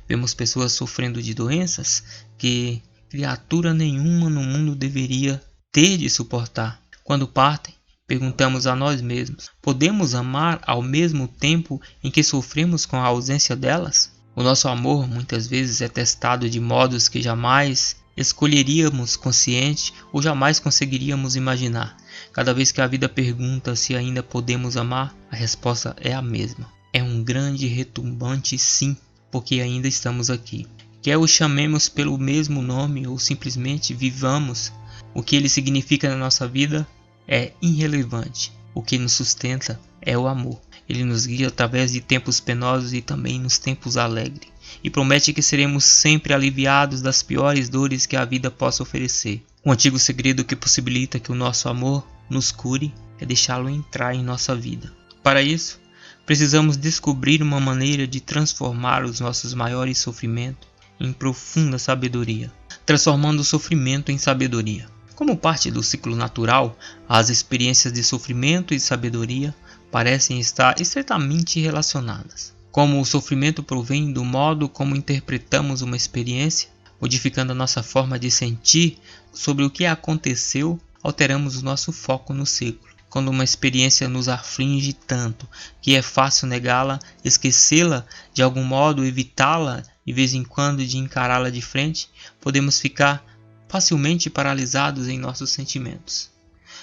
Vemos pessoas sofrendo de doenças que criatura nenhuma no mundo deveria ter de suportar. Quando partem, perguntamos a nós mesmos: podemos amar ao mesmo tempo em que sofremos com a ausência delas? O nosso amor muitas vezes é testado de modos que jamais escolheríamos consciente ou jamais conseguiríamos imaginar. Cada vez que a vida pergunta se ainda podemos amar, a resposta é a mesma. É um grande retumbante sim, porque ainda estamos aqui. Quer o chamemos pelo mesmo nome ou simplesmente vivamos, o que ele significa na nossa vida é irrelevante. O que nos sustenta é o amor. Ele nos guia através de tempos penosos e também nos tempos alegres, e promete que seremos sempre aliviados das piores dores que a vida possa oferecer. Um antigo segredo que possibilita que o nosso amor nos cure é deixá-lo entrar em nossa vida. Para isso, precisamos descobrir uma maneira de transformar os nossos maiores sofrimentos em profunda sabedoria, transformando o sofrimento em sabedoria. Como parte do ciclo natural, as experiências de sofrimento e sabedoria parecem estar estreitamente relacionadas. Como o sofrimento provém do modo como interpretamos uma experiência, modificando a nossa forma de sentir sobre o que aconteceu, alteramos o nosso foco no ciclo. Quando uma experiência nos aflige tanto que é fácil negá-la, esquecê-la, de algum modo evitá-la, de vez em quando de encará-la de frente, podemos ficar facilmente paralisados em nossos sentimentos.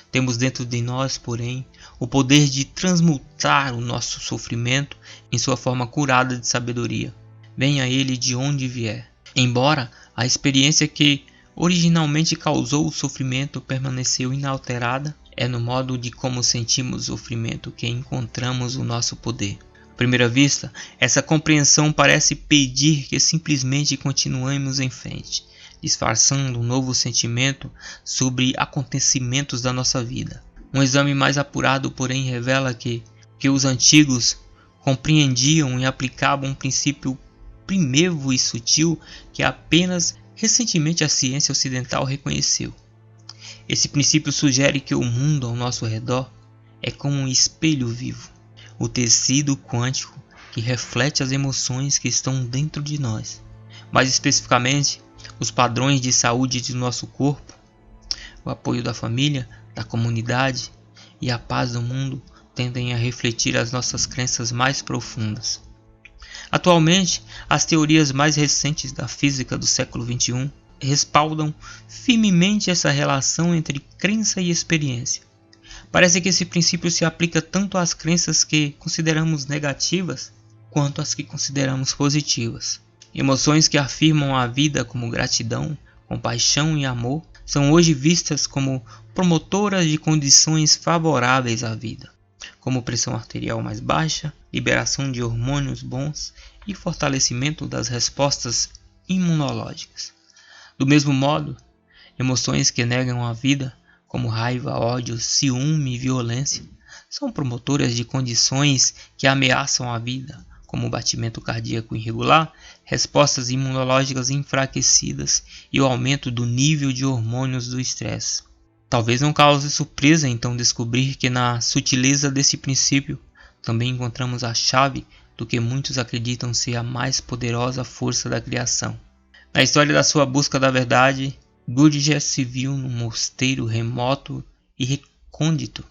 Temos dentro de nós, porém, o poder de transmutar o nosso sofrimento em sua forma curada de sabedoria, venha ele de onde vier. Embora a experiência que originalmente causou o sofrimento permaneceu inalterada, é no modo de como sentimos o sofrimento que encontramos o nosso poder. À primeira vista, essa compreensão parece pedir que simplesmente continuemos em frente, disfarçando um novo sentimento sobre acontecimentos da nossa vida. Um exame mais apurado, porém, revela que os antigos compreendiam e aplicavam um princípio primevo e sutil que apenas recentemente a ciência ocidental reconheceu. Esse princípio sugere que o mundo ao nosso redor é como um espelho vivo, o tecido quântico que reflete as emoções que estão dentro de nós. Mais especificamente, os padrões de saúde de nosso corpo, o apoio da família, da comunidade e a paz do mundo tendem a refletir as nossas crenças mais profundas. Atualmente, as teorias mais recentes da física do século XXI respaldam firmemente essa relação entre crença e experiência. Parece que esse princípio se aplica tanto às crenças que consideramos negativas quanto às que consideramos positivas. Emoções que afirmam a vida como gratidão, compaixão e amor são hoje vistas como promotoras de condições favoráveis à vida, como pressão arterial mais baixa, liberação de hormônios bons e fortalecimento das respostas imunológicas. Do mesmo modo, emoções que negam a vida, como raiva, ódio, ciúme e violência, são promotoras de condições que ameaçam a vida, como batimento cardíaco irregular, respostas imunológicas enfraquecidas e o aumento do nível de hormônios do estresse. Talvez não cause surpresa então descobrir que na sutileza desse princípio também encontramos a chave do que muitos acreditam ser a mais poderosa força da criação. Na história da sua busca da verdade, Gurdjieff se viu num mosteiro remoto e recôndito,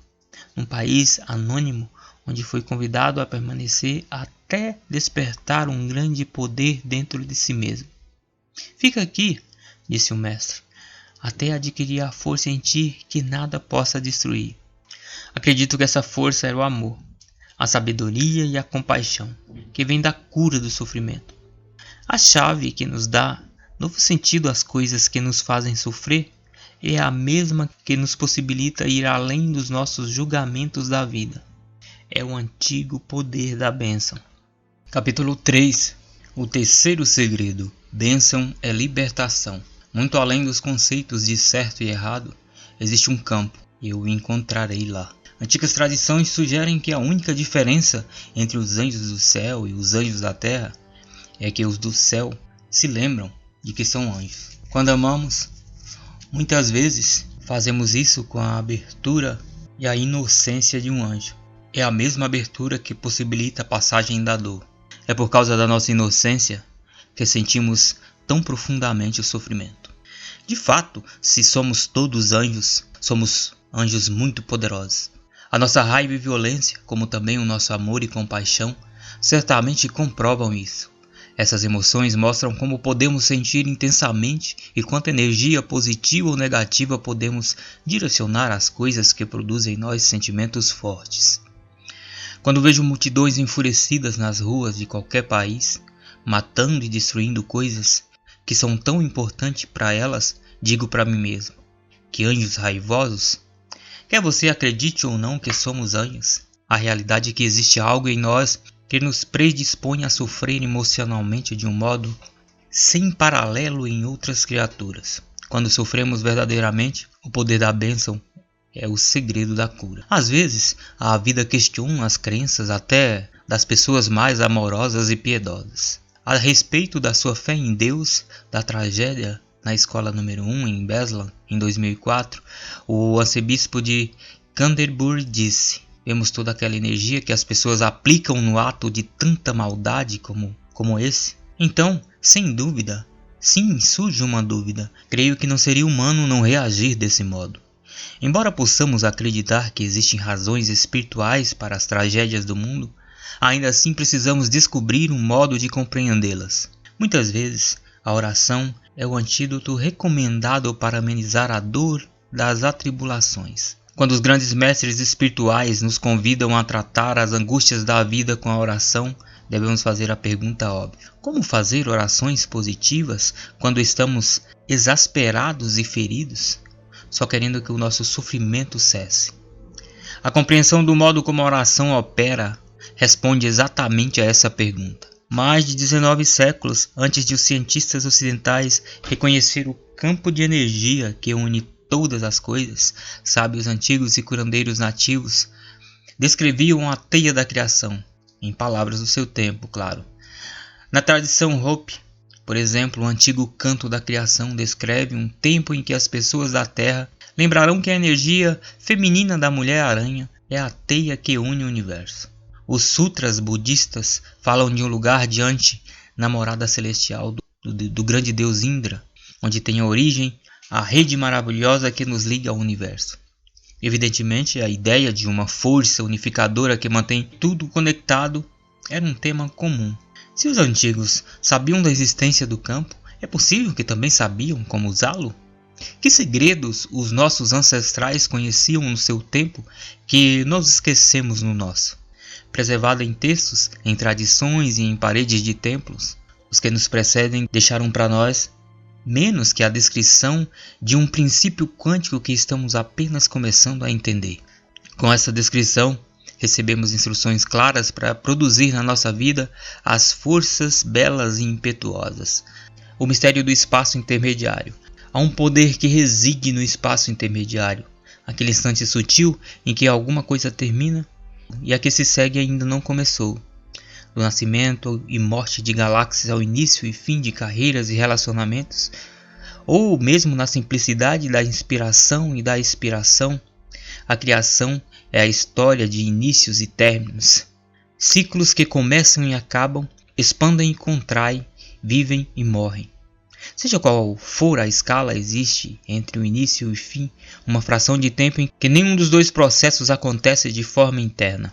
num país anônimo, onde foi convidado a permanecer até despertar um grande poder dentro de si mesmo. Fica aqui, disse o mestre, até adquirir a força em ti que nada possa destruir. Acredito que essa força era o amor, a sabedoria e a compaixão, que vem da cura do sofrimento. A chave que nos dá novo sentido às coisas que nos fazem sofrer é a mesma que nos possibilita ir além dos nossos julgamentos da vida. É o antigo poder da bênção. Capítulo 3. O terceiro segredo. Bênção é libertação. Muito além dos conceitos de certo e errado, existe um campo, e eu o encontrarei lá. Antigas tradições sugerem que a única diferença entre os anjos do céu e os anjos da terra é que os do céu se lembram de que são anjos. Quando amamos, muitas vezes fazemos isso com a abertura e a inocência de um anjo. É a mesma abertura que possibilita a passagem da dor. É por causa da nossa inocência que sentimos tão profundamente o sofrimento. De fato, se somos todos anjos, somos anjos muito poderosos. A nossa raiva e violência, como também o nosso amor e compaixão, certamente comprovam isso. Essas emoções mostram como podemos sentir intensamente e quanta energia positiva ou negativa podemos direcionar às coisas que produzem em nós sentimentos fortes. Quando vejo multidões enfurecidas nas ruas de qualquer país, matando e destruindo coisas que são tão importantes para elas, digo para mim mesmo, que anjos raivosos. Quer você acredite ou não que somos anjos, a realidade é que existe algo em nós que nos predispõe a sofrer emocionalmente de um modo sem paralelo em outras criaturas. Quando sofremos verdadeiramente, o poder da bênção é o segredo da cura. Às vezes, a vida questiona as crenças até das pessoas mais amorosas e piedosas. A respeito da sua fé em Deus, da tragédia na escola número 1 em Beslan, em 2004, o arcebispo de Canterbury disse: vemos toda aquela energia que as pessoas aplicam no ato de tanta maldade como esse. Então, sem dúvida, sim, surge uma dúvida. Creio que não seria humano não reagir desse modo. Embora possamos acreditar que existem razões espirituais para as tragédias do mundo, ainda assim precisamos descobrir um modo de compreendê-las. Muitas vezes, a oração é o antídoto recomendado para amenizar a dor das atribulações. Quando os grandes mestres espirituais nos convidam a tratar as angústias da vida com a oração, devemos fazer a pergunta óbvia: como fazer orações positivas quando estamos exasperados e feridos, só querendo que o nosso sofrimento cesse? A compreensão do modo como a oração opera responde exatamente a essa pergunta. Mais de 19 séculos antes de os cientistas ocidentais reconhecer o campo de energia que une todas as coisas, sábios antigos e curandeiros nativos descreviam a teia da criação, em palavras do seu tempo, claro. Na tradição Hopi, por exemplo, o antigo canto da criação descreve um tempo em que as pessoas da Terra lembrarão que a energia feminina da Mulher-Aranha é a teia que une o universo. Os sutras budistas falam de um lugar diante na morada celestial do grande deus Indra, onde tem origem a rede maravilhosa que nos liga ao universo. Evidentemente, a ideia de uma força unificadora que mantém tudo conectado era um tema comum. Se os antigos sabiam da existência do campo, é possível que também sabiam como usá-lo? Que segredos os nossos ancestrais conheciam no seu tempo que nós esquecemos no nosso? Preservada em textos, em tradições e em paredes de templos, os que nos precedem deixaram para nós menos que a descrição de um princípio quântico que estamos apenas começando a entender. Com essa descrição, recebemos instruções claras para produzir na nossa vida as forças belas e impetuosas. O mistério do espaço intermediário. Há um poder que reside no espaço intermediário, aquele instante sutil em que alguma coisa termina e a que se segue ainda não começou. Do nascimento e morte de galáxias ao início e fim de carreiras e relacionamentos, ou mesmo na simplicidade da inspiração e da expiração, a criação é a história de inícios e términos, ciclos que começam e acabam, expandem e contraem, vivem e morrem. Seja qual for a escala, existe entre o início e o fim uma fração de tempo em que nenhum dos dois processos acontece de forma interna.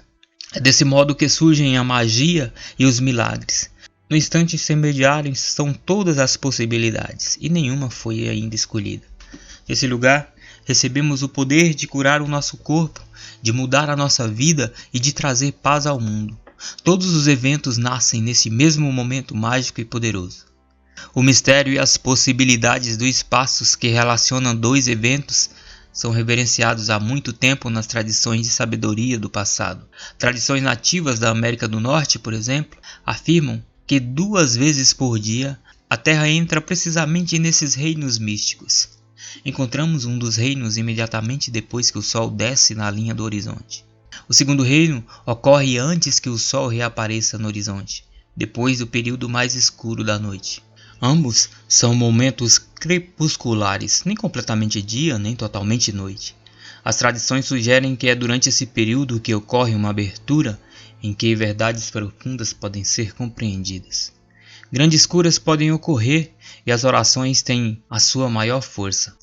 É desse modo que surgem a magia e os milagres. No instante intermediário estão todas as possibilidades e nenhuma foi ainda escolhida. Nesse lugar, recebemos o poder de curar o nosso corpo, de mudar a nossa vida e de trazer paz ao mundo. Todos os eventos nascem nesse mesmo momento mágico e poderoso. O mistério e as possibilidades do espaço que relacionam dois eventos são reverenciados há muito tempo nas tradições de sabedoria do passado. Tradições nativas da América do Norte, por exemplo, afirmam que 2 vezes por dia a Terra entra precisamente nesses reinos místicos. Encontramos um dos reinos imediatamente depois que o Sol desce na linha do horizonte. O segundo reino ocorre antes que o Sol reapareça no horizonte, depois do período mais escuro da noite. Ambos são momentos crepusculares, nem completamente dia, nem totalmente noite. As tradições sugerem que é durante esse período que ocorre uma abertura em que verdades profundas podem ser compreendidas. Grandes curas podem ocorrer e as orações têm a sua maior força.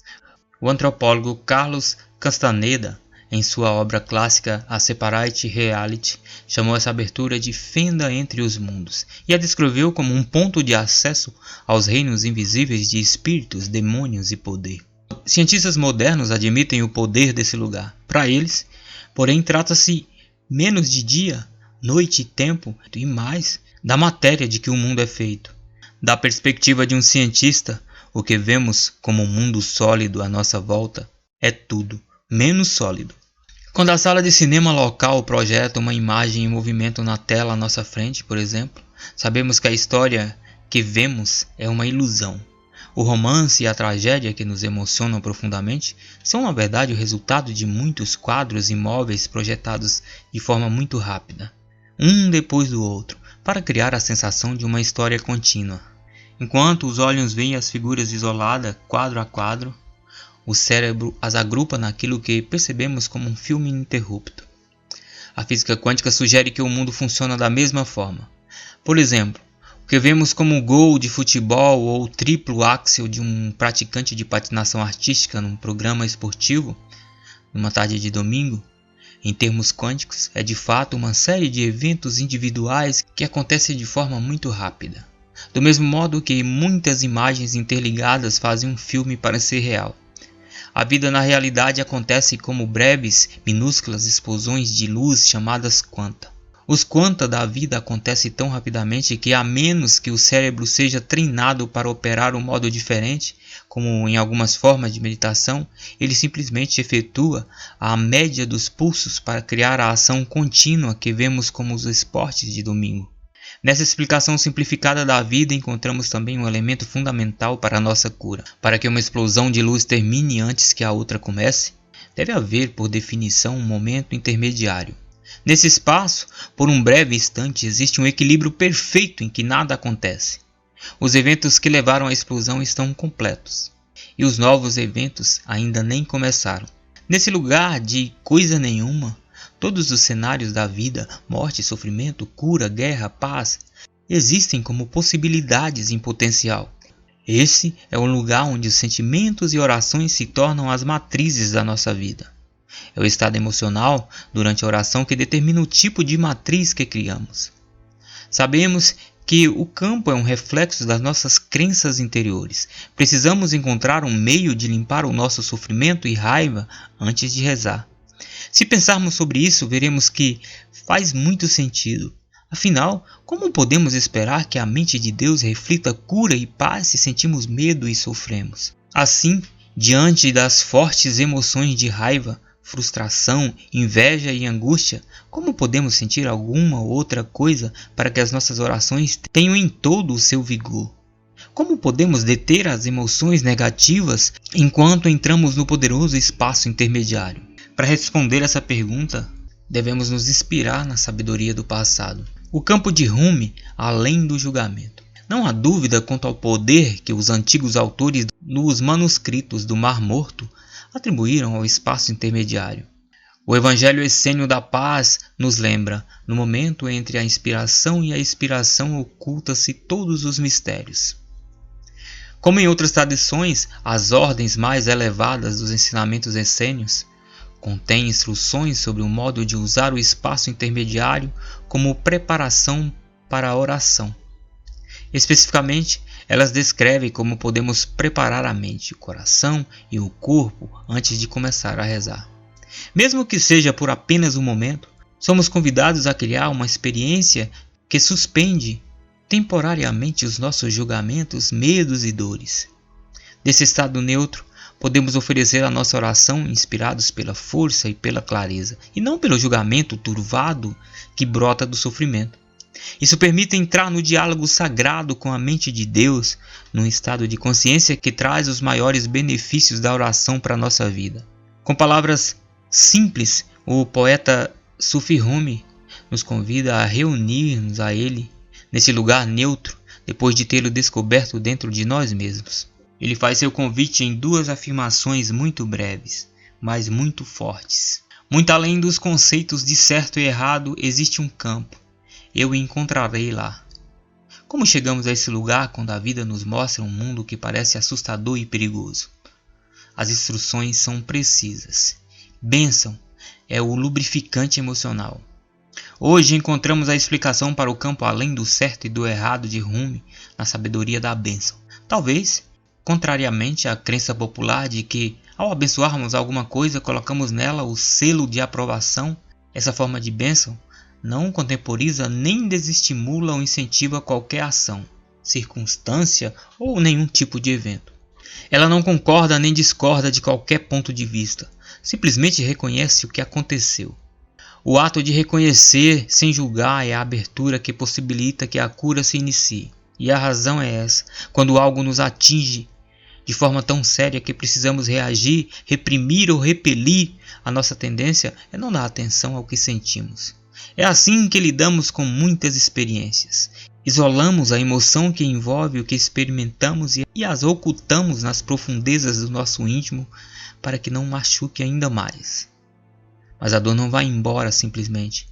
O antropólogo Carlos Castaneda, em sua obra clássica A Separate Reality, chamou essa abertura de fenda entre os mundos e a descreveu como um ponto de acesso aos reinos invisíveis de espíritos, demônios e poder. Cientistas modernos admitem o poder desse lugar. Para eles, porém, trata-se menos de dia, noite e tempo e mais da matéria de que o mundo é feito. Da perspectiva de um cientista, o que vemos como um mundo sólido à nossa volta é tudo menos sólido. Quando a sala de cinema local projeta uma imagem em movimento na tela à nossa frente, por exemplo, sabemos que a história que vemos é uma ilusão. O romance e a tragédia que nos emocionam profundamente são, na verdade, o resultado de muitos quadros imóveis projetados de forma muito rápida, um depois do outro, para criar a sensação de uma história contínua. Enquanto os olhos veem as figuras isoladas, quadro a quadro, o cérebro as agrupa naquilo que percebemos como um filme ininterrupto. A física quântica sugere que o mundo funciona da mesma forma. Por exemplo, o que vemos como o gol de futebol ou o triplo axel de um praticante de patinação artística num programa esportivo, numa tarde de domingo, em termos quânticos, é de fato uma série de eventos individuais que acontecem de forma muito rápida. Do mesmo modo que muitas imagens interligadas fazem um filme parecer real. A vida na realidade acontece como breves, minúsculas explosões de luz chamadas quanta. Os quanta da vida acontecem tão rapidamente que, a menos que o cérebro seja treinado para operar um modo diferente, como em algumas formas de meditação, ele simplesmente efetua a média dos pulsos para criar a ação contínua que vemos como os esportes de domingo. Nessa explicação simplificada da vida encontramos também um elemento fundamental para a nossa cura. Para que uma explosão de luz termine antes que a outra comece, deve haver, por definição, um momento intermediário. Nesse espaço, por um breve instante, existe um equilíbrio perfeito em que nada acontece. Os eventos que levaram à explosão estão completos, e os novos eventos ainda nem começaram. Nesse lugar de coisa nenhuma, todos os cenários da vida, morte, sofrimento, cura, guerra, paz, existem como possibilidades em potencial. Esse é o lugar onde os sentimentos e orações se tornam as matrizes da nossa vida. É o estado emocional durante a oração que determina o tipo de matriz que criamos. Sabemos que o campo é um reflexo das nossas crenças interiores. Precisamos encontrar um meio de limpar o nosso sofrimento e raiva antes de rezar. Se pensarmos sobre isso, veremos que faz muito sentido. Afinal, como podemos esperar que a mente de Deus reflita cura e paz se sentimos medo e sofremos? Assim, diante das fortes emoções de raiva, frustração, inveja e angústia, como podemos sentir alguma outra coisa para que as nossas orações tenham em todo o seu vigor? Como podemos deter as emoções negativas enquanto entramos no poderoso espaço intermediário? Para responder essa pergunta, devemos nos inspirar na sabedoria do passado. O campo de Rumi, além do julgamento. Não há dúvida quanto ao poder que os antigos autores nos manuscritos do Mar Morto atribuíram ao espaço intermediário. O Evangelho Essênio da Paz nos lembra, no momento entre a inspiração e a expiração oculta-se todos os mistérios. Como em outras tradições, as ordens mais elevadas dos ensinamentos essênios contêm instruções sobre o modo de usar o espaço intermediário como preparação para a oração. Especificamente, elas descrevem como podemos preparar a mente, o coração e o corpo antes de começar a rezar. Mesmo que seja por apenas um momento, somos convidados a criar uma experiência que suspende temporariamente os nossos julgamentos, medos e dores. Desse estado neutro, podemos oferecer a nossa oração inspirados pela força e pela clareza, e não pelo julgamento turvado que brota do sofrimento. Isso permite entrar no diálogo sagrado com a mente de Deus, num estado de consciência que traz os maiores benefícios da oração para a nossa vida. Com palavras simples, o poeta Sufi Rumi nos convida a reunir-nos a Ele nesse lugar neutro, depois de tê-lo descoberto dentro de nós mesmos. Ele faz seu convite em duas afirmações muito breves, mas muito fortes. Muito além dos conceitos de certo e errado, existe um campo. Eu o encontrarei lá. Como chegamos a esse lugar quando a vida nos mostra um mundo que parece assustador e perigoso? As instruções são precisas. Bênção é o lubrificante emocional. Hoje encontramos a explicação para o campo além do certo e do errado de Rumi na sabedoria da bênção. Talvez, contrariamente à crença popular de que, ao abençoarmos alguma coisa, colocamos nela o selo de aprovação, essa forma de bênção não contemporiza nem desestimula ou incentiva qualquer ação, circunstância ou nenhum tipo de evento. Ela não concorda nem discorda de qualquer ponto de vista, simplesmente reconhece o que aconteceu. O ato de reconhecer sem julgar é a abertura que possibilita que a cura se inicie. E a razão é essa: quando algo nos atinge de forma tão séria que precisamos reagir, reprimir ou repelir, a nossa tendência é não dar atenção ao que sentimos. É assim que lidamos com muitas experiências. Isolamos a emoção que envolve o que experimentamos e as ocultamos nas profundezas do nosso íntimo para que não machuque ainda mais. Mas a dor não vai embora simplesmente.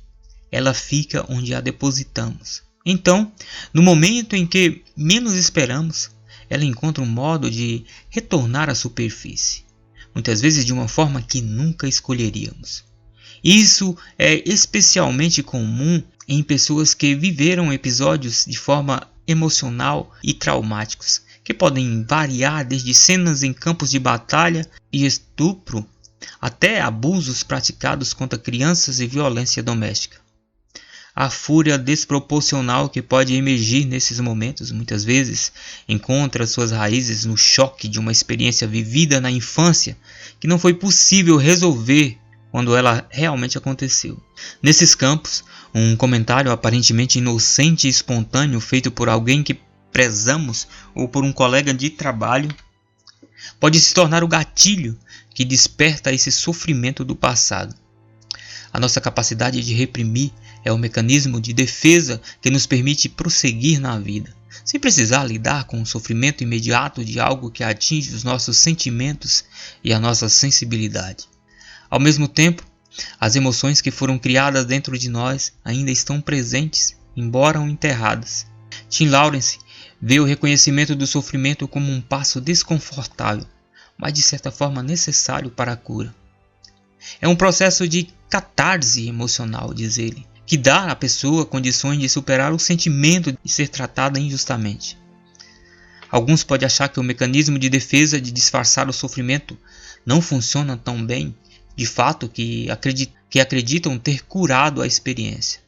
Ela fica onde a depositamos. Então, no momento em que menos esperamos, ela encontra um modo de retornar à superfície, muitas vezes de uma forma que nunca escolheríamos. Isso é especialmente comum em pessoas que viveram episódios de forma emocional e traumáticos, que podem variar desde cenas em campos de batalha e estupro até abusos praticados contra crianças e violência doméstica. A fúria desproporcional que pode emergir nesses momentos, muitas vezes, encontra suas raízes no choque de uma experiência vivida na infância que não foi possível resolver quando ela realmente aconteceu. Nesses campos, um comentário aparentemente inocente e espontâneo feito por alguém que prezamos ou por um colega de trabalho pode se tornar o gatilho que desperta esse sofrimento do passado. A nossa capacidade de reprimir é o mecanismo de defesa que nos permite prosseguir na vida, sem precisar lidar com o sofrimento imediato de algo que atinge os nossos sentimentos e a nossa sensibilidade. Ao mesmo tempo, as emoções que foram criadas dentro de nós ainda estão presentes, embora enterradas. Tim Lawrence vê o reconhecimento do sofrimento como um passo desconfortável, mas de certa forma necessário para a cura. É um processo de catarse emocional, diz ele, que dá à pessoa condições de superar o sentimento de ser tratada injustamente. Alguns podem achar que o mecanismo de defesa de disfarçar o sofrimento não funciona tão bem, de fato, que acreditam ter curado a experiência.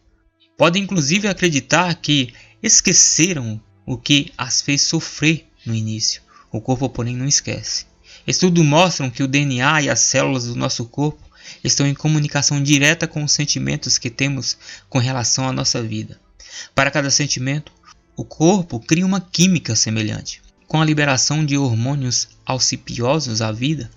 Podem inclusive acreditar que esqueceram o que as fez sofrer no início. O corpo, porém, não esquece. Estudos mostram que o DNA e as células do nosso corpo estão em comunicação direta com os sentimentos que temos com relação à nossa vida. Para cada sentimento, o corpo cria uma química semelhante. Com a liberação de hormônios auspiciosos à vida,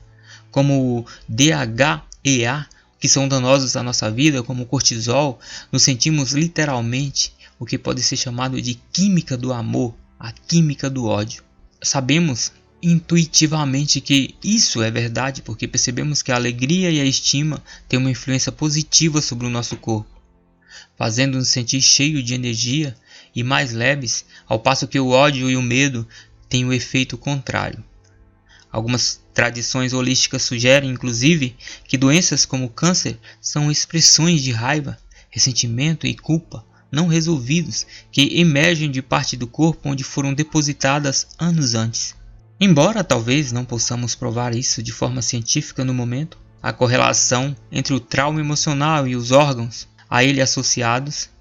como o DHEA, que são danosos à nossa vida, como o cortisol, nos sentimos literalmente o que pode ser chamado de química do amor, a química do ódio. Sabemos intuitivamente que isso é verdade porque percebemos que a alegria e a estima têm uma influência positiva sobre o nosso corpo, fazendo-nos sentir cheios de energia e mais leves, ao passo que o ódio e o medo têm o efeito contrário. Algumas tradições holísticas sugerem, inclusive, que doenças como câncer são expressões de raiva, ressentimento e culpa não resolvidos que emergem de parte do corpo onde foram depositadas anos antes. Embora talvez não possamos provar isso de forma científica no momento, a correlação entre o trauma emocional e os órgãos a ele associados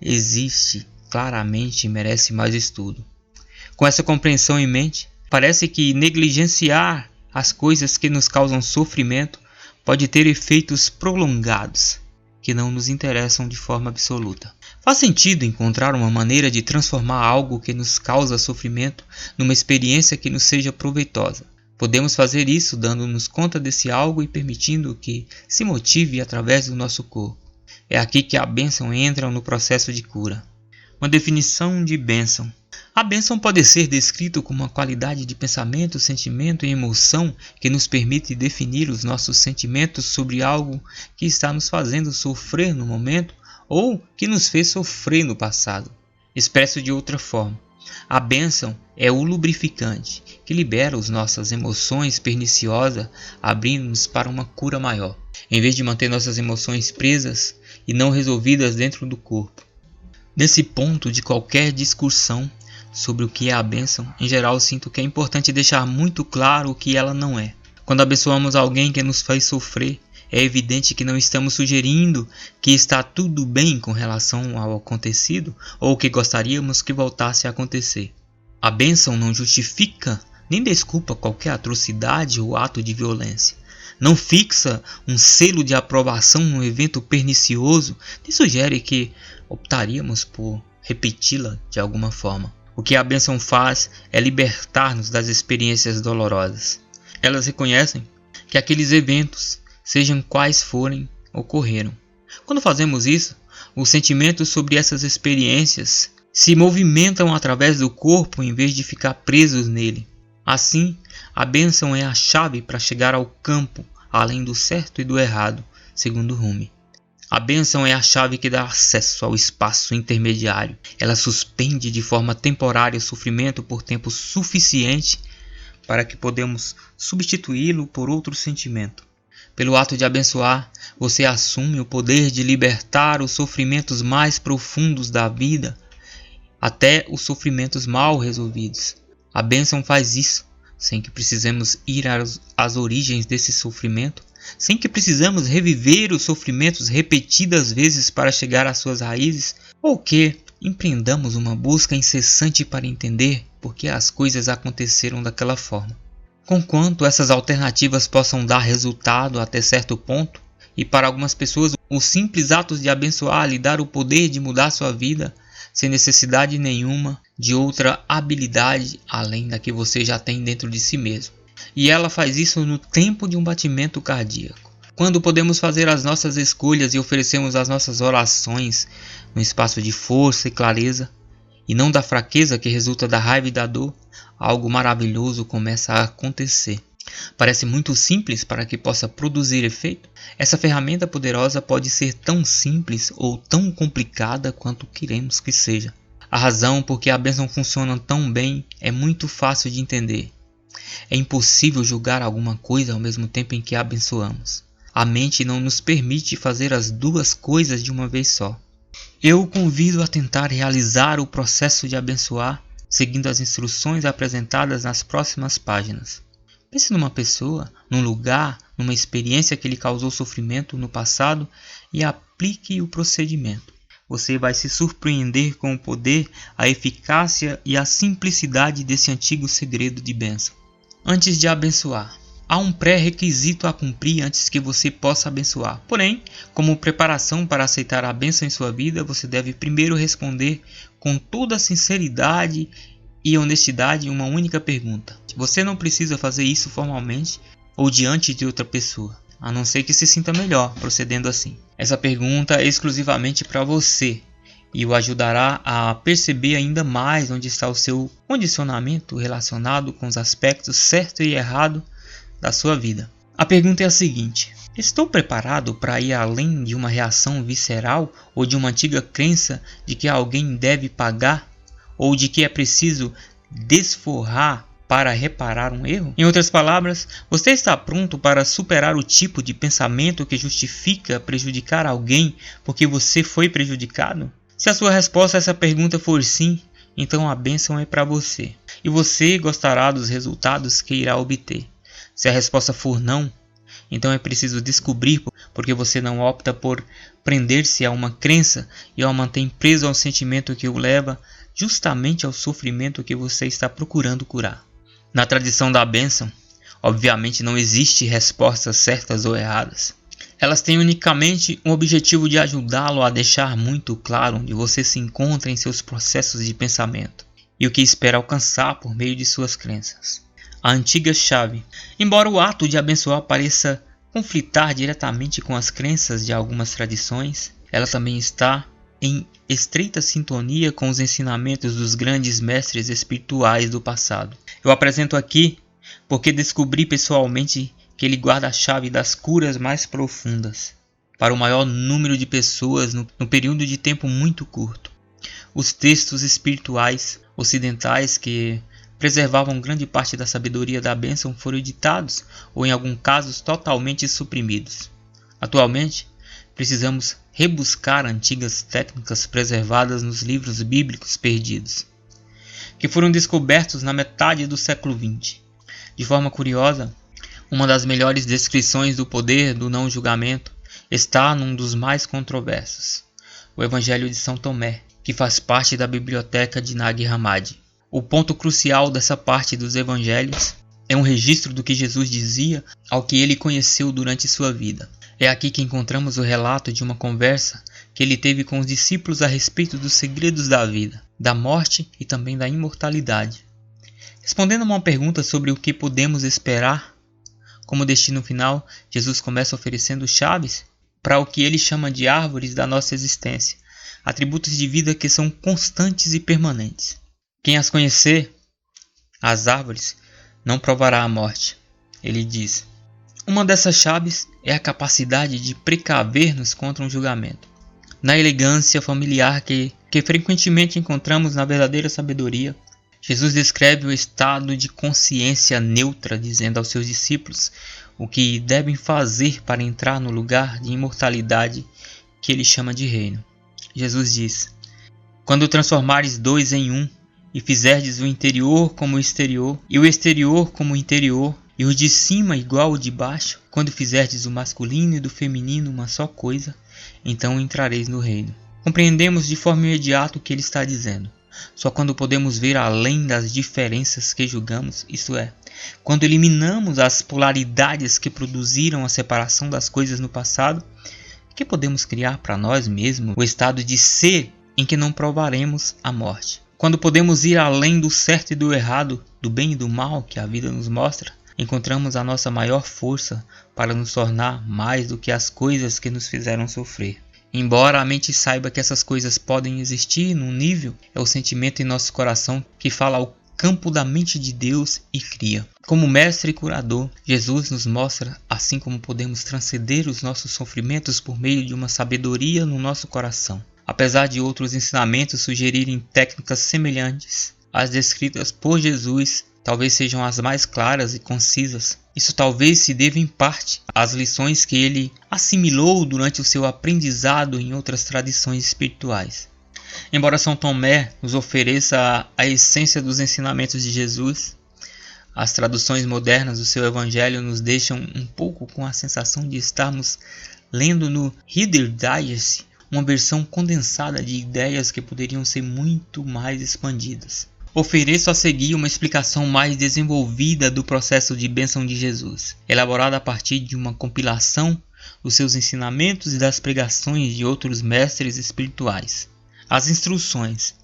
existe claramente merece mais estudo. Com essa compreensão em mente, parece que negligenciar as coisas que nos causam sofrimento pode ter efeitos prolongados que não nos interessam de forma absoluta. Faz sentido encontrar uma maneira de transformar algo que nos causa sofrimento numa experiência que nos seja proveitosa. Podemos fazer isso dando-nos conta desse algo e permitindo que se motive através do nosso corpo. É aqui que a bênção entra no processo de cura. Uma definição de bênção. A bênção pode ser descrita como uma qualidade de pensamento, sentimento e emoção que nos permite definir os nossos sentimentos sobre algo que está nos fazendo sofrer no momento ou que nos fez sofrer no passado. Expresso de outra forma, a bênção é o lubrificante que libera as nossas emoções perniciosas, abrindo-nos para uma cura maior, em vez de manter nossas emoções presas e não resolvidas dentro do corpo. Nesse ponto de qualquer discussão sobre o que é a bênção, em geral sinto que é importante deixar muito claro o que ela não é. Quando abençoamos alguém que nos faz sofrer, é evidente que não estamos sugerindo que está tudo bem com relação ao acontecido ou que gostaríamos que voltasse a acontecer. A bênção não justifica nem desculpa qualquer atrocidade ou ato de violência. Não fixa um selo de aprovação num evento pernicioso, nem sugere que optaríamos por repeti-la de alguma forma. O que a bênção faz é libertar-nos das experiências dolorosas. Elas reconhecem que aqueles eventos, sejam quais forem, ocorreram. Quando fazemos isso, os sentimentos sobre essas experiências se movimentam através do corpo em vez de ficar presos nele. Assim, a bênção é a chave para chegar ao campo, além do certo e do errado, segundo Rumi. A bênção é a chave que dá acesso ao espaço intermediário. Ela suspende de forma temporária o sofrimento por tempo suficiente para que podemos substituí-lo por outro sentimento. Pelo ato de abençoar, você assume o poder de libertar os sofrimentos mais profundos da vida, até os sofrimentos mal resolvidos. A bênção faz isso, sem que precisemos ir às origens desse sofrimento, sem que precisamos reviver os sofrimentos repetidas vezes para chegar às suas raízes, ou que empreendamos uma busca incessante para entender por que as coisas aconteceram daquela forma. Conquanto essas alternativas possam dar resultado até certo ponto, e para algumas pessoas os simples atos de abençoar lhe dar o poder de mudar sua vida, sem necessidade nenhuma de outra habilidade além da que você já tem dentro de si mesmo. E ela faz isso no tempo de um batimento cardíaco. Quando podemos fazer as nossas escolhas e oferecemos as nossas orações no espaço de força e clareza, e não da fraqueza que resulta da raiva e da dor, algo maravilhoso começa a acontecer. Parece muito simples para que possa produzir efeito. Essa ferramenta poderosa pode ser tão simples ou tão complicada quanto queremos que seja. A razão por que a bênção funciona tão bem é muito fácil de entender. É impossível julgar alguma coisa ao mesmo tempo em que a abençoamos. A mente não nos permite fazer as duas coisas de uma vez só. Eu o convido a tentar realizar o processo de abençoar, seguindo as instruções apresentadas nas próximas páginas. Pense numa pessoa, num lugar, numa experiência que lhe causou sofrimento no passado e aplique o procedimento. Você vai se surpreender com o poder, a eficácia e a simplicidade desse antigo segredo de bênção. Antes de abençoar, há um pré-requisito a cumprir antes que você possa abençoar. Porém, como preparação para aceitar a bênção em sua vida, você deve primeiro responder com toda a sinceridade e honestidade uma única pergunta. Você não precisa fazer isso formalmente ou diante de outra pessoa, a não ser que se sinta melhor procedendo assim. Essa pergunta é exclusivamente para você e o ajudará a perceber ainda mais onde está o seu condicionamento relacionado com os aspectos certo e errado da sua vida. A pergunta é a seguinte: estou preparado para ir além de uma reação visceral ou de uma antiga crença de que alguém deve pagar ou de que é preciso desforrar para reparar um erro? Em outras palavras, você está pronto para superar o tipo de pensamento que justifica prejudicar alguém porque você foi prejudicado? Se a sua resposta a essa pergunta for sim, então a bênção é para você e você gostará dos resultados que irá obter. Se a resposta for não, Então é preciso descobrir porque você não opta por prender-se a uma crença e ao mantém preso ao sentimento que o leva justamente ao sofrimento que você está procurando curar. Na tradição da bênção, obviamente não existe respostas certas ou erradas. Elas têm unicamente o objetivo de ajudá-lo a deixar muito claro onde você se encontra em seus processos de pensamento e o que espera alcançar por meio de suas crenças. A antiga chave. Embora o ato de abençoar pareça conflitar diretamente com as crenças de algumas tradições, ela também está em estreita sintonia com os ensinamentos dos grandes mestres espirituais do passado. Eu apresento aqui porque descobri pessoalmente que ele guarda a chave das curas mais profundas para o maior número de pessoas no período de tempo muito curto. Os textos espirituais ocidentais que preservavam grande parte da sabedoria da bênção foram editados ou em alguns casos totalmente suprimidos. Atualmente, precisamos rebuscar antigas técnicas preservadas nos livros bíblicos perdidos, que foram descobertos na metade do século XX. De forma curiosa, uma das melhores descrições do poder do não julgamento está num dos mais controversos, o Evangelho de São Tomé, que faz parte da biblioteca de Nag Hammadi. O ponto crucial dessa parte dos evangelhos é um registro do que Jesus dizia ao que ele conheceu durante sua vida. É aqui que encontramos o relato de uma conversa que ele teve com os discípulos a respeito dos segredos da vida, da morte e também da imortalidade. Respondendo a uma pergunta sobre o que podemos esperar como destino final, Jesus começa oferecendo chaves para o que ele chama de árvores da nossa existência, atributos de vida que são constantes e permanentes. Quem as conhecer, as árvores, não provará a morte. Ele diz: uma dessas chaves é a capacidade de precaver-nos contra um julgamento. Na elegância familiar que frequentemente encontramos na verdadeira sabedoria, Jesus descreve o estado de consciência neutra, dizendo aos seus discípulos o que devem fazer para entrar no lugar de imortalidade que ele chama de reino. Jesus diz: quando transformares dois em um, e fizerdes o interior como o exterior, e o exterior como o interior, e o de cima igual ao de baixo, quando fizerdes do masculino e do feminino uma só coisa, então entrareis no reino. Compreendemos de forma imediata o que ele está dizendo. Só quando podemos ver além das diferenças que julgamos, isto é, quando eliminamos as polaridades que produziram a separação das coisas no passado, que podemos criar para nós mesmos o estado de ser em que não provaremos a morte. Quando podemos ir além do certo e do errado, do bem e do mal que a vida nos mostra, encontramos a nossa maior força para nos tornar mais do que as coisas que nos fizeram sofrer. Embora a mente saiba que essas coisas podem existir num nível, é o sentimento em nosso coração que fala ao campo da mente de Deus e cria. Como mestre e curador, Jesus nos mostra assim como podemos transcender os nossos sofrimentos por meio de uma sabedoria no nosso coração. Apesar de outros ensinamentos sugerirem técnicas semelhantes às descritas por Jesus, talvez sejam as mais claras e concisas. Isso talvez se deva em parte às lições que ele assimilou durante o seu aprendizado em outras tradições espirituais. Embora São Tomé nos ofereça a essência dos ensinamentos de Jesus, as traduções modernas do seu evangelho nos deixam um pouco com a sensação de estarmos lendo no Reader's Digest uma versão condensada de ideias que poderiam ser muito mais expandidas. Ofereço a seguir uma explicação mais desenvolvida do processo de bênção de Jesus, elaborada a partir de uma compilação dos seus ensinamentos e das pregações de outros mestres espirituais. As instruções.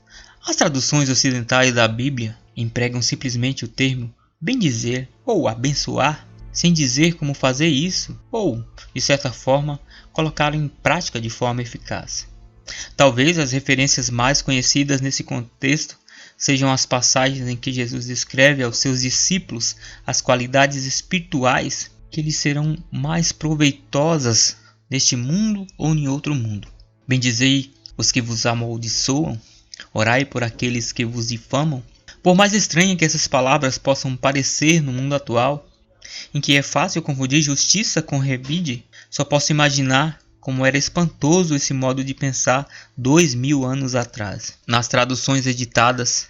As traduções ocidentais da Bíblia empregam simplesmente o termo bendizer ou abençoar, sem dizer como fazer isso ou, de certa forma, colocá-lo em prática de forma eficaz. Talvez as referências mais conhecidas nesse contexto sejam as passagens em que Jesus descreve aos seus discípulos as qualidades espirituais que lhes serão mais proveitosas neste mundo ou em outro mundo. Bendizei os que vos amaldiçoam, orai por aqueles que vos difamam. Por mais estranha que essas palavras possam parecer no mundo atual, em que é fácil confundir justiça com revide, só posso imaginar como era espantoso esse modo de pensar 2000 anos atrás. Nas traduções editadas,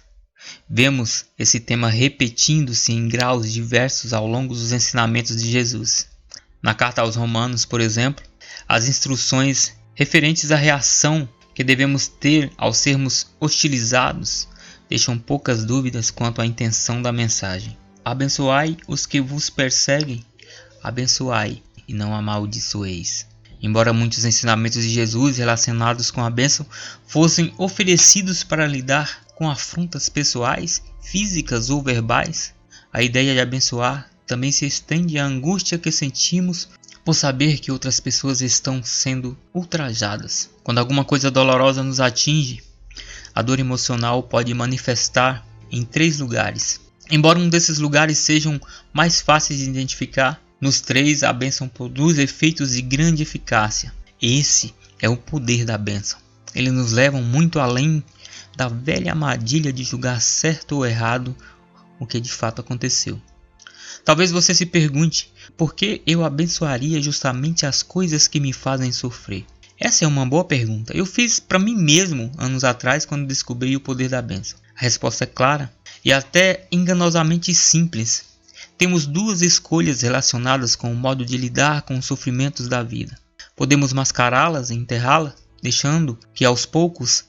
vemos esse tema repetindo-se em graus diversos ao longo dos ensinamentos de Jesus. Na carta aos Romanos, por exemplo, as instruções referentes à reação que devemos ter ao sermos hostilizados deixam poucas dúvidas quanto à intenção da mensagem. Abençoai os que vos perseguem, abençoai e não amaldiçoeis. Embora muitos ensinamentos de Jesus relacionados com a bênção fossem oferecidos para lidar com afrontas pessoais, físicas ou verbais, a ideia de abençoar também se estende à angústia que sentimos por saber que outras pessoas estão sendo ultrajadas. Quando alguma coisa dolorosa nos atinge, a dor emocional pode manifestar em 3 lugares. Embora um desses lugares sejam mais fáceis de identificar, nos 3 a bênção produz efeitos de grande eficácia. Esse é o poder da bênção. Eles nos levam muito além da velha armadilha de julgar certo ou errado o que de fato aconteceu. Talvez você se pergunte, por que eu abençoaria justamente as coisas que me fazem sofrer? Essa é uma boa pergunta. Eu fiz para mim mesmo anos atrás quando descobri o poder da bênção. A resposta é clara e até enganosamente simples. Temos 2 escolhas relacionadas com o modo de lidar com os sofrimentos da vida. Podemos mascará-las e enterrá-las, deixando que aos poucos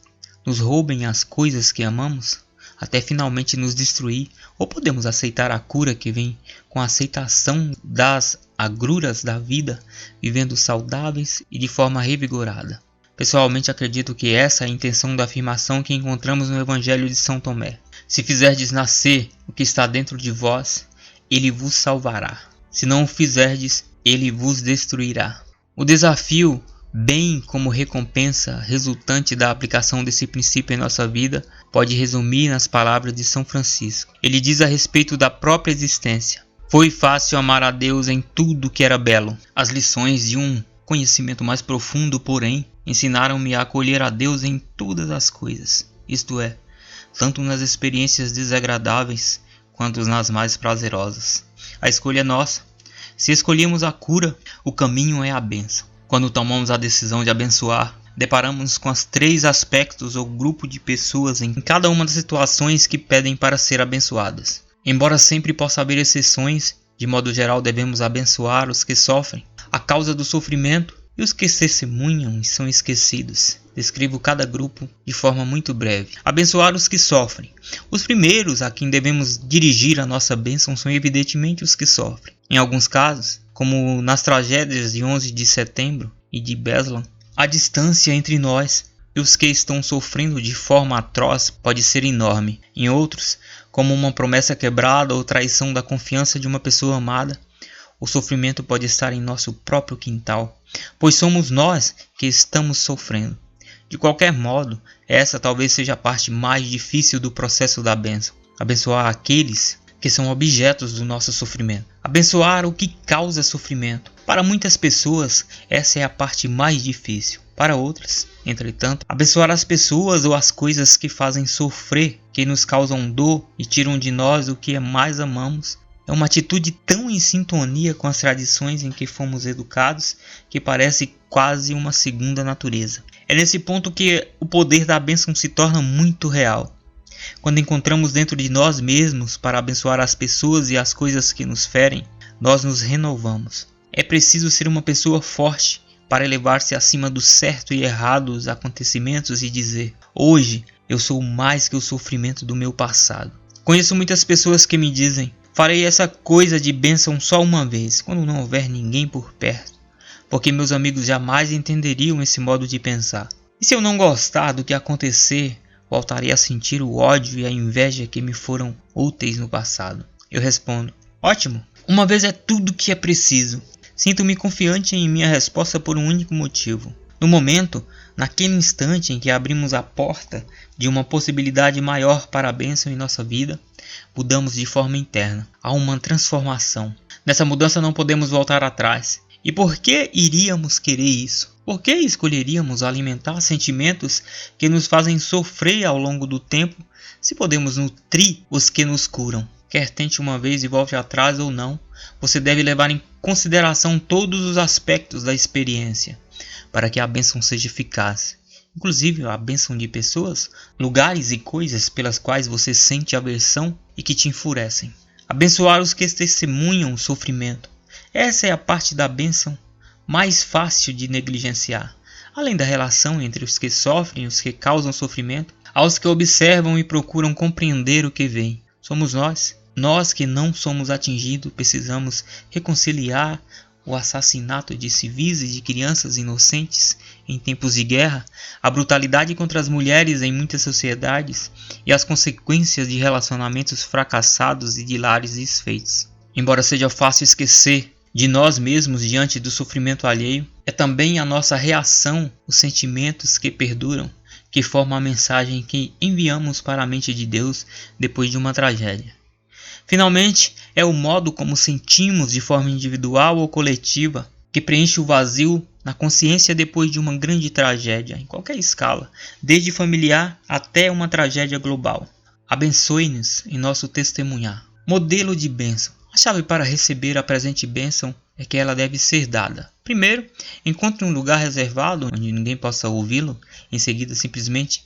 nos roubem as coisas que amamos, até finalmente nos destruir, ou podemos aceitar a cura que vem com a aceitação das agruras da vida, vivendo saudáveis e de forma revigorada. Pessoalmente acredito que essa é a intenção da afirmação que encontramos no Evangelho de São Tomé. Se fizerdes nascer o que está dentro de vós, ele vos salvará. Se não o fizerdes, ele vos destruirá. O desafio, bem como recompensa resultante da aplicação desse princípio em nossa vida, pode resumir nas palavras de São Francisco. Ele diz a respeito da própria existência: foi fácil amar a Deus em tudo que era belo. As lições de um conhecimento mais profundo, porém, ensinaram-me a acolher a Deus em todas as coisas, isto é, tanto nas experiências desagradáveis quanto nas mais prazerosas. A escolha é nossa. Se escolhemos a cura, o caminho é a bênção. Quando tomamos a decisão de abençoar, deparamos com os 3 aspectos ou grupo de pessoas em cada uma das situações que pedem para ser abençoadas. Embora sempre possa haver exceções, de modo geral devemos abençoar os que sofrem a causa do sofrimento e os que testemunham e são esquecidos. Descrevo cada grupo de forma muito breve. Abençoar os que sofrem. Os primeiros a quem devemos dirigir a nossa bênção são evidentemente os que sofrem. Em alguns casos, como nas tragédias de 11 de setembro e de Beslan, a distância entre nós e os que estão sofrendo de forma atroz pode ser enorme. Em outros, como uma promessa quebrada ou traição da confiança de uma pessoa amada, o sofrimento pode estar em nosso próprio quintal, pois somos nós que estamos sofrendo. De qualquer modo, essa talvez seja a parte mais difícil do processo da bênção. Abençoar aqueles que são objetos do nosso sofrimento. Abençoar o que causa sofrimento. Para muitas pessoas, essa é a parte mais difícil. Para outras, entretanto, abençoar as pessoas ou as coisas que fazem sofrer, que nos causam dor e tiram de nós o que mais amamos, é uma atitude tão em sintonia com as tradições em que fomos educados que parece quase uma segunda natureza. É nesse ponto que o poder da bênção se torna muito real. Quando encontramos dentro de nós mesmos para abençoar as pessoas e as coisas que nos ferem, nós nos renovamos. É preciso ser uma pessoa forte para elevar-se acima do certo e errado dos acontecimentos e dizer: hoje eu sou mais que o sofrimento do meu passado. Conheço muitas pessoas que me dizem: farei essa coisa de bênção só uma vez, quando não houver ninguém por perto, porque meus amigos jamais entenderiam esse modo de pensar. E se eu não gostar do que acontecer, voltarei a sentir o ódio e a inveja que me foram úteis no passado. Eu respondo: ótimo, uma vez é tudo que é preciso. Sinto-me confiante em minha resposta por um único motivo. No momento, naquele instante em que abrimos a porta de uma possibilidade maior para a bênção em nossa vida, mudamos de forma interna. Há uma transformação. Nessa mudança não podemos voltar atrás. E por que iríamos querer isso? Por que escolheríamos alimentar sentimentos que nos fazem sofrer ao longo do tempo, se podemos nutrir os que nos curam? Quer tente uma vez e volte atrás ou não, você deve levar em consideração todos os aspectos da experiência, para que a bênção seja eficaz. Inclusive a bênção de pessoas, lugares e coisas pelas quais você sente aversão e que te enfurecem. Abençoar os que testemunham o sofrimento Essa é a parte da bênção mais fácil de negligenciar. Além da relação entre os que sofrem e os que causam sofrimento, aos que observam e procuram compreender o que veem. Somos nós. Nós que não somos atingidos precisamos reconciliar o assassinato de civis e de crianças inocentes em tempos de guerra, a brutalidade contra as mulheres em muitas sociedades e as consequências de relacionamentos fracassados e de lares desfeitos. Embora seja fácil esquecer de nós mesmos diante do sofrimento alheio, é também a nossa reação, os sentimentos que perduram, que formam a mensagem que enviamos para a mente de Deus depois de uma tragédia. Finalmente, é o modo como sentimos de forma individual ou coletiva que preenche o vazio na consciência depois de uma grande tragédia, em qualquer escala, desde familiar até uma tragédia global. Abençoe-nos em nosso testemunhar. Modelo de bênção. A chave para receber a presente bênção é que ela deve ser dada. Primeiro, encontre um lugar reservado onde ninguém possa ouvi-lo. Em seguida, simplesmente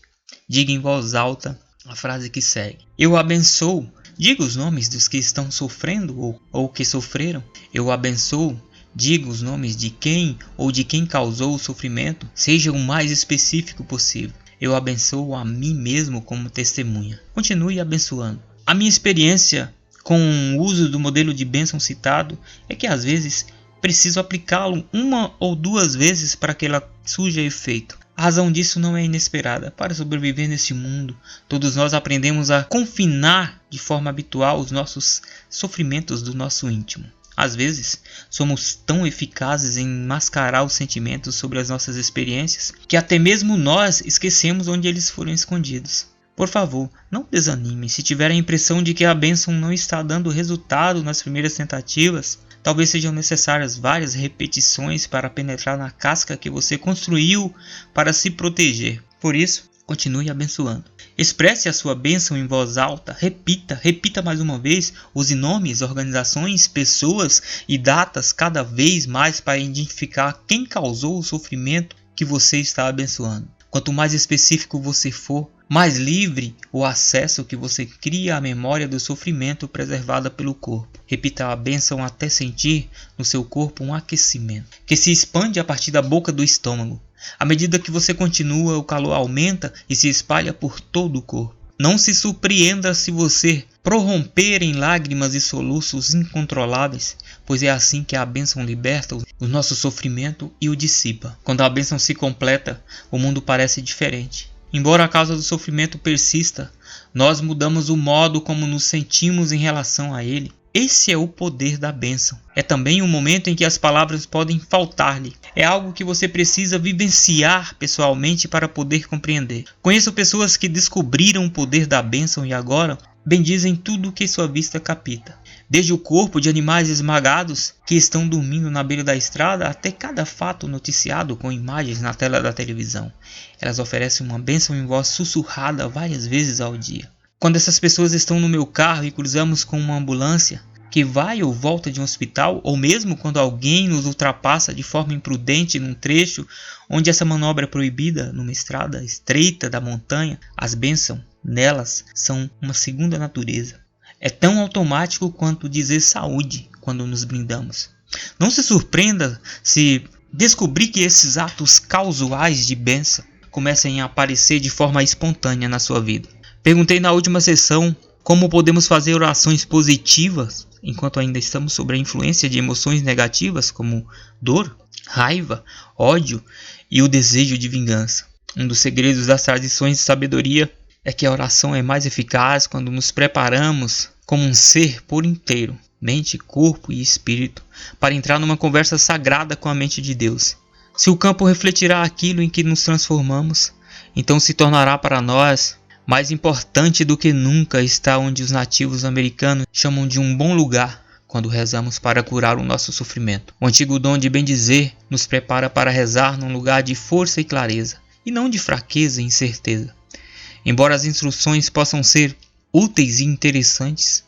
diga em voz alta a frase que segue. Eu abençoo. Diga os nomes dos que estão sofrendo ou que sofreram. Eu abençoo. Diga os nomes de quem ou de quem causou o sofrimento. Seja o mais específico possível. Eu abençoo a mim mesmo como testemunha. Continue abençoando. A minha experiência com o uso do modelo de bênção citado é que às vezes preciso aplicá-lo uma ou duas vezes para que ela surja efeito. A razão disso não é inesperada. Para sobreviver neste mundo, todos nós aprendemos a confinar de forma habitual os nossos sofrimentos do nosso íntimo. Às vezes, somos tão eficazes em mascarar os sentimentos sobre as nossas experiências que até mesmo nós esquecemos onde eles foram escondidos. Por favor, não desanime se tiver a impressão de que a bênção não está dando resultado nas primeiras tentativas. Talvez sejam necessárias várias repetições para penetrar na casca que você construiu para se proteger. Por isso, continue abençoando. Expresse a sua bênção em voz alta. Repita mais uma vez. Use nomes, organizações, pessoas e datas cada vez mais para identificar quem causou o sofrimento que você está abençoando. Quanto mais específico você for, mais livre o acesso que você cria à memória do sofrimento preservada pelo corpo. Repita a bênção até sentir no seu corpo um aquecimento, que se expande a partir da boca do estômago. À medida que você continua, o calor aumenta e se espalha por todo o corpo. Não se surpreenda se você prorromper em lágrimas e soluços incontroláveis, pois é assim que a bênção liberta o nosso sofrimento e o dissipa. Quando a bênção se completa, o mundo parece diferente. Embora a causa do sofrimento persista, nós mudamos o modo como nos sentimos em relação a ele. Esse é o poder da bênção. É também um momento em que as palavras podem faltar-lhe. É algo que você precisa vivenciar pessoalmente para poder compreender. Conheço pessoas que descobriram o poder da bênção e agora bendizem tudo o que sua vista capta. Desde o corpo de animais esmagados que estão dormindo na beira da estrada até cada fato noticiado com imagens na tela da televisão. Elas oferecem uma bênção em voz sussurrada várias vezes ao dia. Quando essas pessoas estão no meu carro e cruzamos com uma ambulância que vai ou volta de um hospital, ou mesmo quando alguém nos ultrapassa de forma imprudente num trecho onde essa manobra é proibida, numa estrada estreita da montanha, as bênçãos nelas são uma segunda natureza. É tão automático quanto dizer saúde quando nos brindamos. Não se surpreenda se descobrir que esses atos casuais de bênção comecem a aparecer de forma espontânea na sua vida. Perguntei na última sessão como podemos fazer orações positivas enquanto ainda estamos sob a influência de emoções negativas como dor, raiva, ódio e o desejo de vingança. Um dos segredos das tradições de sabedoria é que a oração é mais eficaz quando nos preparamos como um ser por inteiro, mente, corpo e espírito, para entrar numa conversa sagrada com a mente de Deus. Se o campo refletirá aquilo em que nos transformamos, então se tornará para nós mais importante do que nunca estar onde os nativos americanos chamam de um bom lugar quando rezamos para curar o nosso sofrimento. O antigo dom de bendizer nos prepara para rezar num lugar de força e clareza, e não de fraqueza e incerteza. Embora as instruções possam ser úteis e interessantes,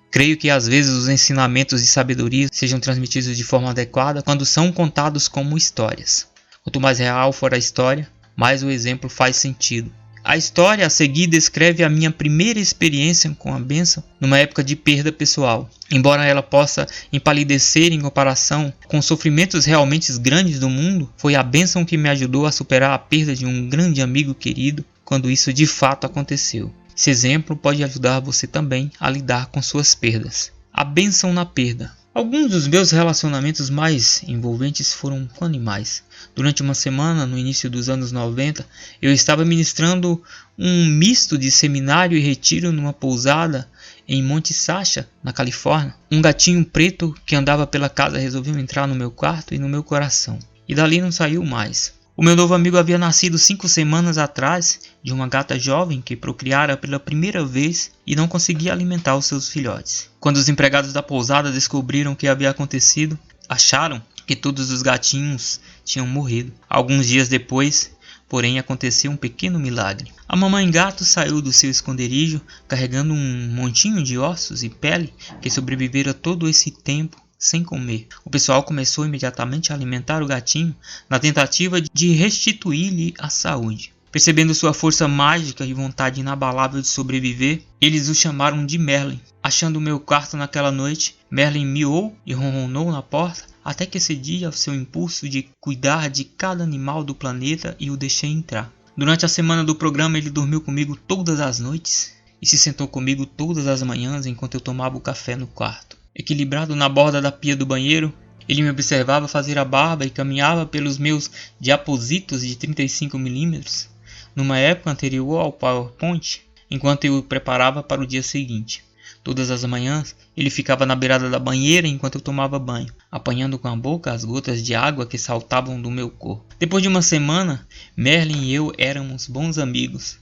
creio que às vezes os ensinamentos de sabedoria sejam transmitidos de forma adequada quando são contados como histórias. Quanto mais real for a história, mais o exemplo faz sentido. A história a seguir descreve a minha primeira experiência com a bênção numa época de perda pessoal. Embora ela possa empalidecer em comparação com os sofrimentos realmente grandes do mundo, foi a bênção que me ajudou a superar a perda de um grande amigo querido quando isso de fato aconteceu. Esse exemplo pode ajudar você também a lidar com suas perdas. A bênção na perda. Alguns dos meus relacionamentos mais envolventes foram com animais. Durante uma semana, no início dos anos 90, eu estava ministrando um misto de seminário e retiro numa pousada em Monte Sacha, na Califórnia. Um gatinho preto que andava pela casa resolveu entrar no meu quarto e no meu coração. E dali não saiu mais. O meu novo amigo havia nascido 5 semanas atrás de uma gata jovem que procriara pela primeira vez e não conseguia alimentar os seus filhotes. Quando os empregados da pousada descobriram o que havia acontecido, acharam que todos os gatinhos tinham morrido. Alguns dias depois, porém, aconteceu um pequeno milagre. A mamãe gato saiu do seu esconderijo carregando um montinho de ossos e pele que sobrevivera todo esse tempo sem comer. O pessoal começou imediatamente a alimentar o gatinho na tentativa de restituir-lhe a saúde. Percebendo sua força mágica e vontade inabalável de sobreviver, eles o chamaram de Merlin. Achando o meu quarto naquela noite, Merlin miou e ronronou na porta até que cedi ao seu impulso de cuidar de cada animal do planeta e o deixei entrar. Durante a semana do programa ele dormiu comigo todas as noites e se sentou comigo todas as manhãs enquanto eu tomava o café no quarto. Equilibrado na borda da pia do banheiro, ele me observava fazer a barba e caminhava pelos meus diapositos de 35mm, numa época anterior ao PowerPoint, enquanto eu o preparava para o dia seguinte. Todas as manhãs, ele ficava na beirada da banheira enquanto eu tomava banho, apanhando com a boca as gotas de água que saltavam do meu corpo. Depois de uma semana, Merlin e eu éramos bons amigos.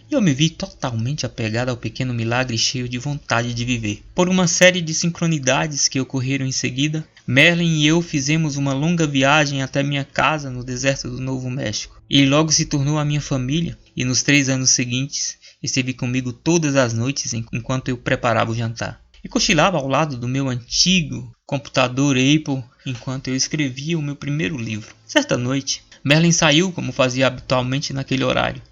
E eu me vi totalmente apegado ao pequeno milagre cheio de vontade de viver. Por uma série de sincronidades que ocorreram em seguida, Merlin e eu fizemos uma longa viagem até minha casa no deserto do Novo México. Ele logo se tornou a minha família e nos 3 anos seguintes esteve comigo todas as noites enquanto eu preparava o jantar. E cochilava ao lado do meu antigo computador Apple enquanto eu escrevia o meu primeiro livro. Certa noite, Merlin saiu como fazia habitualmente naquele horário.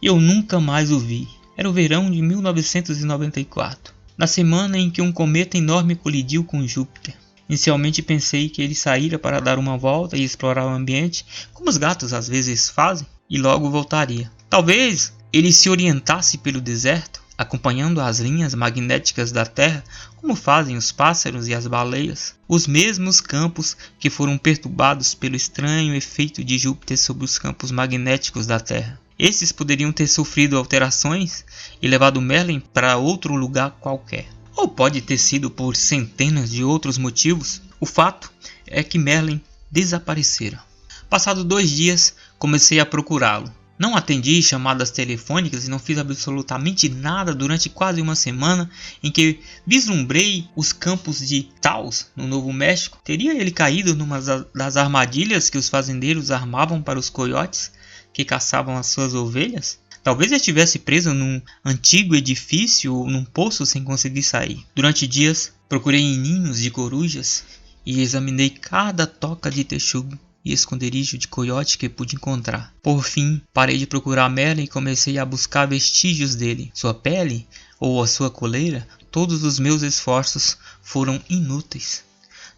E eu nunca mais o vi. Era o verão de 1994, na semana em que um cometa enorme colidiu com Júpiter. Inicialmente pensei que ele saíra para dar uma volta e explorar o ambiente, como os gatos às vezes fazem, e logo voltaria. Talvez ele se orientasse pelo deserto, acompanhando as linhas magnéticas da Terra, como fazem os pássaros e as baleias. Os mesmos campos que foram perturbados pelo estranho efeito de Júpiter sobre os campos magnéticos da Terra. Esses poderiam ter sofrido alterações e levado Merlin para outro lugar qualquer. Ou pode ter sido por centenas de outros motivos. O fato é que Merlin desaparecera. Passados 2 dias, comecei a procurá-lo. Não atendi chamadas telefônicas e não fiz absolutamente nada durante quase uma semana em que vislumbrei os campos de Taos, no Novo México. Teria ele caído numa das armadilhas que os fazendeiros armavam para os coiotes que caçavam as suas ovelhas? Talvez ele estivesse preso num antigo edifício ou num poço sem conseguir sair. Durante dias, procurei em ninhos de corujas e examinei cada toca de texugo e esconderijo de coiote que pude encontrar. Por fim, parei de procurar Merlin e comecei a buscar vestígios dele. Sua pele ou a sua coleira, todos os meus esforços foram inúteis.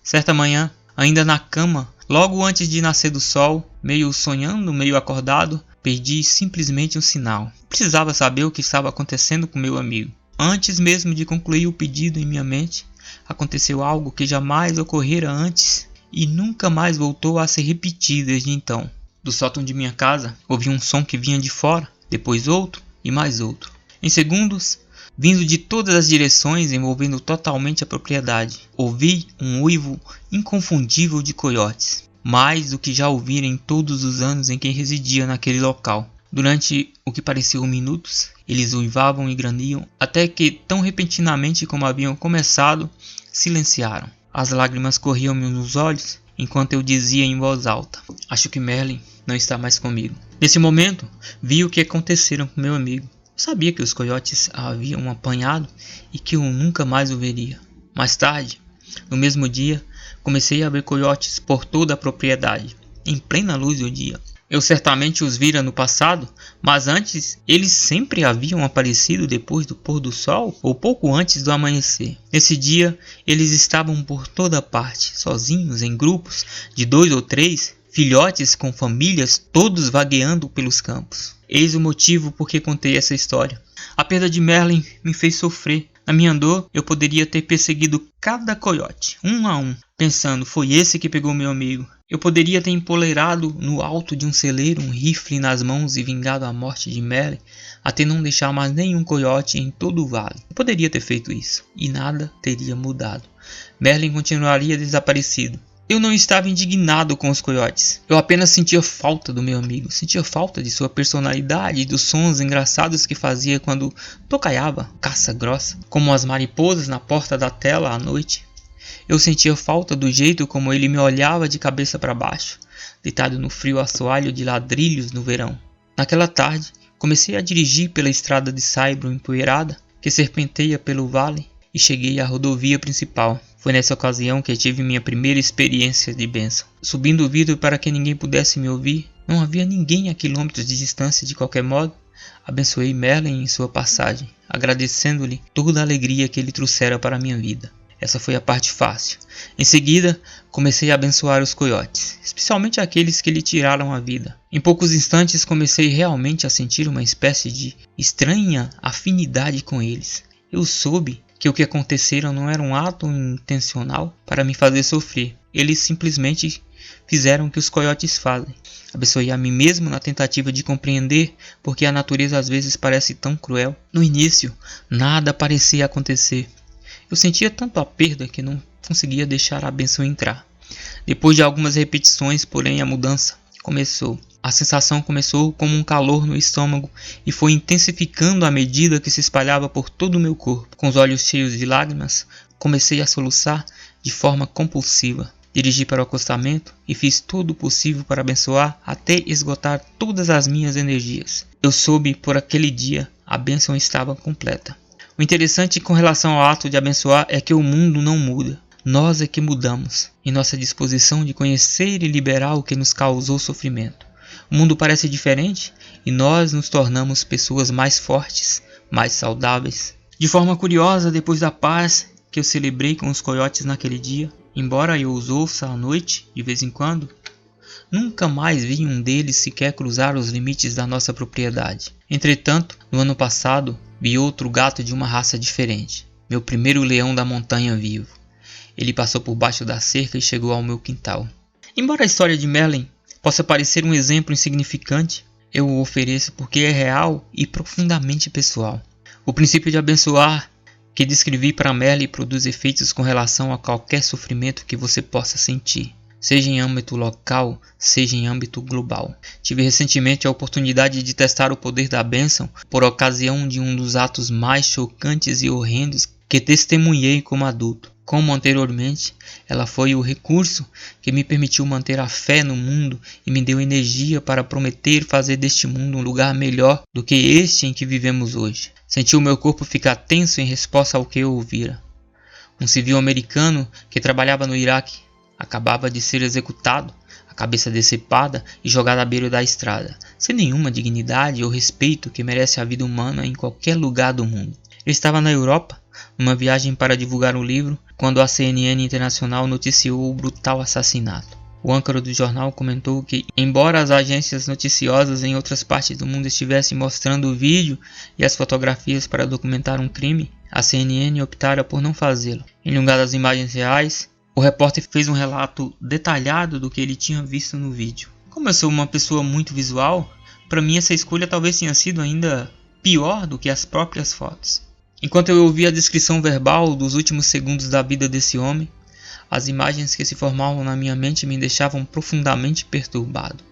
Certa manhã, ainda na cama, logo antes de nascer do sol, meio sonhando, meio acordado, perdi simplesmente um sinal. Precisava saber o que estava acontecendo com meu amigo. Antes mesmo de concluir o pedido em minha mente, aconteceu algo que jamais ocorrera antes e nunca mais voltou a se repetir desde então. Do sótão de minha casa, ouvi um som que vinha de fora, depois outro e mais outro. Em segundos, vindo de todas as direções, envolvendo totalmente a propriedade. Ouvi um uivo inconfundível de coiotes, mais do que já ouvira em todos os anos em que residia naquele local. Durante o que pareciam minutos, eles uivavam e graniam, até que, tão repentinamente como haviam começado, silenciaram. As lágrimas corriam-me nos olhos, enquanto eu dizia em voz alta: acho que Merlin não está mais comigo. Nesse momento, vi o que aconteceram com meu amigo. Eu sabia que os coiotes a haviam apanhado e que eu nunca mais o veria. Mais tarde, no mesmo dia, comecei a ver coiotes por toda a propriedade, em plena luz do dia. Eu certamente os vira no passado, mas antes eles sempre haviam aparecido depois do pôr do sol ou pouco antes do amanhecer. Nesse dia eles estavam por toda parte, sozinhos, em grupos de 2 ou 3, filhotes com famílias, todos vagueando pelos campos. Eis o motivo por que contei essa história. A perda de Merlin me fez sofrer. Na minha dor, eu poderia ter perseguido cada coiote, um a um, pensando, foi esse que pegou meu amigo. Eu poderia ter empoleirado no alto de um celeiro um rifle nas mãos e vingado a morte de Merlin, até não deixar mais nenhum coiote em todo o vale. Eu poderia ter feito isso, e nada teria mudado. Merlin continuaria desaparecido. Eu não estava indignado com os coiotes. Eu apenas sentia falta do meu amigo. Sentia falta de sua personalidade e dos sons engraçados que fazia quando tocaiava, caça grossa, como as mariposas na porta da tela à noite. Eu sentia falta do jeito como ele me olhava de cabeça para baixo, deitado no frio assoalho de ladrilhos no verão. Naquela tarde, comecei a dirigir pela estrada de saibro empoeirada que serpenteia pelo vale e cheguei à rodovia principal. Foi nessa ocasião que tive minha primeira experiência de bênção. Subindo o vidro para que ninguém pudesse me ouvir, não havia ninguém a quilômetros de distância de qualquer modo. Abençoei Merlin em sua passagem, agradecendo-lhe toda a alegria que ele trouxera para a minha vida. Essa foi a parte fácil. Em seguida, comecei a abençoar os coiotes, especialmente aqueles que lhe tiraram a vida. Em poucos instantes comecei realmente a sentir uma espécie de estranha afinidade com eles. Eu soube que o que aconteceram não era um ato intencional para me fazer sofrer. Eles simplesmente fizeram o que os coiotes fazem. Abençoei a mim mesmo na tentativa de compreender porque a natureza às vezes parece tão cruel. No início, nada parecia acontecer. Eu sentia tanto a perda que não conseguia deixar a bênção entrar. Depois de algumas repetições, porém, a mudança começou. A sensação começou como um calor no estômago e foi intensificando à medida que se espalhava por todo o meu corpo. Com os olhos cheios de lágrimas, comecei a soluçar de forma compulsiva. Dirigi para o acostamento e fiz tudo o possível para abençoar até esgotar todas as minhas energias. Eu soube por aquele dia a bênção estava completa. O interessante com relação ao ato de abençoar é que o mundo não muda. Nós é que mudamos em nossa disposição de conhecer e liberar o que nos causou sofrimento. O mundo parece diferente e nós nos tornamos pessoas mais fortes, mais saudáveis. De forma curiosa, depois da paz que eu celebrei com os coiotes naquele dia, embora eu os ouça à noite, de vez em quando, nunca mais vi um deles sequer cruzar os limites da nossa propriedade. Entretanto, no ano passado, vi outro gato de uma raça diferente, meu primeiro leão da montanha vivo. Ele passou por baixo da cerca e chegou ao meu quintal. Embora a história de Merlin possa parecer um exemplo insignificante, eu o ofereço porque é real e profundamente pessoal. O princípio de abençoar que descrevi para Merlin produz efeitos com relação a qualquer sofrimento que você possa sentir, seja em âmbito local, seja em âmbito global. Tive recentemente a oportunidade de testar o poder da bênção por ocasião de um dos atos mais chocantes e horrendos que testemunhei como adulto. Como anteriormente, ela foi o recurso que me permitiu manter a fé no mundo e me deu energia para prometer fazer deste mundo um lugar melhor do que este em que vivemos hoje. Senti o meu corpo ficar tenso em resposta ao que eu ouvira. Um civil americano que trabalhava no Iraque acabava de ser executado, a cabeça decepada e jogada à beira da estrada, sem nenhuma dignidade ou respeito que merece a vida humana em qualquer lugar do mundo. Eu estava na Europa, numa viagem para divulgar um livro, quando a CNN Internacional noticiou o brutal assassinato. O âncora do jornal comentou que, embora as agências noticiosas em outras partes do mundo estivessem mostrando o vídeo e as fotografias para documentar um crime, a CNN optara por não fazê-lo. Em lugar das imagens reais, o repórter fez um relato detalhado do que ele tinha visto no vídeo. Como eu sou uma pessoa muito visual, para mim essa escolha talvez tenha sido ainda pior do que as próprias fotos. Enquanto eu ouvia a descrição verbal dos últimos segundos da vida desse homem, as imagens que se formavam na minha mente me deixavam profundamente perturbado,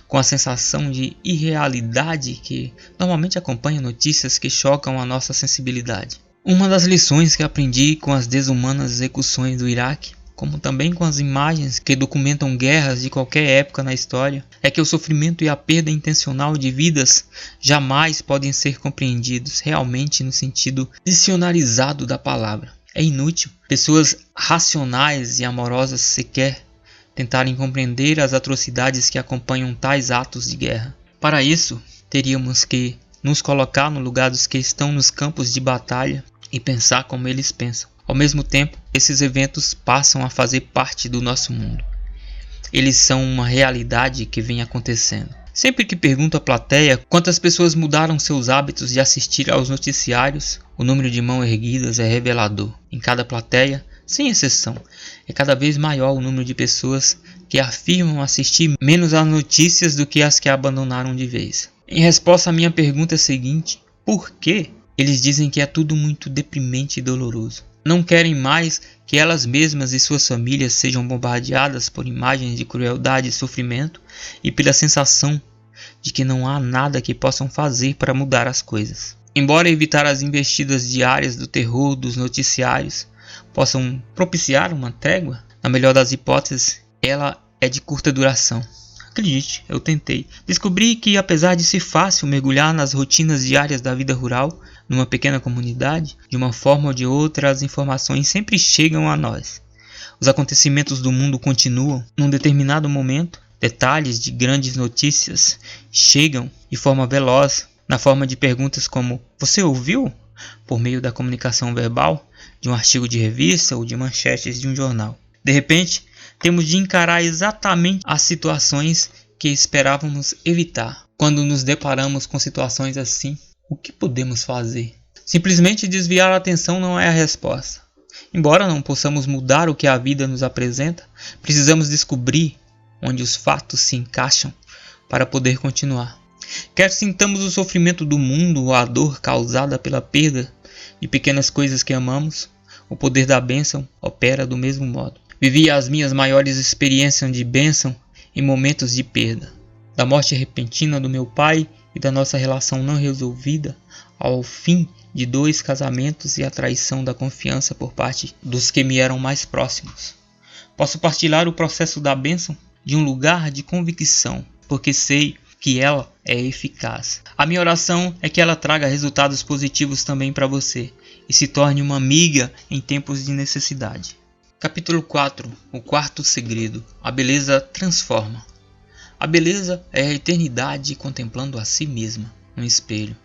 com a sensação de irrealidade que normalmente acompanha notícias que chocam a nossa sensibilidade. Uma das lições que aprendi com as desumanas execuções do Iraque, como também com as imagens que documentam guerras de qualquer época na história, é que o sofrimento e a perda intencional de vidas jamais podem ser compreendidos realmente no sentido dicionarizado da palavra. É inútil. Pessoas racionais e amorosas sequer tentarem compreender as atrocidades que acompanham tais atos de guerra. Para isso, teríamos que nos colocar no lugar dos que estão nos campos de batalha e pensar como eles pensam. Ao mesmo tempo, esses eventos passam a fazer parte do nosso mundo. Eles são uma realidade que vem acontecendo. Sempre que pergunto à plateia quantas pessoas mudaram seus hábitos de assistir aos noticiários, o número de mãos erguidas é revelador. Em cada plateia, sem exceção, é cada vez maior o número de pessoas que afirmam assistir menos às notícias do que as que abandonaram de vez. Em resposta à minha pergunta seguinte, por quê? Eles dizem que é tudo muito deprimente e doloroso. Não querem mais que elas mesmas e suas famílias sejam bombardeadas por imagens de crueldade e sofrimento e pela sensação de que não há nada que possam fazer para mudar as coisas. Embora evitar as investidas diárias do terror dos noticiários possam propiciar uma trégua, na melhor das hipóteses, ela é de curta duração. Acredite, eu tentei. Descobri que, apesar de ser fácil mergulhar nas rotinas diárias da vida rural, numa pequena comunidade, de uma forma ou de outra as informações sempre chegam a nós. Os acontecimentos do mundo continuam. Num determinado momento, detalhes de grandes notícias chegam de forma veloz, na forma de perguntas como "Você ouviu?", por meio da comunicação verbal, de um artigo de revista ou de manchetes de um jornal. De repente, temos de encarar exatamente as situações que esperávamos evitar. Quando nos deparamos com situações assim, o que podemos fazer? Simplesmente desviar a atenção não é a resposta. Embora não possamos mudar o que a vida nos apresenta, precisamos descobrir onde os fatos se encaixam para poder continuar. Quer sintamos o sofrimento do mundo ou a dor causada pela perda de pequenas coisas que amamos, o poder da bênção opera do mesmo modo. Vivi as minhas maiores experiências de bênção em momentos de perda. Da morte repentina do meu pai e da nossa relação não resolvida, ao fim de 2 casamentos e a traição da confiança por parte dos que me eram mais próximos. Posso partilhar o processo da bênção de um lugar de convicção, porque sei que ela é eficaz. A minha oração é que ela traga resultados positivos também para você e se torne uma amiga em tempos de necessidade. Capítulo 4. O quarto segredo. A beleza transforma. A beleza é a eternidade contemplando a si mesma no espelho.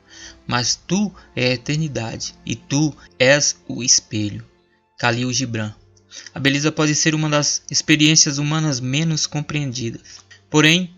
Mas tu é a eternidade e tu és o espelho. Khalil Gibran. A beleza pode ser uma das experiências humanas menos compreendidas. Porém,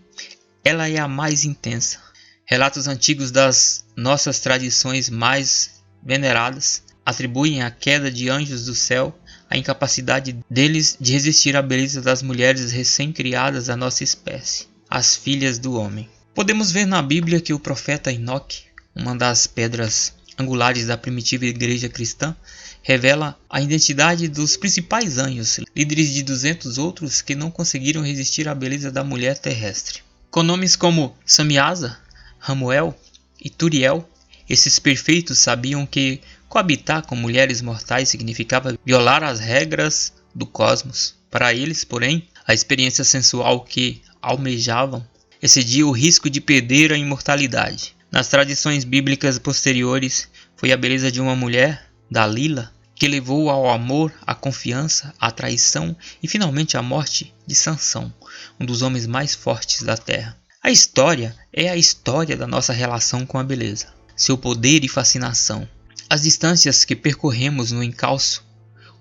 ela é a mais intensa. Relatos antigos das nossas tradições mais veneradas atribuem à queda de anjos do céu a incapacidade deles de resistir à beleza das mulheres recém-criadas da nossa espécie, as filhas do homem. Podemos ver na Bíblia que o profeta Enoque, uma das pedras angulares da primitiva igreja cristã, revela a identidade dos principais anjos, líderes de 200 outros que não conseguiram resistir à beleza da mulher terrestre. Com nomes como Samiasa, Ramuel e Turiel, esses perfeitos sabiam que coabitar com mulheres mortais significava violar as regras do cosmos. Para eles, porém, a experiência sensual que almejavam excedia o risco de perder a imortalidade. Nas tradições bíblicas posteriores, foi a beleza de uma mulher, Dalila, que levou ao amor, à confiança, à traição e finalmente à morte de Sansão, um dos homens mais fortes da terra. A história é a história da nossa relação com a beleza, seu poder e fascinação. As distâncias que percorremos no encalço,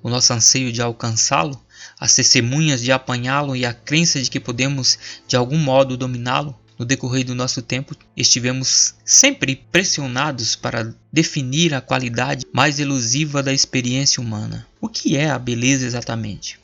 o nosso anseio de alcançá-lo, as testemunhas de apanhá-lo e a crença de que podemos de algum modo dominá-lo, no decorrer do nosso tempo, estivemos sempre pressionados para definir a qualidade mais elusiva da experiência humana. O que é a beleza exatamente?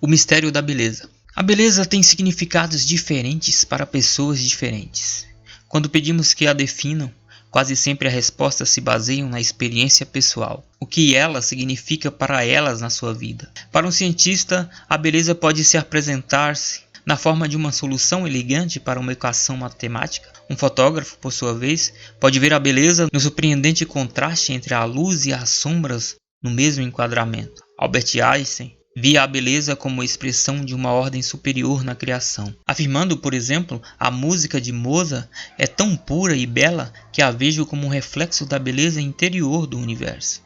O mistério da beleza. A beleza tem significados diferentes para pessoas diferentes. Quando pedimos que a definam, quase sempre a resposta se baseia na experiência pessoal. O que ela significa para elas na sua vida. Para um cientista, a beleza pode se apresentar-se na forma de uma solução elegante para uma equação matemática. Um fotógrafo, por sua vez, pode ver a beleza no surpreendente contraste entre a luz e as sombras no mesmo enquadramento. Albert Einstein via a beleza como expressão de uma ordem superior na criação, afirmando, por exemplo, a música de Mozart é tão pura e bela que a vejo como um reflexo da beleza interior do universo.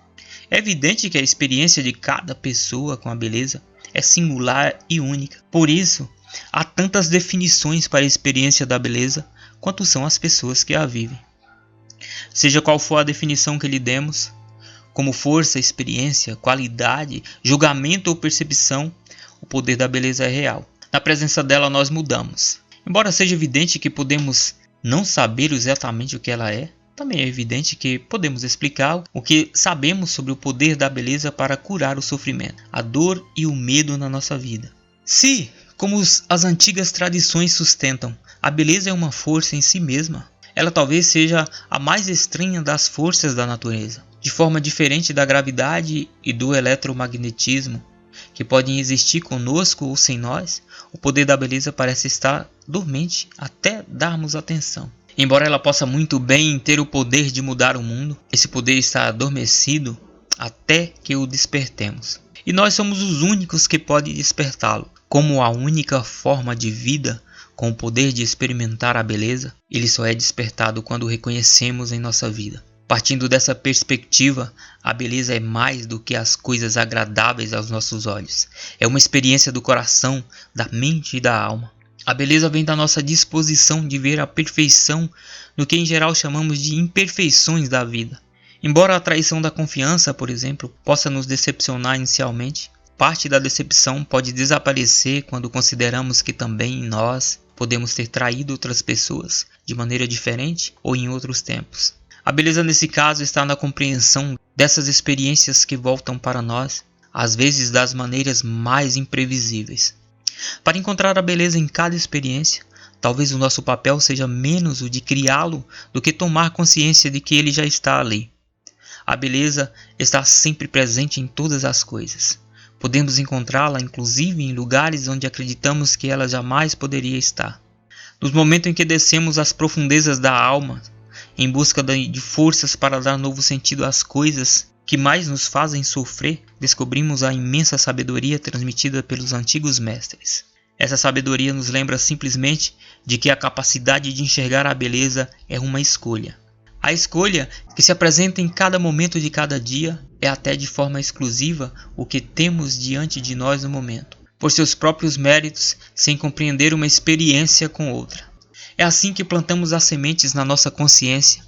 É evidente que a experiência de cada pessoa com a beleza é singular e única. Por isso, Há tantas definições para a experiência da beleza quanto são as pessoas que a vivem. Seja qual for a definição que lhe demos, como força, experiência, qualidade, julgamento ou percepção, o poder da beleza é real. Na presença dela nós mudamos. Embora seja evidente que podemos não saber exatamente o que ela é, também é evidente que podemos explicar o que sabemos sobre o poder da beleza para curar o sofrimento, a dor e o medo na nossa vida. Se, como as antigas tradições sustentam, a beleza é uma força em si mesma, ela talvez seja a mais estranha das forças da natureza. De forma diferente da gravidade e do eletromagnetismo, que podem existir conosco ou sem nós, o poder da beleza parece estar dormente até darmos atenção. Embora ela possa muito bem ter o poder de mudar o mundo, esse poder está adormecido até que o despertemos. E nós somos os únicos que podem despertá-lo. Como a única forma de vida com o poder de experimentar a beleza, ele só é despertado quando o reconhecemos em nossa vida. Partindo dessa perspectiva, a beleza é mais do que as coisas agradáveis aos nossos olhos. É uma experiência do coração, da mente e da alma. A beleza vem da nossa disposição de ver a perfeição no que em geral chamamos de imperfeições da vida. Embora a traição da confiança, por exemplo, possa nos decepcionar inicialmente, parte da decepção pode desaparecer quando consideramos que também nós podemos ter traído outras pessoas de maneira diferente ou em outros tempos. A beleza nesse caso está na compreensão dessas experiências que voltam para nós, às vezes das maneiras mais imprevisíveis. Para encontrar a beleza em cada experiência, talvez o nosso papel seja menos o de criá-lo do que tomar consciência de que ele já está ali. A beleza está sempre presente em todas as coisas. Podemos encontrá-la inclusive em lugares onde acreditamos que ela jamais poderia estar. Nos momentos em que descemos às profundezas da alma, em busca de forças para dar novo sentido às coisas que mais nos fazem sofrer, descobrimos a imensa sabedoria transmitida pelos antigos mestres. Essa sabedoria nos lembra simplesmente de que a capacidade de enxergar a beleza é uma escolha. A escolha que se apresenta em cada momento de cada dia é até de forma exclusiva o que temos diante de nós no momento, por seus próprios méritos, sem compreender uma experiência com outra. É assim que plantamos as sementes na nossa consciência,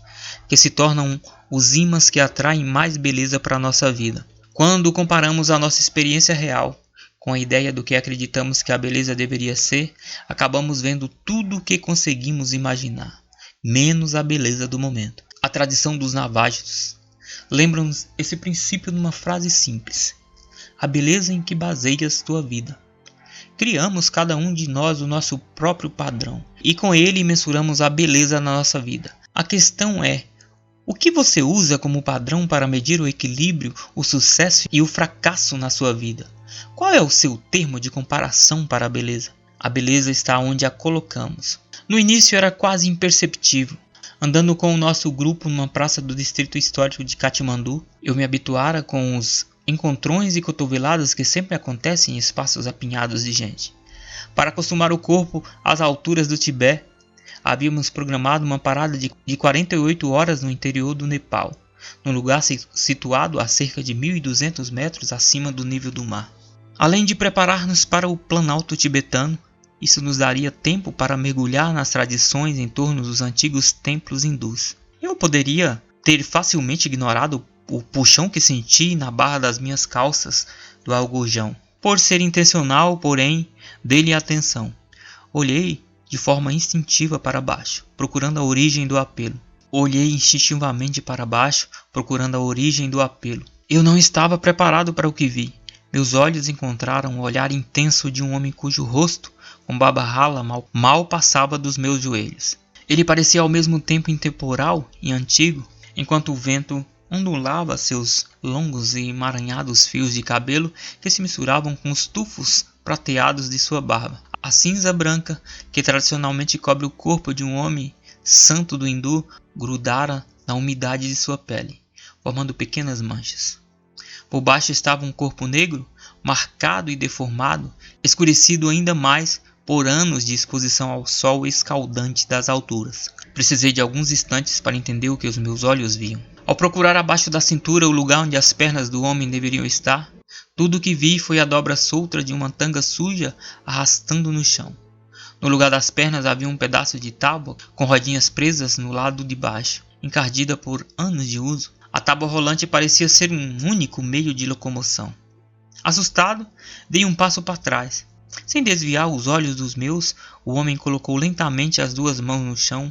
que se tornam os ímãs que atraem mais beleza para a nossa vida. Quando comparamos a nossa experiência real com a ideia do que acreditamos que a beleza deveria ser, acabamos vendo tudo o que conseguimos imaginar, menos a beleza do momento. A tradição dos navajos lembra-nos esse princípio numa frase simples: a beleza em que baseias tua vida. Criamos cada um de nós o nosso próprio padrão e com ele mensuramos a beleza na nossa vida. A questão é: o que você usa como padrão para medir o equilíbrio, o sucesso e o fracasso na sua vida? Qual é o seu termo de comparação para a beleza? A beleza está onde a colocamos. No início era quase imperceptível. Andando com o nosso grupo numa praça do distrito histórico de Katmandu, eu me habituara com os encontrões e cotoveladas que sempre acontecem em espaços apinhados de gente. Para acostumar o corpo às alturas do Tibete, havíamos programado uma parada de 48 horas no interior do Nepal, num lugar situado a cerca de 1.200 metros acima do nível do mar. Além de preparar-nos para o planalto tibetano, isso nos daria tempo para mergulhar nas tradições em torno dos antigos templos hindus. Eu poderia ter facilmente ignorado o puxão que senti na barra das minhas calças do algojão. Por ser intencional, porém, dei-lhe atenção. Olhei de forma instintiva para baixo, procurando a origem do apelo. Olhei instintivamente para baixo, procurando a origem do apelo. Eu não estava preparado para o que vi. Meus olhos encontraram o olhar intenso de um homem cujo rosto, com barba rala, mal passava dos meus joelhos. Ele parecia ao mesmo tempo intemporal e antigo, enquanto o vento ondulava seus longos e emaranhados fios de cabelo que se misturavam com os tufos prateados de sua barba. A cinza branca, que tradicionalmente cobre o corpo de um homem santo do hindu, grudara na umidade de sua pele, formando pequenas manchas. Por baixo estava um corpo negro, marcado e deformado, escurecido ainda mais por anos de exposição ao sol escaldante das alturas. Precisei de alguns instantes para entender o que os meus olhos viam. Ao procurar abaixo da cintura o lugar onde as pernas do homem deveriam estar, Tudo o que vi foi a dobra solta de uma tanga suja arrastando no chão. No lugar das pernas havia um pedaço de tábua com rodinhas presas no lado de baixo, encardida por anos de uso. A tábua rolante parecia ser um único meio de locomoção. Assustado, dei um passo para trás. Sem desviar os olhos dos meus, o homem colocou lentamente as duas mãos no chão,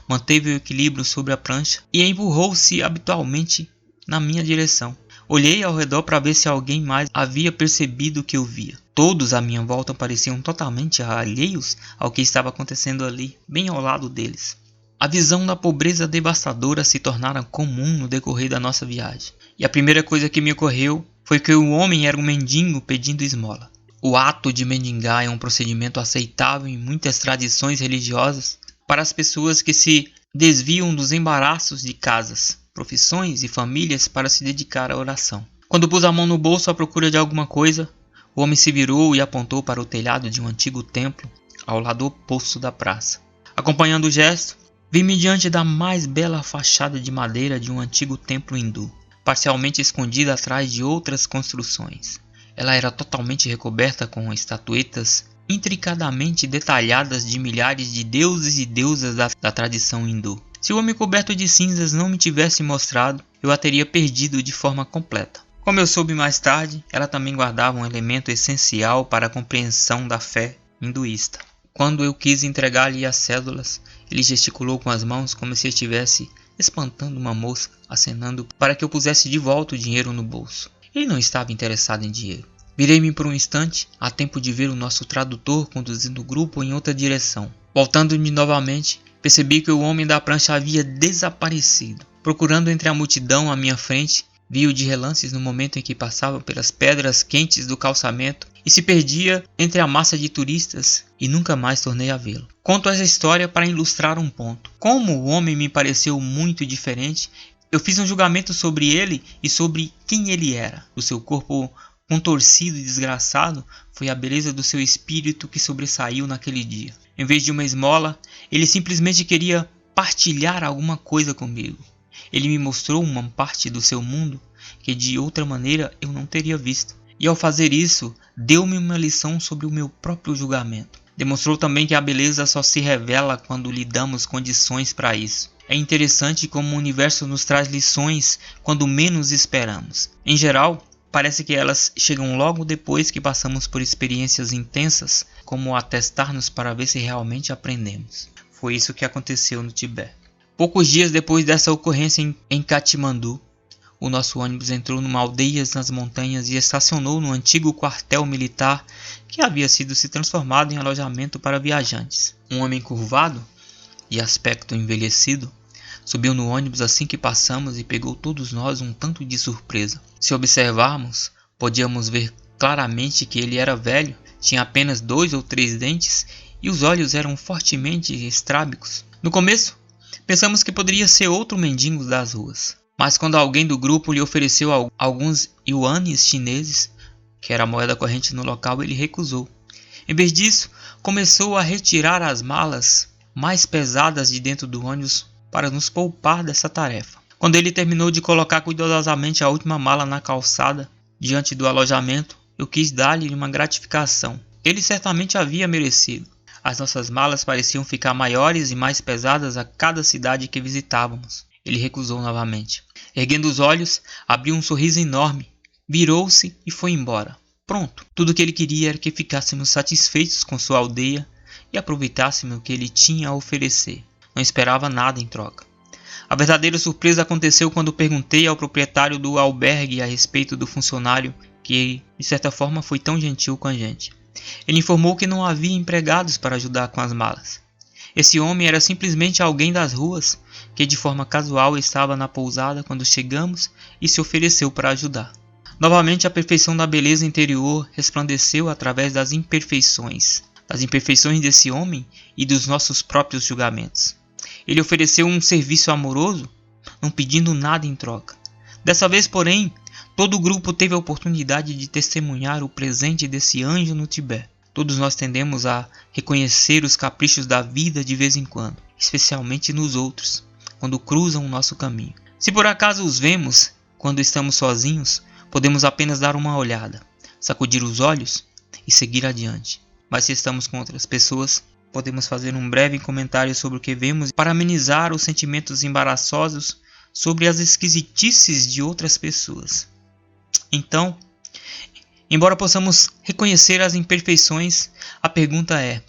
manteve o equilíbrio sobre a prancha e empurrou-se habitualmente na minha direção. Olhei ao redor para ver se alguém mais havia percebido o que eu via. Todos à minha volta pareciam totalmente alheios ao que estava acontecendo ali, bem ao lado deles. A visão da pobreza devastadora se tornara comum no decorrer da nossa viagem. E a primeira coisa que me ocorreu foi que o homem era um mendigo pedindo esmola. O ato de mendigar é um procedimento aceitável em muitas tradições religiosas para as pessoas que se desviam dos embaraços de casas, profissões e famílias para se dedicar à oração. Quando pus a mão no bolso à procura de alguma coisa, o homem se virou e apontou para o telhado de um antigo templo ao lado oposto da praça. Acompanhando o gesto, vi-me diante da mais bela fachada de madeira de um antigo templo hindu, parcialmente escondida atrás de outras construções. Ela era totalmente recoberta com estatuetas intricadamente detalhadas de milhares de deuses e deusas da tradição hindu. Se o homem coberto de cinzas não me tivesse mostrado, eu a teria perdido de forma completa. Como eu soube mais tarde, ela também guardava um elemento essencial para a compreensão da fé hinduísta. Quando eu quis entregar-lhe as cédulas, ele gesticulou com as mãos como se estivesse espantando uma mosca, acenando para que eu pusesse de volta o dinheiro no bolso. Ele não estava interessado em dinheiro. Virei-me por um instante, a tempo de ver o nosso tradutor conduzindo o grupo em outra direção. Voltando-me novamente, percebi que o homem da prancha havia desaparecido. Procurando entre a multidão à minha frente, vi-o de relances no momento em que passava pelas pedras quentes do calçamento e se perdia entre a massa de turistas e nunca mais tornei a vê-lo. Conto essa história para ilustrar um ponto. Como o homem me pareceu muito diferente, eu fiz um julgamento sobre ele e sobre quem ele era. O seu corpo contorcido e desgraçado foi a beleza do seu espírito que sobressaiu naquele dia. Em vez de uma esmola, ele simplesmente queria partilhar alguma coisa comigo. Ele me mostrou uma parte do seu mundo que de outra maneira eu não teria visto. E ao fazer isso, deu-me uma lição sobre o meu próprio julgamento. Demonstrou também que a beleza só se revela quando lhe damos condições para isso. É interessante como o universo nos traz lições quando menos esperamos. Em geral, parece que elas chegam logo depois que passamos por experiências intensas, como atestar-nos para ver se realmente aprendemos. Foi isso que aconteceu no Tibete. Poucos dias depois dessa ocorrência em Katmandu, o nosso ônibus entrou numa aldeia nas montanhas e estacionou no antigo quartel militar que havia sido se transformado em alojamento para viajantes. Um homem curvado, de aspecto envelhecido, subiu no ônibus assim que passamos e pegou todos nós um tanto de surpresa. Se observarmos, podíamos ver claramente que ele era velho, tinha apenas 2 ou 3 dentes e os olhos eram fortemente estrábicos. No começo, pensamos que poderia ser outro mendigo das ruas, mas quando alguém do grupo lhe ofereceu alguns yuanes chineses, que era a moeda corrente no local, ele recusou. Em vez disso, começou a retirar as malas mais pesadas de dentro do ônibus para nos poupar dessa tarefa. Quando ele terminou de colocar cuidadosamente a última mala na calçada diante do alojamento, eu quis dar-lhe uma gratificação. Ele certamente havia merecido. As nossas malas pareciam ficar maiores e mais pesadas a cada cidade que visitávamos. Ele recusou novamente. Erguendo os olhos, abriu um sorriso enorme, virou-se e foi embora. Pronto, tudo o que ele queria era que ficássemos satisfeitos com sua aldeia e aproveitássemos o que ele tinha a oferecer. Não esperava nada em troca. A verdadeira surpresa aconteceu quando perguntei ao proprietário do albergue a respeito do funcionário que, de certa forma, foi tão gentil com a gente. Ele informou que não havia empregados para ajudar com as malas. Esse homem era simplesmente alguém das ruas que de forma casual estava na pousada quando chegamos e se ofereceu para ajudar. Novamente a perfeição da beleza interior resplandeceu através das imperfeições desse homem e dos nossos próprios julgamentos. Ele ofereceu um serviço amoroso, não pedindo nada em troca. Dessa vez, porém, todo o grupo teve a oportunidade de testemunhar o presente desse anjo no Tibete. Todos nós tendemos a reconhecer os caprichos da vida de vez em quando, especialmente nos outros, quando cruzam o nosso caminho. Se por acaso os vemos quando estamos sozinhos, podemos apenas dar uma olhada. sacudir os olhos e seguir adiante. Mas se estamos com outras pessoas, podemos fazer um breve comentário sobre o que vemos para amenizar os sentimentos embaraçosos sobre as esquisitices de outras pessoas. Então, embora possamos reconhecer as imperfeições, a pergunta é: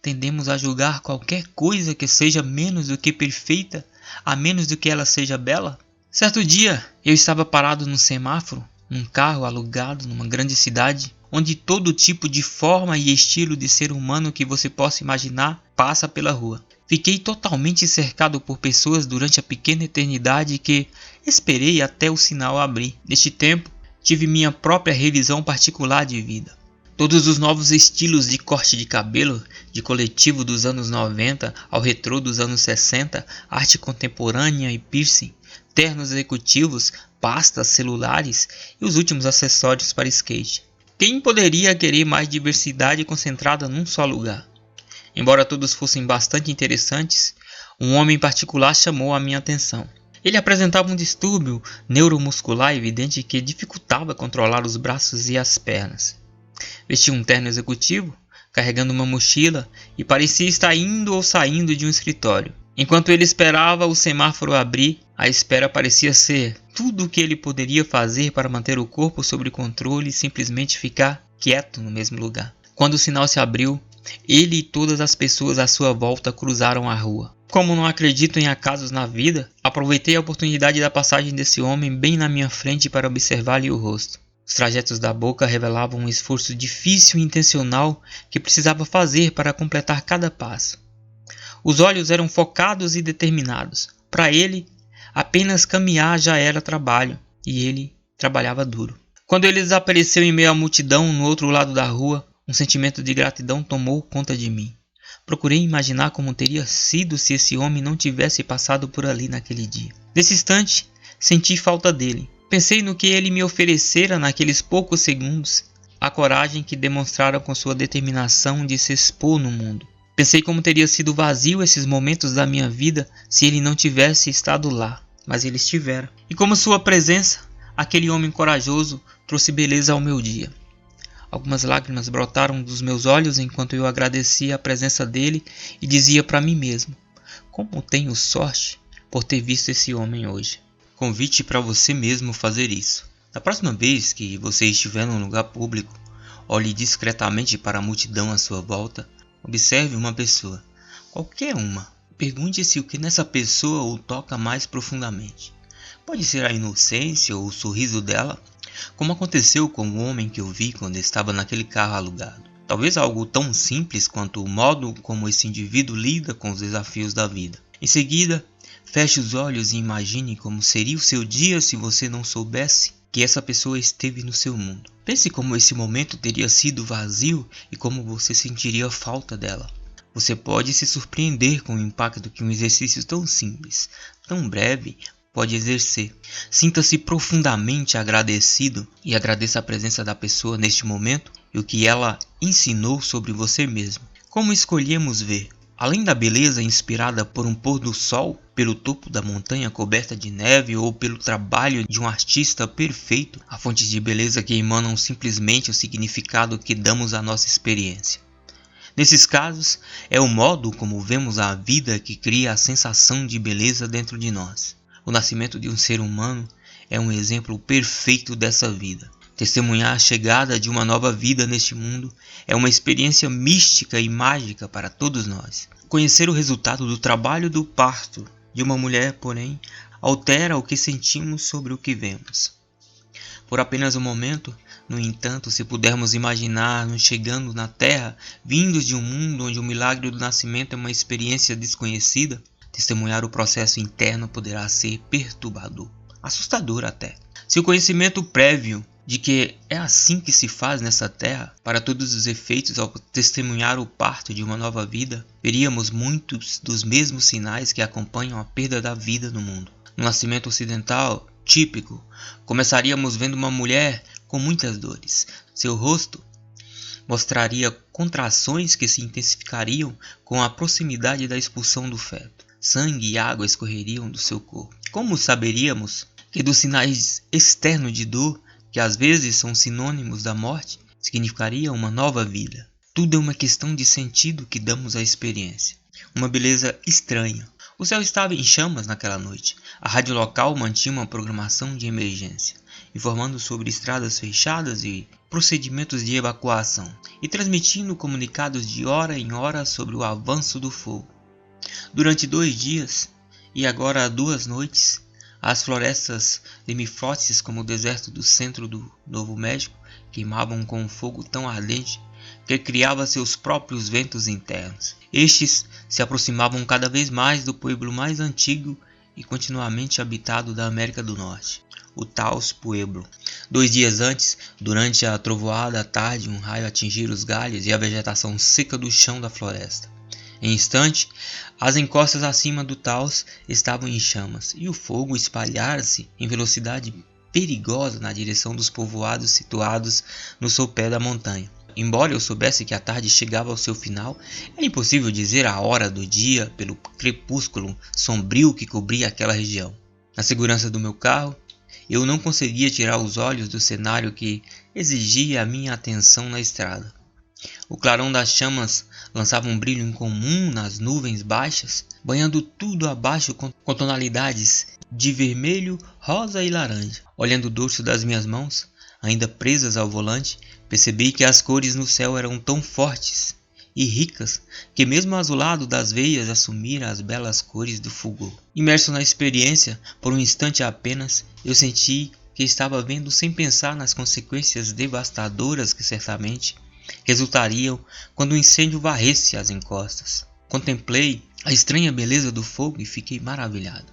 tendemos a julgar qualquer coisa que seja menos do que perfeita, a menos do que ela seja bela? Certo dia, eu estava parado num semáforo, num carro alugado numa grande cidade, onde todo tipo de forma e estilo de ser humano que você possa imaginar passa pela rua. Fiquei totalmente cercado por pessoas durante a pequena eternidade que esperei até o sinal abrir. Neste tempo, tive minha própria revisão particular de vida. Todos os novos estilos de corte de cabelo, de coletivo dos anos 90 ao retrô dos anos 60, arte contemporânea e piercing, ternos executivos, pastas celulares e os últimos acessórios para skate. Quem poderia querer mais diversidade concentrada num só lugar? Embora todos fossem bastante interessantes, um homem em particular chamou a minha atenção. Ele apresentava um distúrbio neuromuscular evidente que dificultava controlar os braços e as pernas. Vestia um terno executivo, carregando uma mochila e parecia estar indo ou saindo de um escritório. Enquanto ele esperava o semáforo abrir, a espera parecia ser tudo o que ele poderia fazer para manter o corpo sob controle e simplesmente ficar quieto no mesmo lugar. Quando o sinal se abriu, ele e todas as pessoas à sua volta cruzaram a rua. Como não acredito em acasos na vida, aproveitei a oportunidade da passagem desse homem bem na minha frente para observar-lhe o rosto. Os trajetos da boca revelavam um esforço difícil e intencional que precisava fazer para completar cada passo. Os olhos eram focados e determinados. Para ele, apenas caminhar já era trabalho, e ele trabalhava duro. Quando ele desapareceu em meio à multidão no outro lado da rua, um sentimento de gratidão tomou conta de mim. Procurei imaginar como teria sido se esse homem não tivesse passado por ali naquele dia. Nesse instante, senti falta dele. Pensei no que ele me oferecera naqueles poucos segundos, a coragem que demonstrara com sua determinação de se expor no mundo. Pensei como teria sido vazio esses momentos da minha vida se ele não tivesse estado lá, mas ele estivera. E como sua presença, aquele homem corajoso trouxe beleza ao meu dia. Algumas lágrimas brotaram dos meus olhos enquanto eu agradecia a presença dele e dizia para mim mesmo: como tenho sorte por ter visto esse homem hoje. Convite para você mesmo fazer isso. Da próxima vez que você estiver num lugar público, olhe discretamente para a multidão à sua volta. Observe uma pessoa, qualquer uma. Pergunte-se o que nessa pessoa o toca mais profundamente. Pode ser a inocência ou o sorriso dela, como aconteceu com o homem que eu vi quando estava naquele carro alugado. Talvez algo tão simples quanto o modo como esse indivíduo lida com os desafios da vida. Em seguida, feche os olhos e imagine como seria o seu dia se você não soubesse que essa pessoa esteve no seu mundo. Pense como esse momento teria sido vazio e como você sentiria falta dela. Você pode se surpreender com o impacto que um exercício tão simples, tão breve, pode exercer. Sinta-se profundamente agradecido e agradeça a presença da pessoa neste momento e o que ela ensinou sobre você mesmo. Como escolhemos ver? Além da beleza inspirada por um pôr do sol, pelo topo da montanha coberta de neve ou pelo trabalho de um artista perfeito, há fontes de beleza que emanam simplesmente o significado que damos à nossa experiência. Nesses casos, é o modo como vemos a vida que cria a sensação de beleza dentro de nós. O nascimento de um ser humano é um exemplo perfeito dessa vida. Testemunhar a chegada de uma nova vida neste mundo é uma experiência mística e mágica para todos nós. Conhecer o resultado do trabalho do parto de uma mulher, porém, altera o que sentimos sobre o que vemos. Por apenas um momento, no entanto, se pudermos imaginar-nos chegando na Terra, vindos de um mundo onde o milagre do nascimento é uma experiência desconhecida, testemunhar o processo interno poderá ser perturbador, assustador até. Se o conhecimento prévio de que é assim que se faz nessa terra, para todos os efeitos, ao testemunhar o parto de uma nova vida, veríamos muitos dos mesmos sinais que acompanham a perda da vida no mundo. No nascimento ocidental, típico, começaríamos vendo uma mulher com muitas dores. Seu rosto mostraria contrações que se intensificariam com a proximidade da expulsão do feto. Sangue e água escorreriam do seu corpo. Como saberíamos que dos sinais externos de dor que às vezes são sinônimos da morte, significaria uma nova vida. Tudo é uma questão de sentido que damos à experiência. Uma beleza estranha. O céu estava em chamas naquela noite. A rádio local mantinha uma programação de emergência, informando sobre estradas fechadas e procedimentos de evacuação, e transmitindo comunicados de hora em hora sobre o avanço do fogo. Durante 2 dias, e agora 2 noites, as florestas limítrofes, como o deserto do centro do Novo México, queimavam com um fogo tão ardente que criava seus próprios ventos internos. Estes se aproximavam cada vez mais do pueblo mais antigo e continuamente habitado da América do Norte, o Taos Pueblo. 2 dias antes, durante a trovoada à tarde, um raio atingira os galhos e a vegetação seca do chão da floresta. Em instante, as encostas acima do Taos estavam em chamas, e o fogo espalhara-se em velocidade perigosa na direção dos povoados situados no sopé da montanha. Embora eu soubesse que a tarde chegava ao seu final, era impossível dizer a hora do dia pelo crepúsculo sombrio que cobria aquela região. Na segurança do meu carro, eu não conseguia tirar os olhos do cenário que exigia a minha atenção na estrada. O clarão das chamas lançava um brilho incomum nas nuvens baixas, banhando tudo abaixo com tonalidades de vermelho, rosa e laranja. Olhando o dorso das minhas mãos, ainda presas ao volante, percebi que as cores no céu eram tão fortes e ricas que mesmo o azulado das veias assumira as belas cores do fulgor. Imerso na experiência, por um instante apenas, eu senti que estava vendo sem pensar nas consequências devastadoras que certamente resultariam quando o incêndio varresse as encostas. Contemplei a estranha beleza do fogo e fiquei maravilhado.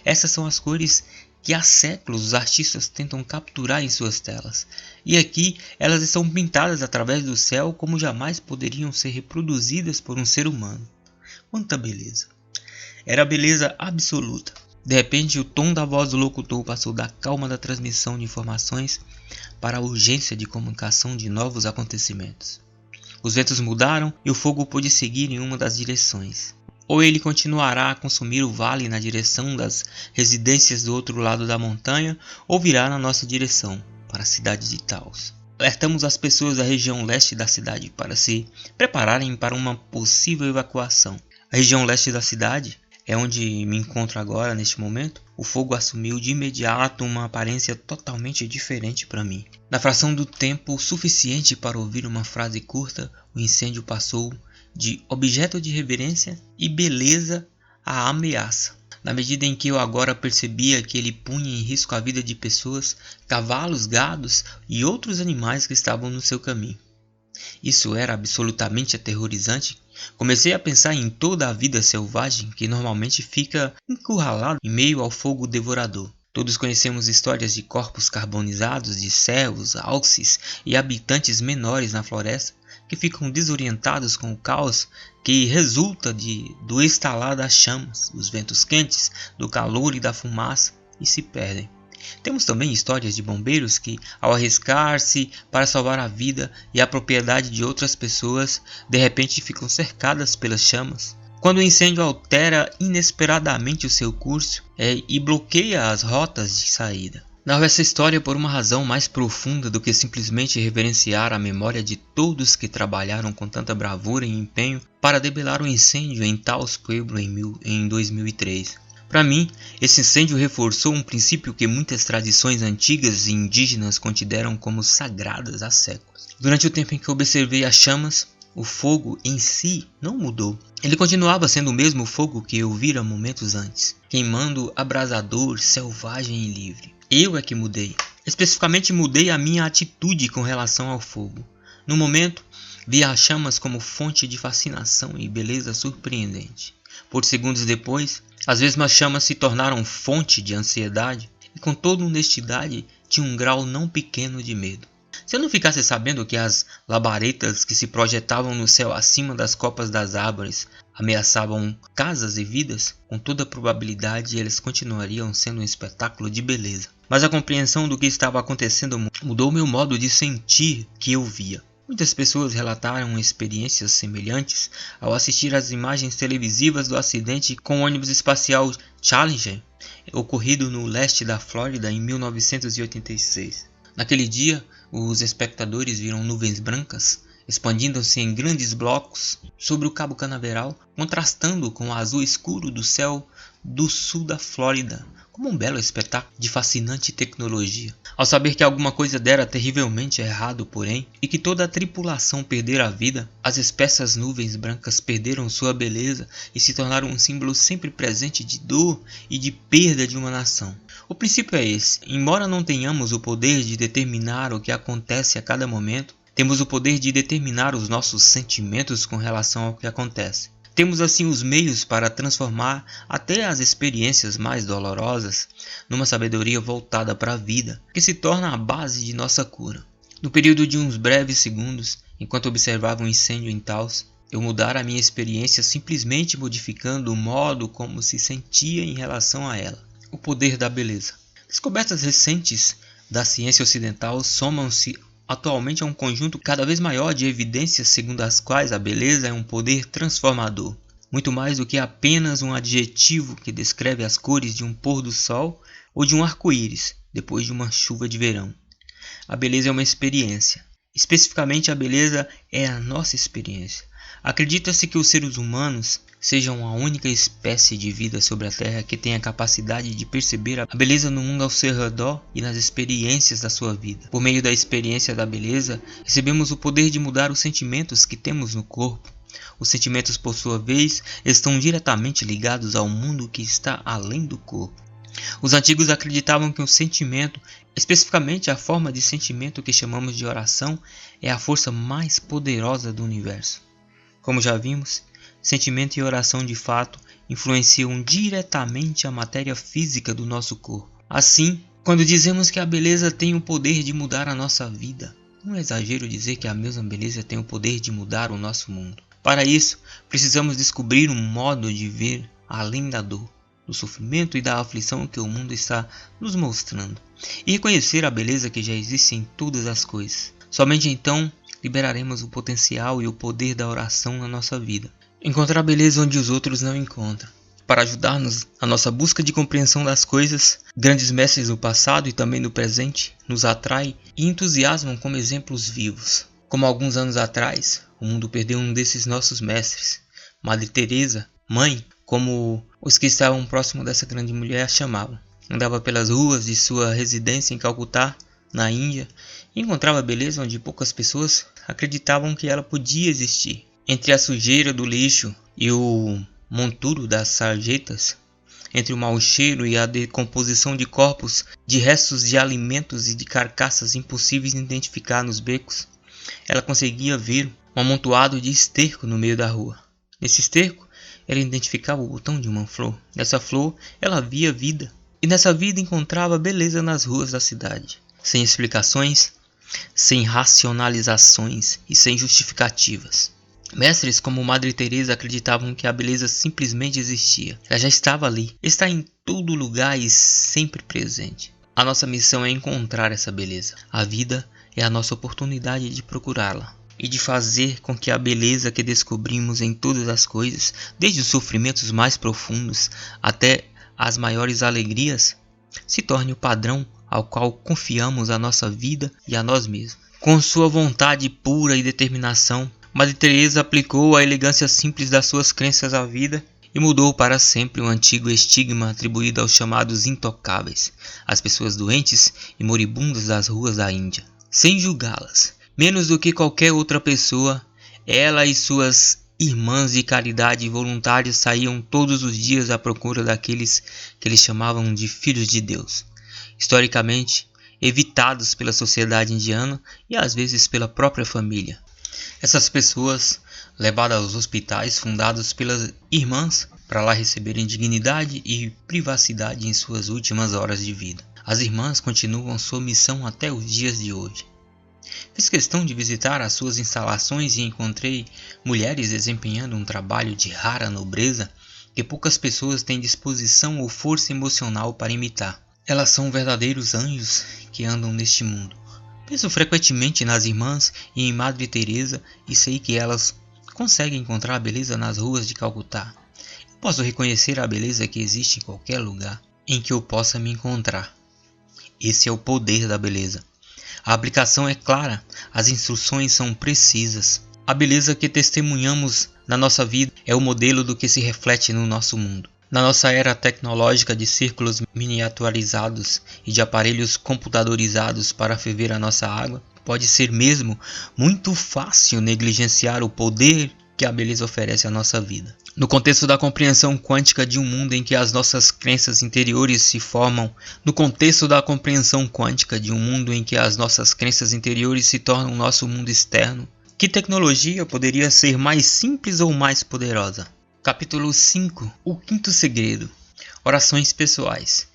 Essas são as cores que há séculos os artistas tentam capturar em suas telas, e aqui elas estão pintadas através do céu como jamais poderiam ser reproduzidas por um ser humano. Quanta beleza! Era beleza absoluta. De repente, o tom da voz do locutor passou da calma da transmissão de informações para a urgência de comunicação de novos acontecimentos. Os ventos mudaram e o fogo pôde seguir em uma das direções. Ou ele continuará a consumir o vale na direção das residências do outro lado da montanha, ou virá na nossa direção, para a cidade de Taos. Alertamos as pessoas da região leste da cidade para se prepararem para uma possível evacuação. A região leste da cidade é onde me encontro agora neste momento. O fogo assumiu de imediato uma aparência totalmente diferente para mim. Na fração do tempo suficiente para ouvir uma frase curta, o incêndio passou de objeto de reverência e beleza a ameaça. Na medida em que eu agora percebia que ele punha em risco a vida de pessoas, cavalos, gados e outros animais que estavam no seu caminho. Isso era absolutamente aterrorizante. Comecei a pensar em toda a vida selvagem que normalmente fica encurralada em meio ao fogo devorador. Todos conhecemos histórias de corpos carbonizados, de cervos, alces e habitantes menores na floresta que ficam desorientados com o caos que resulta do estalar das chamas, dos ventos quentes, do calor e da fumaça e se perdem. Temos também histórias de bombeiros que, ao arriscar-se para salvar a vida e a propriedade de outras pessoas, de repente ficam cercadas pelas chamas. Quando o incêndio altera inesperadamente o seu curso e bloqueia as rotas de saída. Narro essa história por uma razão mais profunda do que simplesmente reverenciar a memória de todos que trabalharam com tanta bravura e empenho para debelar o incêndio em Taos Pueblo em 2003. Para mim, esse incêndio reforçou um princípio que muitas tradições antigas e indígenas consideram como sagradas há séculos. Durante o tempo em que observei as chamas, o fogo em si não mudou. Ele continuava sendo o mesmo fogo que eu vira momentos antes, queimando abrasador, selvagem e livre. Eu é que mudei. Especificamente mudei a minha atitude com relação ao fogo. No momento, vi as chamas como fonte de fascinação e beleza surpreendente. Por segundos depois, as mesmas chamas se tornaram fonte de ansiedade e com toda honestidade tinha um grau não pequeno de medo. Se eu não ficasse sabendo que as labaredas que se projetavam no céu acima das copas das árvores ameaçavam casas e vidas, com toda probabilidade eles continuariam sendo um espetáculo de beleza. Mas a compreensão do que estava acontecendo mudou meu modo de sentir que eu via. Muitas pessoas relataram experiências semelhantes ao assistir às imagens televisivas do acidente com o ônibus espacial Challenger, ocorrido no leste da Flórida em 1986. Naquele dia, os espectadores viram nuvens brancas expandindo-se em grandes blocos sobre o Cabo Canaveral, contrastando com o azul escuro do céu do sul da Flórida, como um belo espetáculo de fascinante tecnologia. Ao saber que alguma coisa dera terrivelmente errado, porém, e que toda a tripulação perdera a vida, as espessas nuvens brancas perderam sua beleza e se tornaram um símbolo sempre presente de dor e de perda de uma nação. O princípio é esse: embora não tenhamos o poder de determinar o que acontece a cada momento, temos o poder de determinar os nossos sentimentos com relação ao que acontece. Temos assim os meios para transformar até as experiências mais dolorosas numa sabedoria voltada para a vida, que se torna a base de nossa cura. No período de uns breves segundos, enquanto observava um incêndio em Taos, eu mudara a minha experiência simplesmente modificando o modo como se sentia em relação a ela. O poder da beleza. Descobertas recentes da ciência ocidental somam-se atualmente é um conjunto cada vez maior de evidências segundo as quais a beleza é um poder transformador, muito mais do que apenas um adjetivo que descreve as cores de um pôr do sol ou de um arco-íris depois de uma chuva de verão. A beleza é uma experiência. Especificamente, a beleza é a nossa experiência. Acredita-se que os seres humanos sejam a única espécie de vida sobre a Terra que tem a capacidade de perceber a beleza no mundo ao seu redor e nas experiências da sua vida. Por meio da experiência da beleza, recebemos o poder de mudar os sentimentos que temos no corpo. Os sentimentos, por sua vez, estão diretamente ligados ao mundo que está além do corpo. Os antigos acreditavam que o sentimento, especificamente a forma de sentimento que chamamos de oração, é a força mais poderosa do universo. Como já vimos, sentimento e oração de fato influenciam diretamente a matéria física do nosso corpo. Assim, quando dizemos que a beleza tem o poder de mudar a nossa vida, não é exagero dizer que a mesma beleza tem o poder de mudar o nosso mundo. Para isso, precisamos descobrir um modo de ver além da dor, do sofrimento e da aflição que o mundo está nos mostrando, e reconhecer a beleza que já existe em todas as coisas. Somente então liberaremos o potencial e o poder da oração na nossa vida. Encontrar beleza onde os outros não encontram. Para ajudar-nos na nossa busca de compreensão das coisas, grandes mestres do passado e também do presente nos atraem e entusiasmam como exemplos vivos. Como alguns anos atrás, o mundo perdeu um desses nossos mestres, Madre Teresa, mãe, como os que estavam próximo dessa grande mulher a chamavam. Andava pelas ruas de sua residência em Calcutá, na Índia, e encontrava beleza onde poucas pessoas acreditavam que ela podia existir. Entre a sujeira do lixo e o monturo das sarjetas, entre o mau cheiro e a decomposição de corpos, de restos de alimentos e de carcaças impossíveis de identificar nos becos, ela conseguia ver um amontoado de esterco no meio da rua. Nesse esterco, ela identificava o botão de uma flor. Nessa flor, ela via vida. E nessa vida encontrava beleza nas ruas da cidade. Sem explicações, sem racionalizações e sem justificativas. Mestres como Madre Teresa acreditavam que a beleza simplesmente existia. Ela já estava ali, está em todo lugar e sempre presente. A nossa missão é encontrar essa beleza. A vida é a nossa oportunidade de procurá-la e de fazer com que a beleza que descobrimos em todas as coisas, desde os sofrimentos mais profundos até as maiores alegrias, se torne o padrão ao qual confiamos a nossa vida e a nós mesmos. Com sua vontade pura e determinação, Madre Teresa aplicou a elegância simples das suas crenças à vida e mudou para sempre o antigo estigma atribuído aos chamados intocáveis, as pessoas doentes e moribundas das ruas da Índia. Sem julgá-las, menos do que qualquer outra pessoa, ela e suas irmãs de caridade voluntárias saíam todos os dias à procura daqueles que eles chamavam de filhos de Deus, historicamente evitados pela sociedade indiana e às vezes pela própria família. Essas pessoas, levadas aos hospitais fundados pelas irmãs para lá receberem dignidade e privacidade em suas últimas horas de vida. As irmãs continuam sua missão até os dias de hoje. Fiz questão de visitar as suas instalações e encontrei mulheres desempenhando um trabalho de rara nobreza que poucas pessoas têm disposição ou força emocional para imitar. Elas são verdadeiros anjos que andam neste mundo. Penso frequentemente nas irmãs e em Madre Teresa e sei que elas conseguem encontrar a beleza nas ruas de Calcutá. Eu posso reconhecer a beleza que existe em qualquer lugar em que eu possa me encontrar. Esse é o poder da beleza. A aplicação é clara, as instruções são precisas. A beleza que testemunhamos na nossa vida é o modelo do que se reflete no nosso mundo. Na nossa era tecnológica de círculos miniaturizados e de aparelhos computadorizados para ferver a nossa água, pode ser mesmo muito fácil negligenciar o poder que a beleza oferece à nossa vida. No contexto da compreensão quântica de um mundo em que as nossas crenças interiores se tornam o nosso mundo externo, que tecnologia poderia ser mais simples ou mais poderosa? Capítulo 5. O quinto segredo. Orações pessoais.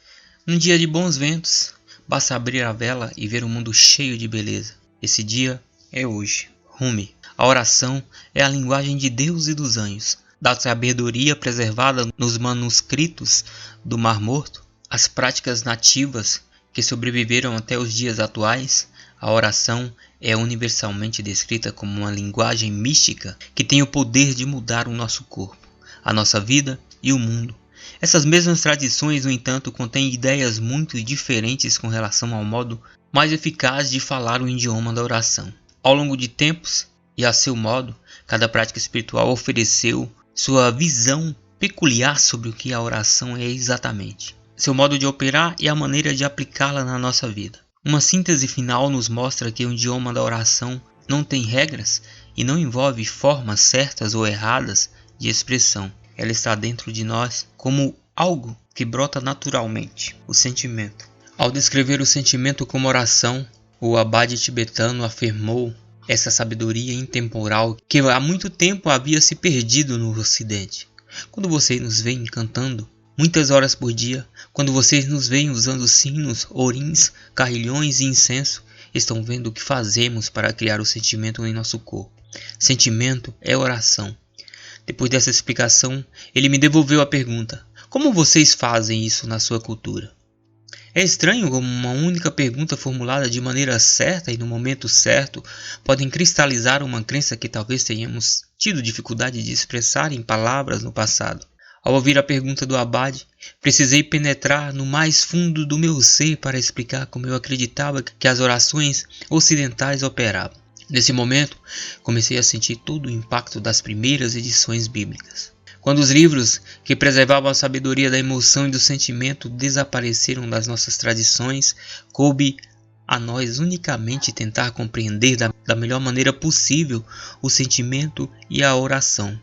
Num dia de bons ventos, basta abrir a vela e ver o mundo cheio de beleza. Esse dia é hoje. Rumi. A oração é a linguagem de Deus e dos anjos, da sabedoria preservada nos manuscritos do Mar Morto, as práticas nativas que sobreviveram até os dias atuais. A oração é universalmente descrita como uma linguagem mística que tem o poder de mudar o nosso corpo, a nossa vida e o mundo. Essas mesmas tradições, no entanto, contêm ideias muito diferentes com relação ao modo mais eficaz de falar o idioma da oração. Ao longo de tempos e a seu modo, cada prática espiritual ofereceu sua visão peculiar sobre o que a oração é exatamente, seu modo de operar e a maneira de aplicá-la na nossa vida. Uma síntese final nos mostra que o idioma da oração não tem regras e não envolve formas certas ou erradas de expressão. Ela está dentro de nós como algo que brota naturalmente, o sentimento. Ao descrever o sentimento como oração, o abade tibetano afirmou essa sabedoria intemporal que há muito tempo havia se perdido no Ocidente. Quando vocês nos veem cantando muitas horas por dia, quando vocês nos veem usando sinos, orins, carrilhões e incenso, estão vendo o que fazemos para criar o sentimento em nosso corpo. Sentimento é oração. Depois dessa explicação, ele me devolveu a pergunta: como vocês fazem isso na sua cultura? É estranho como uma única pergunta formulada de maneira certa e no momento certo podem cristalizar uma crença que talvez tenhamos tido dificuldade de expressar em palavras no passado. Ao ouvir a pergunta do abade, precisei penetrar no mais fundo do meu ser para explicar como eu acreditava que as orações ocidentais operavam. Nesse momento, comecei a sentir todo o impacto das primeiras edições bíblicas. Quando os livros que preservavam a sabedoria da emoção e do sentimento desapareceram das nossas tradições, coube a nós unicamente tentar compreender da melhor maneira possível o sentimento e a oração.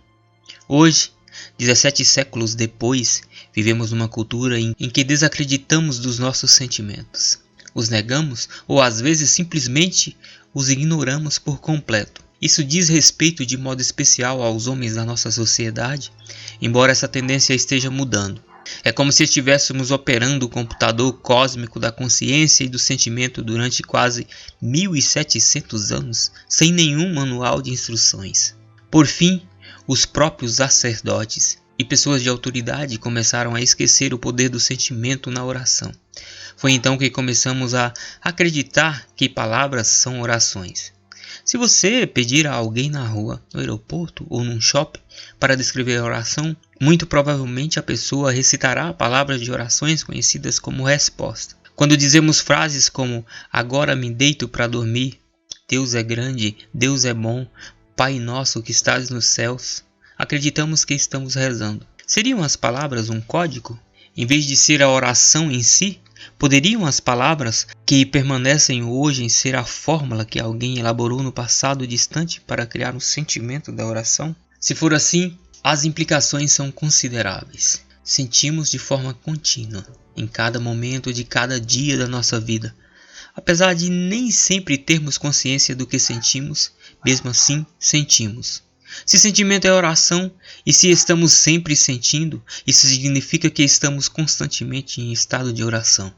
Hoje, 17 séculos depois, vivemos numa cultura em que desacreditamos dos nossos sentimentos. Os negamos ou às vezes simplesmente os ignoramos por completo. Isso diz respeito de modo especial aos homens da nossa sociedade, embora essa tendência esteja mudando. É como se estivéssemos operando o computador cósmico da consciência e do sentimento durante quase 1700 anos, sem nenhum manual de instruções. Por fim, os próprios sacerdotes e pessoas de autoridade começaram a esquecer o poder do sentimento na oração. Foi então que começamos a acreditar que palavras são orações. Se você pedir a alguém na rua, no aeroporto ou num shopping para descrever a oração, muito provavelmente a pessoa recitará palavras de orações conhecidas como resposta. Quando dizemos frases como "agora me deito para dormir", "Deus é grande", "Deus é bom", "Pai nosso que estás nos céus", acreditamos que estamos rezando. Seriam as palavras um código? Em vez de ser a oração em si, poderiam as palavras que permanecem hoje ser a fórmula que alguém elaborou no passado distante para criar um sentimento da oração? Se for assim, as implicações são consideráveis. Sentimos de forma contínua, em cada momento de cada dia da nossa vida. Apesar de nem sempre termos consciência do que sentimos, mesmo assim sentimos. Se sentimento é oração, e se estamos sempre sentindo, isso significa que estamos constantemente em estado de oração.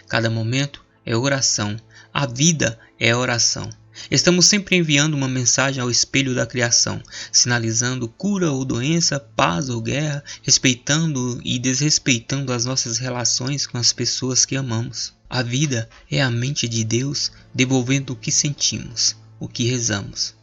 Cada momento é oração, a vida é oração. Estamos sempre enviando uma mensagem ao espelho da criação, sinalizando cura ou doença, paz ou guerra, respeitando e desrespeitando as nossas relações com as pessoas que amamos. A vida é a mente de Deus devolvendo o que sentimos, o que rezamos.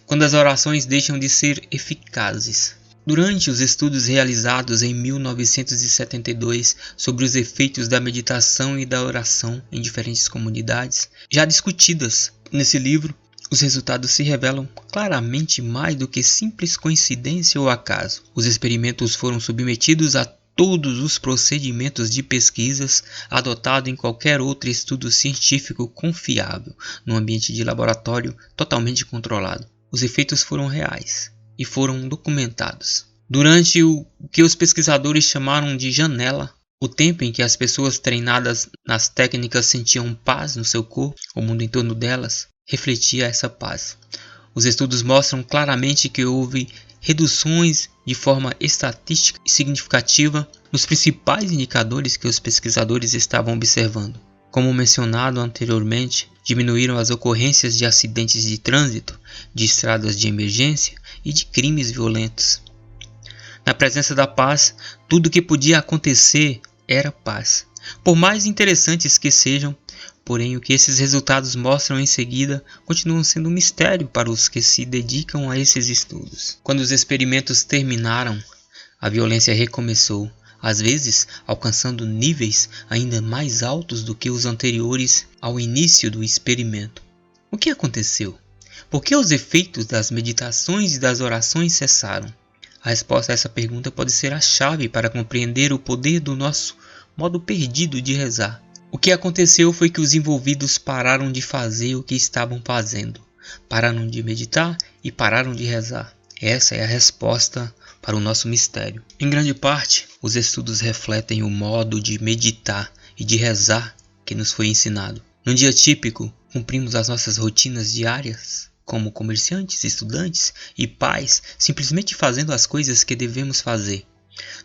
Quando as orações deixam de ser eficazes, Durante os estudos realizados em 1972 sobre os efeitos da meditação e da oração em diferentes comunidades, já discutidas nesse livro, os resultados se revelam claramente mais do que simples coincidência ou acaso. Os experimentos foram submetidos a todos os procedimentos de pesquisas adotados em qualquer outro estudo científico confiável, num ambiente de laboratório totalmente controlado. Os efeitos foram reais e foram documentados. Durante o que os pesquisadores chamaram de janela, o tempo em que as pessoas treinadas nas técnicas sentiam paz no seu corpo, o mundo em torno delas refletia essa paz. Os estudos mostram claramente que houve reduções de forma estatística e significativa nos principais indicadores que os pesquisadores estavam observando. Como mencionado anteriormente, diminuíram as ocorrências de acidentes de trânsito, de estradas de emergência e de crimes violentos. Na presença da paz, tudo o que podia acontecer era paz. Por mais interessantes que sejam, porém o que esses resultados mostram em seguida continuam sendo um mistério para os que se dedicam a esses estudos. Quando os experimentos terminaram, a violência recomeçou, às vezes alcançando níveis ainda mais altos do que os anteriores ao início do experimento. O que aconteceu? Por que os efeitos das meditações e das orações cessaram? A resposta a essa pergunta pode ser a chave para compreender o poder do nosso modo perdido de rezar. O que aconteceu foi que os envolvidos pararam de fazer o que estavam fazendo, pararam de meditar e pararam de rezar. Essa é a resposta para o nosso mistério. Em grande parte, os estudos refletem o modo de meditar e de rezar que nos foi ensinado. Num dia típico, cumprimos as nossas rotinas diárias, como comerciantes, estudantes e pais, simplesmente fazendo as coisas que devemos fazer.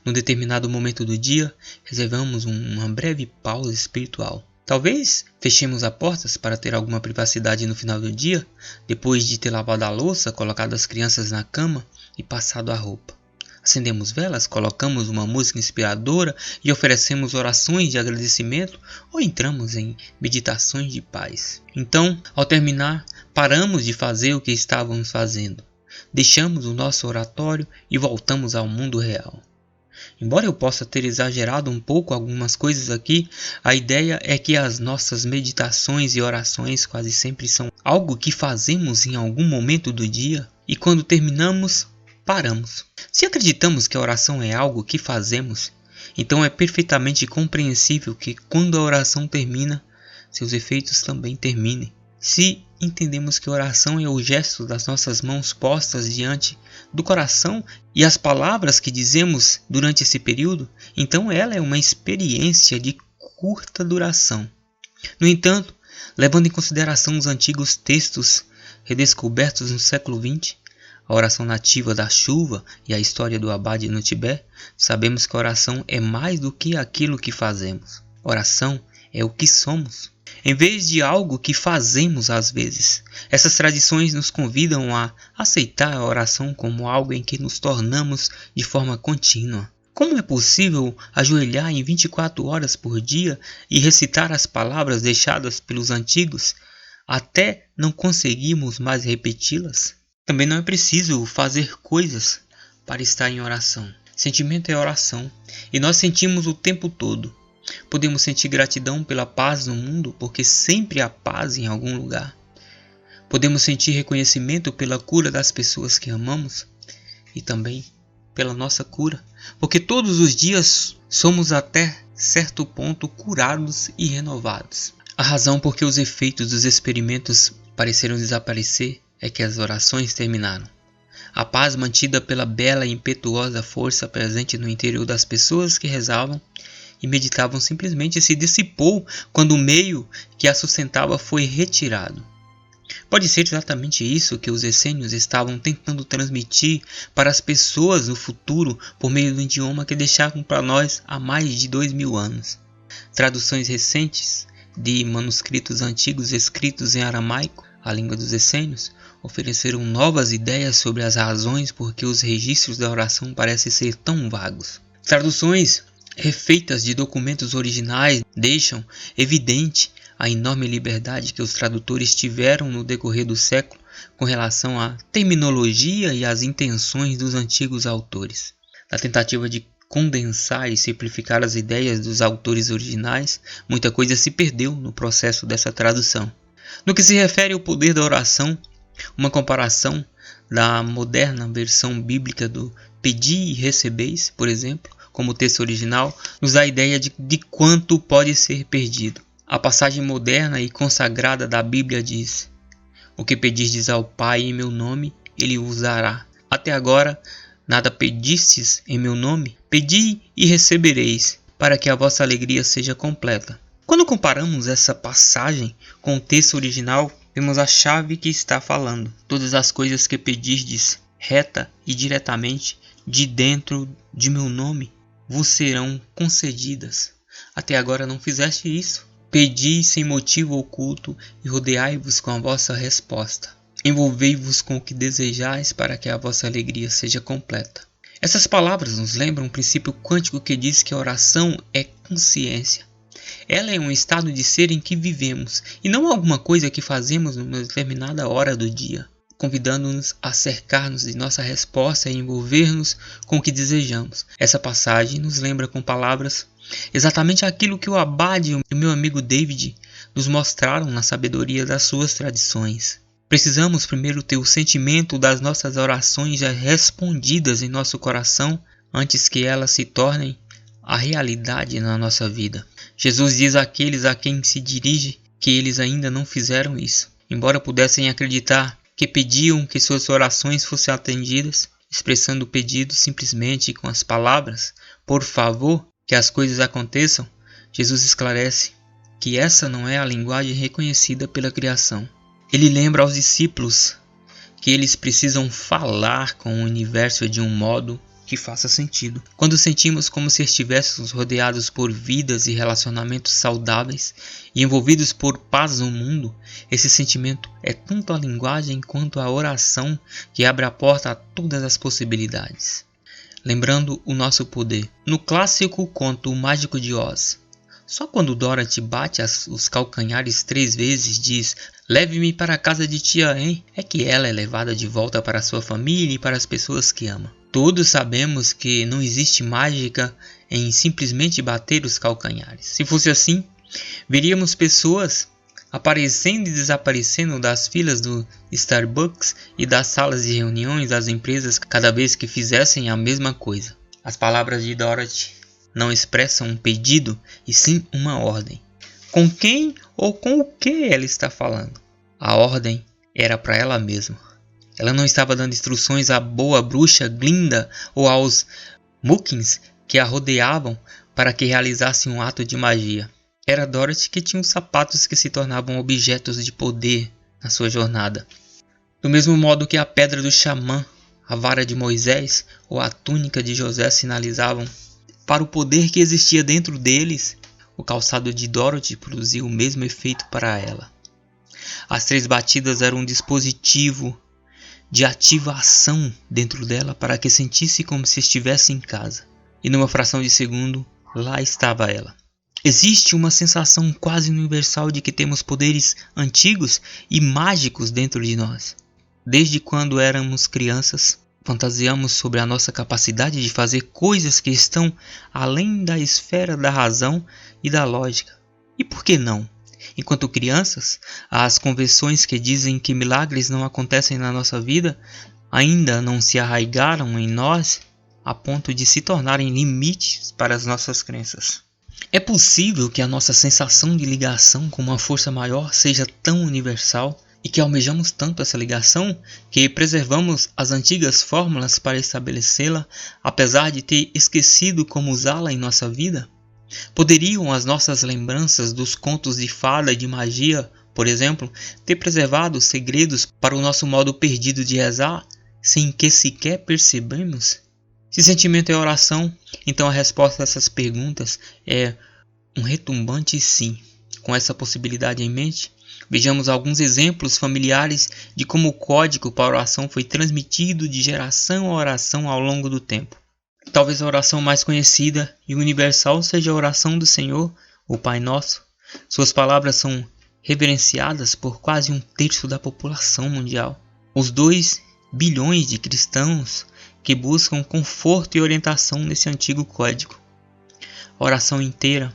Num determinado momento do dia, reservamos uma breve pausa espiritual. Talvez fechemos as portas para ter alguma privacidade no final do dia, depois de ter lavado a louça, colocado as crianças na cama e passado a roupa. Acendemos velas, colocamos uma música inspiradora e oferecemos orações de agradecimento ou entramos em meditações de paz. Então, ao terminar, paramos de fazer o que estávamos fazendo. Deixamos o nosso oratório e voltamos ao mundo real. Embora eu possa ter exagerado um pouco algumas coisas aqui, a ideia é que as nossas meditações e orações quase sempre são algo que fazemos em algum momento do dia e quando terminamos, paramos. Se acreditamos que a oração é algo que fazemos, então é perfeitamente compreensível que quando a oração termina, seus efeitos também terminem. Se entendemos que a oração é o gesto das nossas mãos postas diante do coração e as palavras que dizemos durante esse período, então ela é uma experiência de curta duração. No entanto, levando em consideração os antigos textos redescobertos no século XX, a oração nativa da chuva e a história do abade no Tibete, sabemos que a oração é mais do que aquilo que fazemos. Oração é o que somos, em vez de algo que fazemos às vezes. Essas tradições nos convidam a aceitar a oração como algo em que nos tornamos de forma contínua. Como é possível ajoelhar em 24 horas por dia e recitar as palavras deixadas pelos antigos até não conseguirmos mais repeti-las? Também não é preciso fazer coisas para estar em oração. Sentimento é oração e nós sentimos o tempo todo. Podemos sentir gratidão pela paz no mundo, porque sempre há paz em algum lugar. Podemos sentir reconhecimento pela cura das pessoas que amamos e também pela nossa cura, porque todos os dias somos até certo ponto curados e renovados. A razão por que os efeitos dos experimentos pareceram desaparecer é que as orações terminaram. A paz mantida pela bela e impetuosa força presente no interior das pessoas que rezavam e meditavam simplesmente se dissipou quando o meio que a sustentava foi retirado. Pode ser exatamente isso que os essênios estavam tentando transmitir para as pessoas no futuro por meio do idioma que deixaram para nós há mais de 2000 anos. Traduções recentes de manuscritos antigos escritos em aramaico, a língua dos essênios, ofereceram novas ideias sobre as razões por que os registros da oração parecem ser tão vagos. Traduções refeitas de documentos originais deixam evidente a enorme liberdade que os tradutores tiveram no decorrer do século com relação à terminologia e às intenções dos antigos autores. Na tentativa de condensar e simplificar as ideias dos autores originais, muita coisa se perdeu no processo dessa tradução. No que se refere ao poder da oração, uma comparação da moderna versão bíblica do pedi e recebeis, por exemplo, como texto original, nos dá a ideia de quanto pode ser perdido. A passagem moderna e consagrada da Bíblia diz: o que pedistes ao Pai em meu nome, ele vos dará. Até agora, nada pedistes em meu nome? Pedi e recebereis, para que a vossa alegria seja completa. Quando comparamos essa passagem com o texto original, vemos a chave que está falando. Todas as coisas que pedistes, reta e diretamente, de dentro de meu nome, vos serão concedidas. Até agora não fizeste isso. Pedi sem motivo oculto e rodeai-vos com a vossa resposta. Envolvei-vos com o que desejais para que a vossa alegria seja completa. Essas palavras nos lembram um princípio quântico que diz que a oração é consciência. Ela é um estado de ser em que vivemos e não alguma coisa que fazemos numa determinada hora do dia, convidando-nos a cercar-nos de nossa resposta e envolver-nos com o que desejamos. Essa passagem nos lembra com palavras exatamente aquilo que o Abade e o meu amigo David nos mostraram na sabedoria das suas tradições. Precisamos primeiro ter o sentimento das nossas orações já respondidas em nosso coração antes que elas se tornem a realidade na nossa vida. Jesus diz àqueles a quem se dirige que eles ainda não fizeram isso. Embora pudessem acreditar que pediam que suas orações fossem atendidas, expressando o pedido simplesmente com as palavras, por favor, que as coisas aconteçam, Jesus esclarece que essa não é a linguagem reconhecida pela criação. Ele lembra aos discípulos que eles precisam falar com o universo de um modo que faça sentido. Quando sentimos como se estivéssemos rodeados por vidas e relacionamentos saudáveis e envolvidos por paz no mundo, esse sentimento é tanto a linguagem quanto a oração que abre a porta a todas as possibilidades. Lembrando o nosso poder. No clássico conto O Mágico de Oz, só quando Dorothy bate os calcanhares 3 vezes diz: leve-me para a casa de tia Anne, é que ela é levada de volta para sua família e para as pessoas que ama. Todos sabemos que não existe mágica em simplesmente bater os calcanhares. Se fosse assim, veríamos pessoas aparecendo e desaparecendo das filas do Starbucks e das salas de reuniões das empresas cada vez que fizessem a mesma coisa. As palavras de Dorothy não expressam um pedido, e sim uma ordem. Com quem ou com o que ela está falando? A ordem era para ela mesma. Ela não estava dando instruções à boa bruxa Glinda ou aos Muckins que a rodeavam para que realizassem um ato de magia. Era Dorothy que tinha os sapatos que se tornavam objetos de poder na sua jornada. Do mesmo modo que a pedra do xamã, a vara de Moisés ou a túnica de José sinalizavam para o poder que existia dentro deles, o calçado de Dorothy produziu o mesmo efeito para ela. As 3 batidas eram um dispositivo de ativação dentro dela para que sentisse como se estivesse em casa. E numa fração de segundo, lá estava ela. Existe uma sensação quase universal de que temos poderes antigos e mágicos dentro de nós. Desde quando éramos crianças, fantasiamos sobre a nossa capacidade de fazer coisas que estão além da esfera da razão e da lógica. E por que não? Enquanto crianças, as convenções que dizem que milagres não acontecem na nossa vida ainda não se arraigaram em nós a ponto de se tornarem limites para as nossas crenças. É possível que a nossa sensação de ligação com uma força maior seja tão universal e que almejamos tanto essa ligação que preservamos as antigas fórmulas para estabelecê-la, apesar de ter esquecido como usá-la em nossa vida? Poderiam as nossas lembranças dos contos de fada e de magia, por exemplo, ter preservado os segredos para o nosso modo perdido de rezar, sem que sequer percebemos? Se sentimento é oração, então a resposta a essas perguntas é um retumbante sim. Com essa possibilidade em mente, vejamos alguns exemplos familiares de como o código para a oração foi transmitido de geração a oração ao longo do tempo. Talvez a oração mais conhecida e universal seja a oração do Senhor, o Pai Nosso. Suas palavras são reverenciadas por quase 1/3 da população mundial. Os 2 bilhões de cristãos que buscam conforto e orientação nesse antigo código. A oração inteira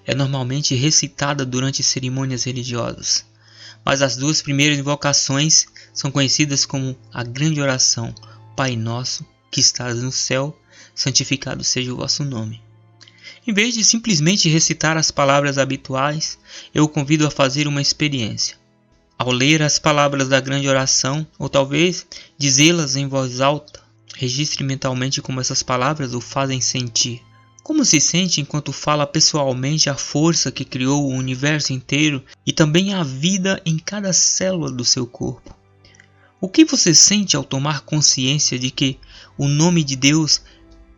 é normalmente recitada durante cerimônias religiosas, mas as 2 primeiras invocações são conhecidas como a grande oração: Pai nosso que estás no céu, santificado seja o vosso nome. Em vez de simplesmente recitar as palavras habituais, eu o convido a fazer uma experiência. Ao ler as palavras da grande oração, ou talvez dizê-las em voz alta, registre mentalmente como essas palavras o fazem sentir. Como se sente enquanto fala pessoalmente a força que criou o universo inteiro e também a vida em cada célula do seu corpo? O que você sente ao tomar consciência de que o nome de Deus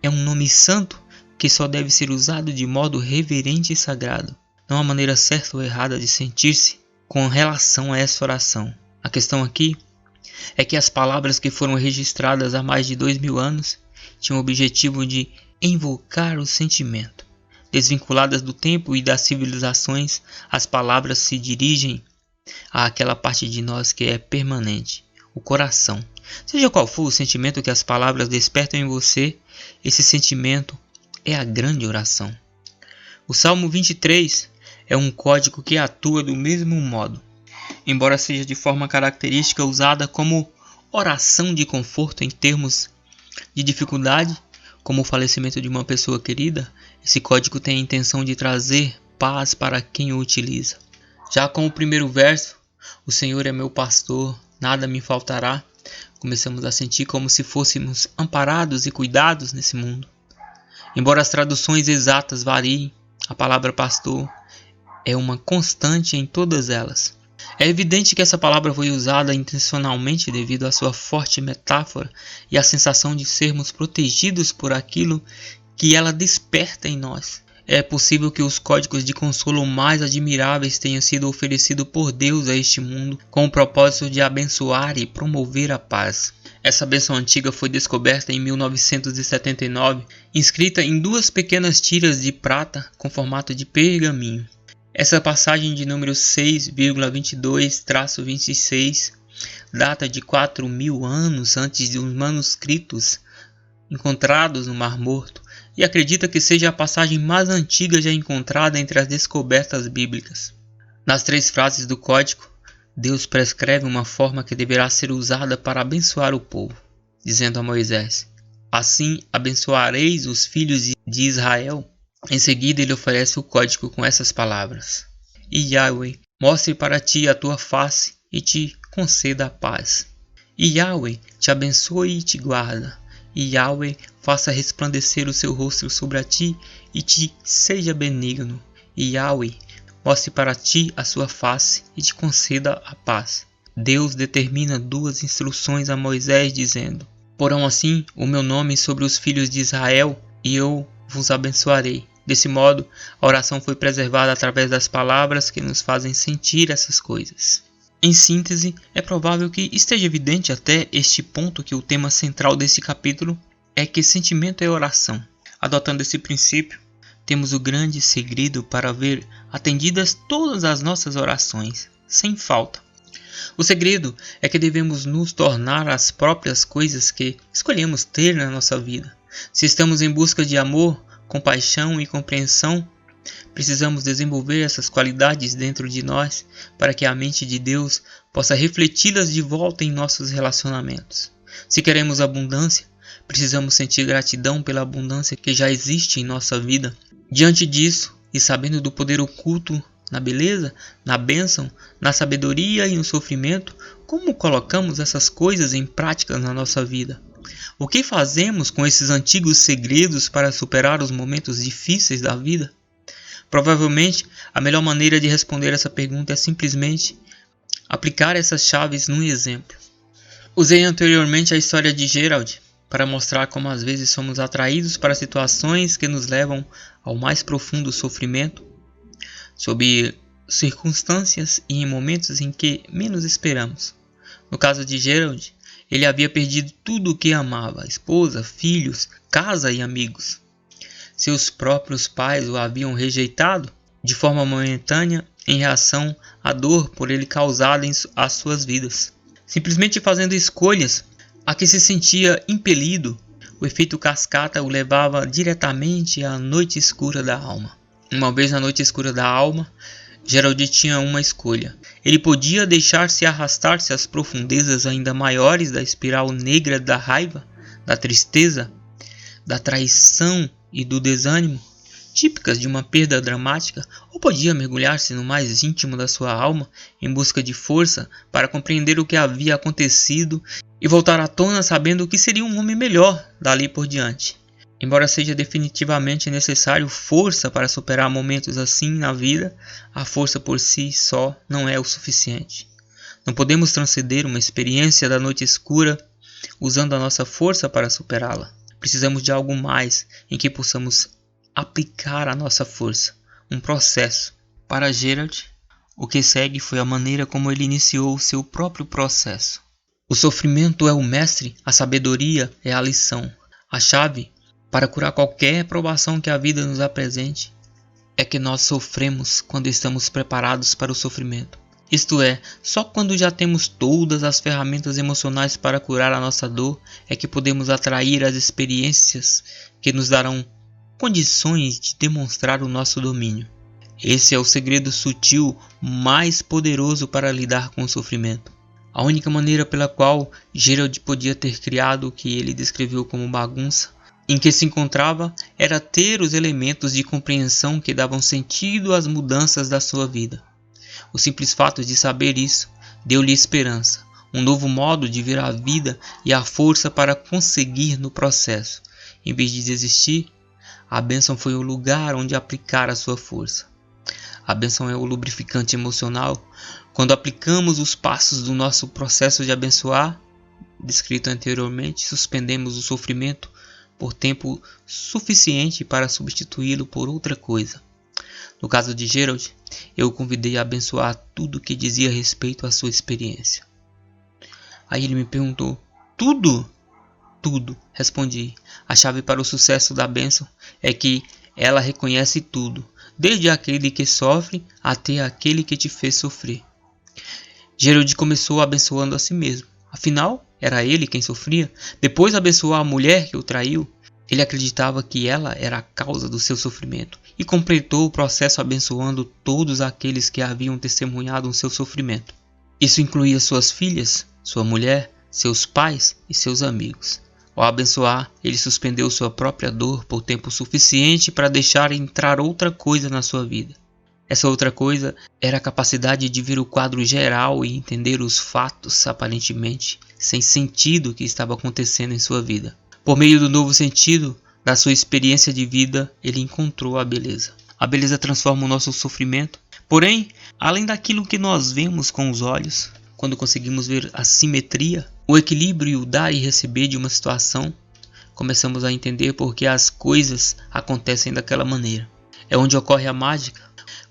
é um nome santo que só deve ser usado de modo reverente e sagrado? Não há maneira certa ou errada de sentir-se com relação a essa oração. A questão aqui é que as palavras que foram registradas há mais de 2000 anos tinham o objetivo de invocar o sentimento. Desvinculadas do tempo e das civilizações, as palavras se dirigem àquela parte de nós que é permanente, o coração. Seja qual for o sentimento que as palavras despertam em você, esse sentimento é a grande oração. O Salmo 23 é um código que atua do mesmo modo, embora seja de forma característica usada como oração de conforto em termos de dificuldade, como o falecimento de uma pessoa querida. Esse código tem a intenção de trazer paz para quem o utiliza. Já com o primeiro verso, o Senhor é meu pastor, nada me faltará, começamos a sentir como se fôssemos amparados e cuidados nesse mundo. Embora as traduções exatas variem, a palavra pastor é uma constante em todas elas. É evidente que essa palavra foi usada intencionalmente devido à sua forte metáfora e à sensação de sermos protegidos por aquilo que ela desperta em nós. É possível que os códigos de consolo mais admiráveis tenham sido oferecidos por Deus a este mundo com o propósito de abençoar e promover a paz. Essa bênção antiga foi descoberta em 1979, inscrita em 2 pequenas tiras de prata com formato de pergaminho. Essa passagem de número 6,22-26 data de 4.000 anos antes dos manuscritos encontrados no Mar Morto e acredita que seja a passagem mais antiga já encontrada entre as descobertas bíblicas. Nas 3 frases do código, Deus prescreve uma forma que deverá ser usada para abençoar o povo, dizendo a Moisés: assim abençoareis os filhos de Israel. Em seguida ele oferece o código com essas palavras: e Yahweh mostre para ti a tua face e te conceda a paz. E Yahweh te abençoe e te guarda. E Yahweh faça resplandecer o seu rosto sobre ti e te seja benigno. E Yahweh mostre para ti a sua face e te conceda a paz. Deus determina 2 instruções a Moisés, dizendo: porão assim o meu nome sobre os filhos de Israel e eu vos abençoarei. Desse modo, a oração foi preservada através das palavras que nos fazem sentir essas coisas. Em síntese, é provável que esteja evidente até este ponto que o tema central desse capítulo é que sentimento é oração. Adotando esse princípio, temos o grande segredo para ver atendidas todas as nossas orações, sem falta. O segredo é que devemos nos tornar as próprias coisas que escolhemos ter na nossa vida. Se estamos em busca de amor, compaixão e compreensão, precisamos desenvolver essas qualidades dentro de nós para que a mente de Deus possa refleti-las de volta em nossos relacionamentos. Se queremos abundância, precisamos sentir gratidão pela abundância que já existe em nossa vida. Diante disso, e sabendo do poder oculto na beleza, na bênção, na sabedoria e no sofrimento, como colocamos essas coisas em prática na nossa vida? O que fazemos com esses antigos segredos para superar os momentos difíceis da vida? Provavelmente, a melhor maneira de responder essa pergunta é simplesmente aplicar essas chaves num exemplo. Usei anteriormente a história de Gerald para mostrar como às vezes somos atraídos para situações que nos levam ao mais profundo sofrimento, sob circunstâncias e em momentos em que menos esperamos. No caso de Gerald, ele havia perdido tudo o que amava: esposa, filhos, casa e amigos. Seus próprios pais o haviam rejeitado de forma momentânea em reação à dor por ele causada às suas vidas. Simplesmente fazendo escolhas a que se sentia impelido, o efeito cascata o levava diretamente à noite escura da alma. Uma vez na noite escura da alma, Gerald tinha uma escolha. Ele podia deixar-se arrastar-se às profundezas ainda maiores da espiral negra da raiva, da tristeza, da traição e do desânimo, típicas de uma perda dramática, ou podia mergulhar-se no mais íntimo da sua alma em busca de força para compreender o que havia acontecido e voltar à tona sabendo que seria um homem melhor dali por diante. Embora seja definitivamente necessário força para superar momentos assim na vida, a força por si só não é o suficiente. Não podemos transcender uma experiência da noite escura usando a nossa força para superá-la. Precisamos de algo mais em que possamos aplicar a nossa força, um processo. Para Gerald, o que segue foi a maneira como ele iniciou o seu próprio processo. O sofrimento é o mestre, a sabedoria é a lição. A chave para curar qualquer provação que a vida nos apresente é que nós sofremos quando estamos preparados para o sofrimento. Isto é, só quando já temos todas as ferramentas emocionais para curar a nossa dor é que podemos atrair as experiências que nos darão condições de demonstrar o nosso domínio. Esse é o segredo sutil mais poderoso para lidar com o sofrimento. A única maneira pela qual Gerald podia ter criado o que ele descreveu como bagunça em que se encontrava era ter os elementos de compreensão que davam sentido às mudanças da sua vida. O simples fato de saber isso deu-lhe esperança, um novo modo de ver a vida e a força para conseguir no processo. Em vez de desistir, a bênção foi o lugar onde aplicar a sua força. A bênção é o lubrificante emocional. Quando aplicamos os passos do nosso processo de abençoar, descrito anteriormente, suspendemos o sofrimento por tempo suficiente para substituí-lo por outra coisa. No caso de Gerald, eu o convidei a abençoar tudo que dizia respeito à sua experiência. Aí ele me perguntou: tudo? Tudo, respondi. A chave para o sucesso da bênção é que ela reconhece tudo, desde aquele que sofre até aquele que te fez sofrer. Gerald começou abençoando a si mesmo. Afinal, era ele quem sofria. Depois abençoou a mulher que o traiu. Ele acreditava que ela era a causa do seu sofrimento e completou o processo abençoando todos aqueles que haviam testemunhado o seu sofrimento. Isso incluía suas filhas, sua mulher, seus pais e seus amigos. Ao abençoar, ele suspendeu sua própria dor por tempo suficiente para deixar entrar outra coisa na sua vida. Essa outra coisa era a capacidade de ver o quadro geral e entender os fatos aparentemente sem sentido que estava acontecendo em sua vida. Por meio do novo sentido da sua experiência de vida, ele encontrou a beleza. A beleza transforma o nosso sofrimento. Porém, além daquilo que nós vemos com os olhos, quando conseguimos ver a simetria, o equilíbrio e o dar e receber de uma situação, começamos a entender por que as coisas acontecem daquela maneira. É onde ocorre a mágica.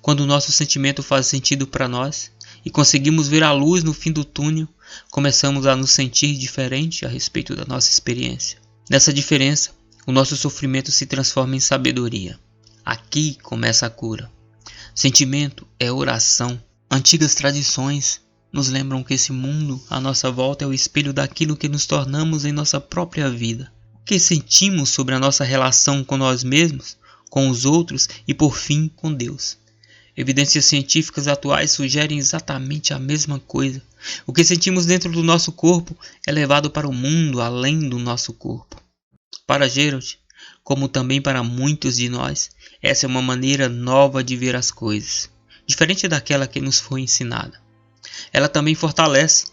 Quando o nosso sentimento faz sentido para nós e conseguimos ver a luz no fim do túnel, começamos a nos sentir diferente a respeito da nossa experiência. Nessa diferença, o nosso sofrimento se transforma em sabedoria. Aqui começa a cura. Sentimento é oração. Antigas tradições nos lembram que esse mundo à nossa volta é o espelho daquilo que nos tornamos em nossa própria vida. O que sentimos sobre a nossa relação com nós mesmos, com os outros e por fim com Deus. Evidências científicas atuais sugerem exatamente a mesma coisa. O que sentimos dentro do nosso corpo é levado para o mundo além do nosso corpo. Para Gerald, como também para muitos de nós, essa é uma maneira nova de ver as coisas, diferente daquela que nos foi ensinada. Ela também fortalece.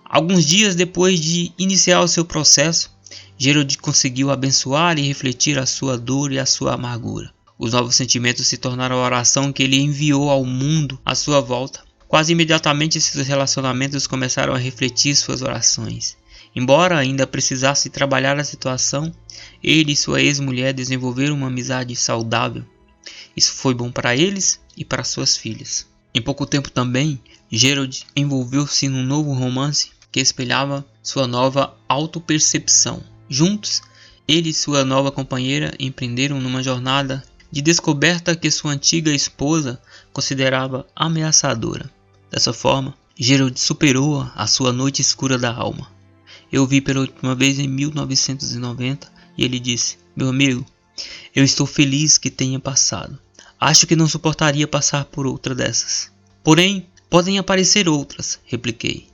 Alguns dias depois de iniciar o seu processo, Gerald conseguiu abençoar e refletir a sua dor e a sua amargura. Os novos sentimentos se tornaram a oração que ele enviou ao mundo à sua volta. Quase imediatamente esses relacionamentos começaram a refletir suas orações. Embora ainda precisasse trabalhar a situação, ele e sua ex-mulher desenvolveram uma amizade saudável. Isso foi bom para eles e para suas filhas. Em pouco tempo também, Gerald envolveu-se num novo romance que espelhava sua nova autopercepção. Juntos, ele e sua nova companheira empreenderam numa jornada de descoberta que sua antiga esposa considerava ameaçadora. Dessa forma, Gerald superou a sua noite escura da alma. Eu o vi pela última vez em 1990 e ele disse: "Meu amigo, eu estou feliz que tenha passado. Acho que não suportaria passar por outra dessas." "Porém, podem aparecer outras", repliquei.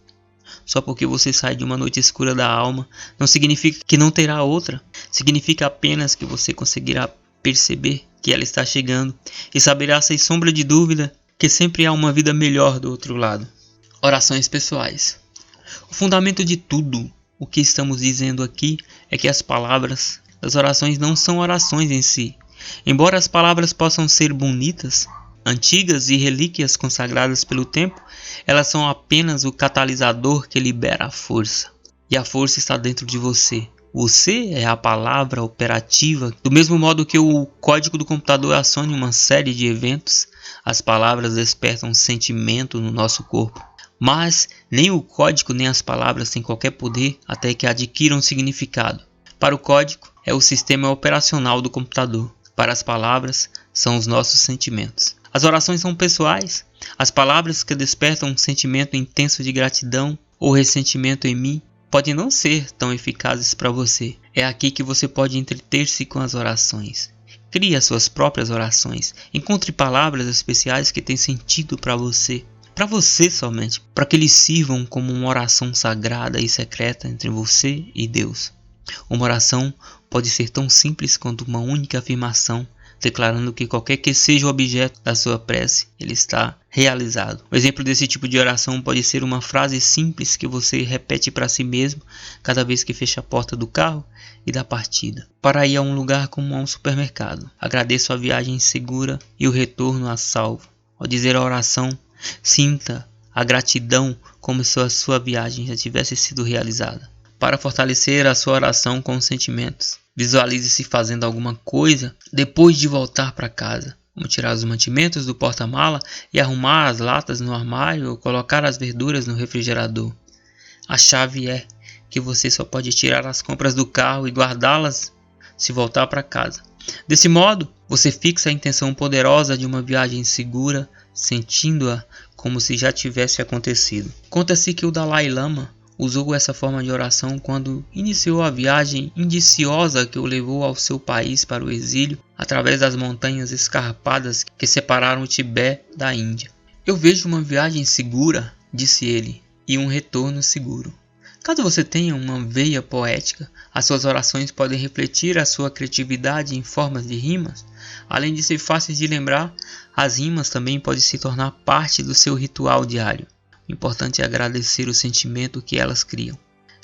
"Só porque você sai de uma noite escura da alma, não significa que não terá outra. Significa apenas que você conseguirá perceber que ela está chegando e saberá sem sombra de dúvida que sempre há uma vida melhor do outro lado." Orações pessoais. O fundamento de tudo o que estamos dizendo aqui é que as palavras das orações não são orações em si. Embora as palavras possam ser bonitas, antigas e relíquias consagradas pelo tempo, elas são apenas o catalisador que libera a força. E a força está dentro de você. Você é a palavra operativa. Do mesmo modo que o código do computador aciona uma série de eventos, as palavras despertam um sentimento no nosso corpo. Mas nem o código nem as palavras têm qualquer poder até que adquiram significado. Para o código, é o sistema operacional do computador. Para as palavras, são os nossos sentimentos. As orações são pessoais. As palavras que despertam um sentimento intenso de gratidão ou ressentimento em mim podem não ser tão eficazes para você. É aqui que você pode entreter-se com as orações. Crie as suas próprias orações. Encontre palavras especiais que têm sentido para você somente, para que eles sirvam como uma oração sagrada e secreta entre você e Deus. Uma oração pode ser tão simples quanto uma única afirmação, declarando que qualquer que seja o objeto da sua prece, ele está realizado. O exemplo desse tipo de oração pode ser uma frase simples que você repete para si mesmo cada vez que fecha a porta do carro e da partida, para ir a um lugar como a um supermercado. Agradeço a viagem segura e o retorno a salvo. Ao dizer a oração, sinta a gratidão como se a sua viagem já tivesse sido realizada. Para fortalecer a sua oração com os sentimentos, visualize-se fazendo alguma coisa depois de voltar para casa, como tirar os mantimentos do porta-mala e arrumar as latas no armário ou colocar as verduras no refrigerador. A chave é que você só pode tirar as compras do carro e guardá-las se voltar para casa. Desse modo, você fixa a intenção poderosa de uma viagem segura, sentindo-a como se já tivesse acontecido. Conta-se que o Dalai Lama usou essa forma de oração quando iniciou a viagem indiciosa que o levou ao seu país para o exílio, através das montanhas escarpadas que separaram o Tibete da Índia. "Eu vejo uma viagem segura", disse ele, "e um retorno seguro." Caso você tenha uma veia poética, as suas orações podem refletir a sua criatividade em formas de rimas. Além de ser fáceis de lembrar, as rimas também podem se tornar parte do seu ritual diário. O importante é agradecer o sentimento que elas criam.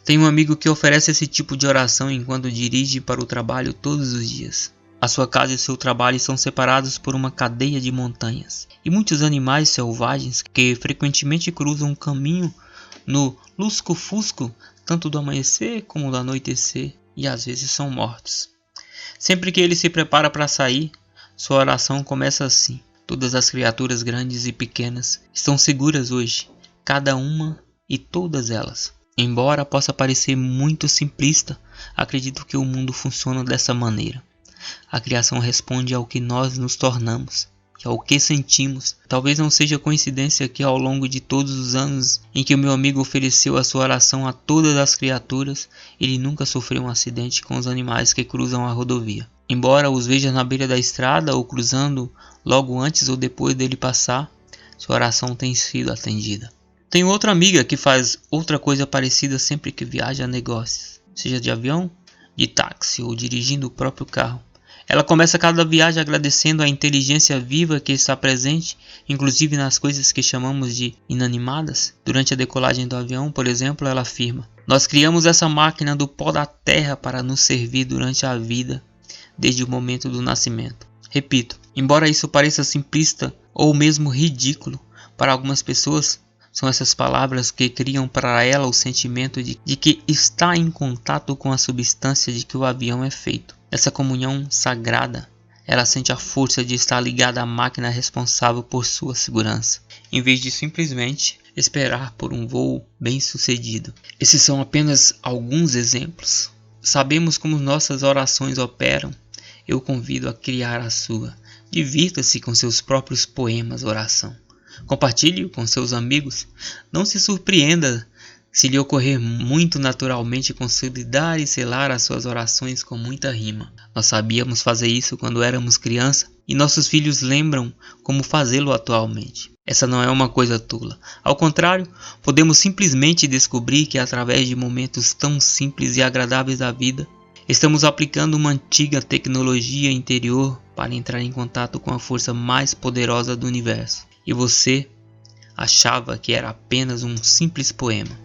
Tenho um amigo que oferece esse tipo de oração enquanto dirige para o trabalho todos os dias. A sua casa e o seu trabalho são separados por uma cadeia de montanhas, e muitos animais selvagens que frequentemente cruzam o caminho no lusco-fusco, tanto do amanhecer como do anoitecer, e às vezes são mortos. Sempre que ele se prepara para sair, sua oração começa assim: "Todas as criaturas grandes e pequenas estão seguras hoje, cada uma e todas elas." Embora possa parecer muito simplista, acredito que o mundo funciona dessa maneira. A criação responde ao que nós nos tornamos e ao que sentimos. Talvez não seja coincidência que ao longo de todos os anos em que o meu amigo ofereceu a sua oração a todas as criaturas, ele nunca sofreu um acidente com os animais que cruzam a rodovia. Embora os veja na beira da estrada ou cruzando logo antes ou depois dele passar, sua oração tem sido atendida. Tenho outra amiga que faz outra coisa parecida sempre que viaja a negócios, seja de avião, de táxi ou dirigindo o próprio carro. Ela começa cada viagem agradecendo a inteligência viva que está presente, inclusive nas coisas que chamamos de inanimadas. Durante a decolagem do avião, por exemplo, ela afirma: "Nós criamos essa máquina do pó da terra para nos servir durante a vida, desde o momento do nascimento." Repito, embora isso pareça simplista ou mesmo ridículo, para algumas pessoas, são essas palavras que criam para ela o sentimento de que está em contato com a substância de que o avião é feito. Essa comunhão sagrada, ela sente a força de estar ligada à máquina responsável por sua segurança, em vez de simplesmente esperar por um voo bem-sucedido. Esses são apenas alguns exemplos. Sabemos como nossas orações operam. Eu convido a criar a sua. Divirta-se com seus próprios poemas oração. Compartilhe-o com seus amigos. Não se surpreenda se lhe ocorrer muito naturalmente consolidar e selar as suas orações com muita rima. Nós sabíamos fazer isso quando éramos criança e nossos filhos lembram como fazê-lo atualmente. Essa não é uma coisa tola. Ao contrário, podemos simplesmente descobrir que através de momentos tão simples e agradáveis da vida, estamos aplicando uma antiga tecnologia interior para entrar em contato com a força mais poderosa do universo. E você achava que era apenas um simples poema.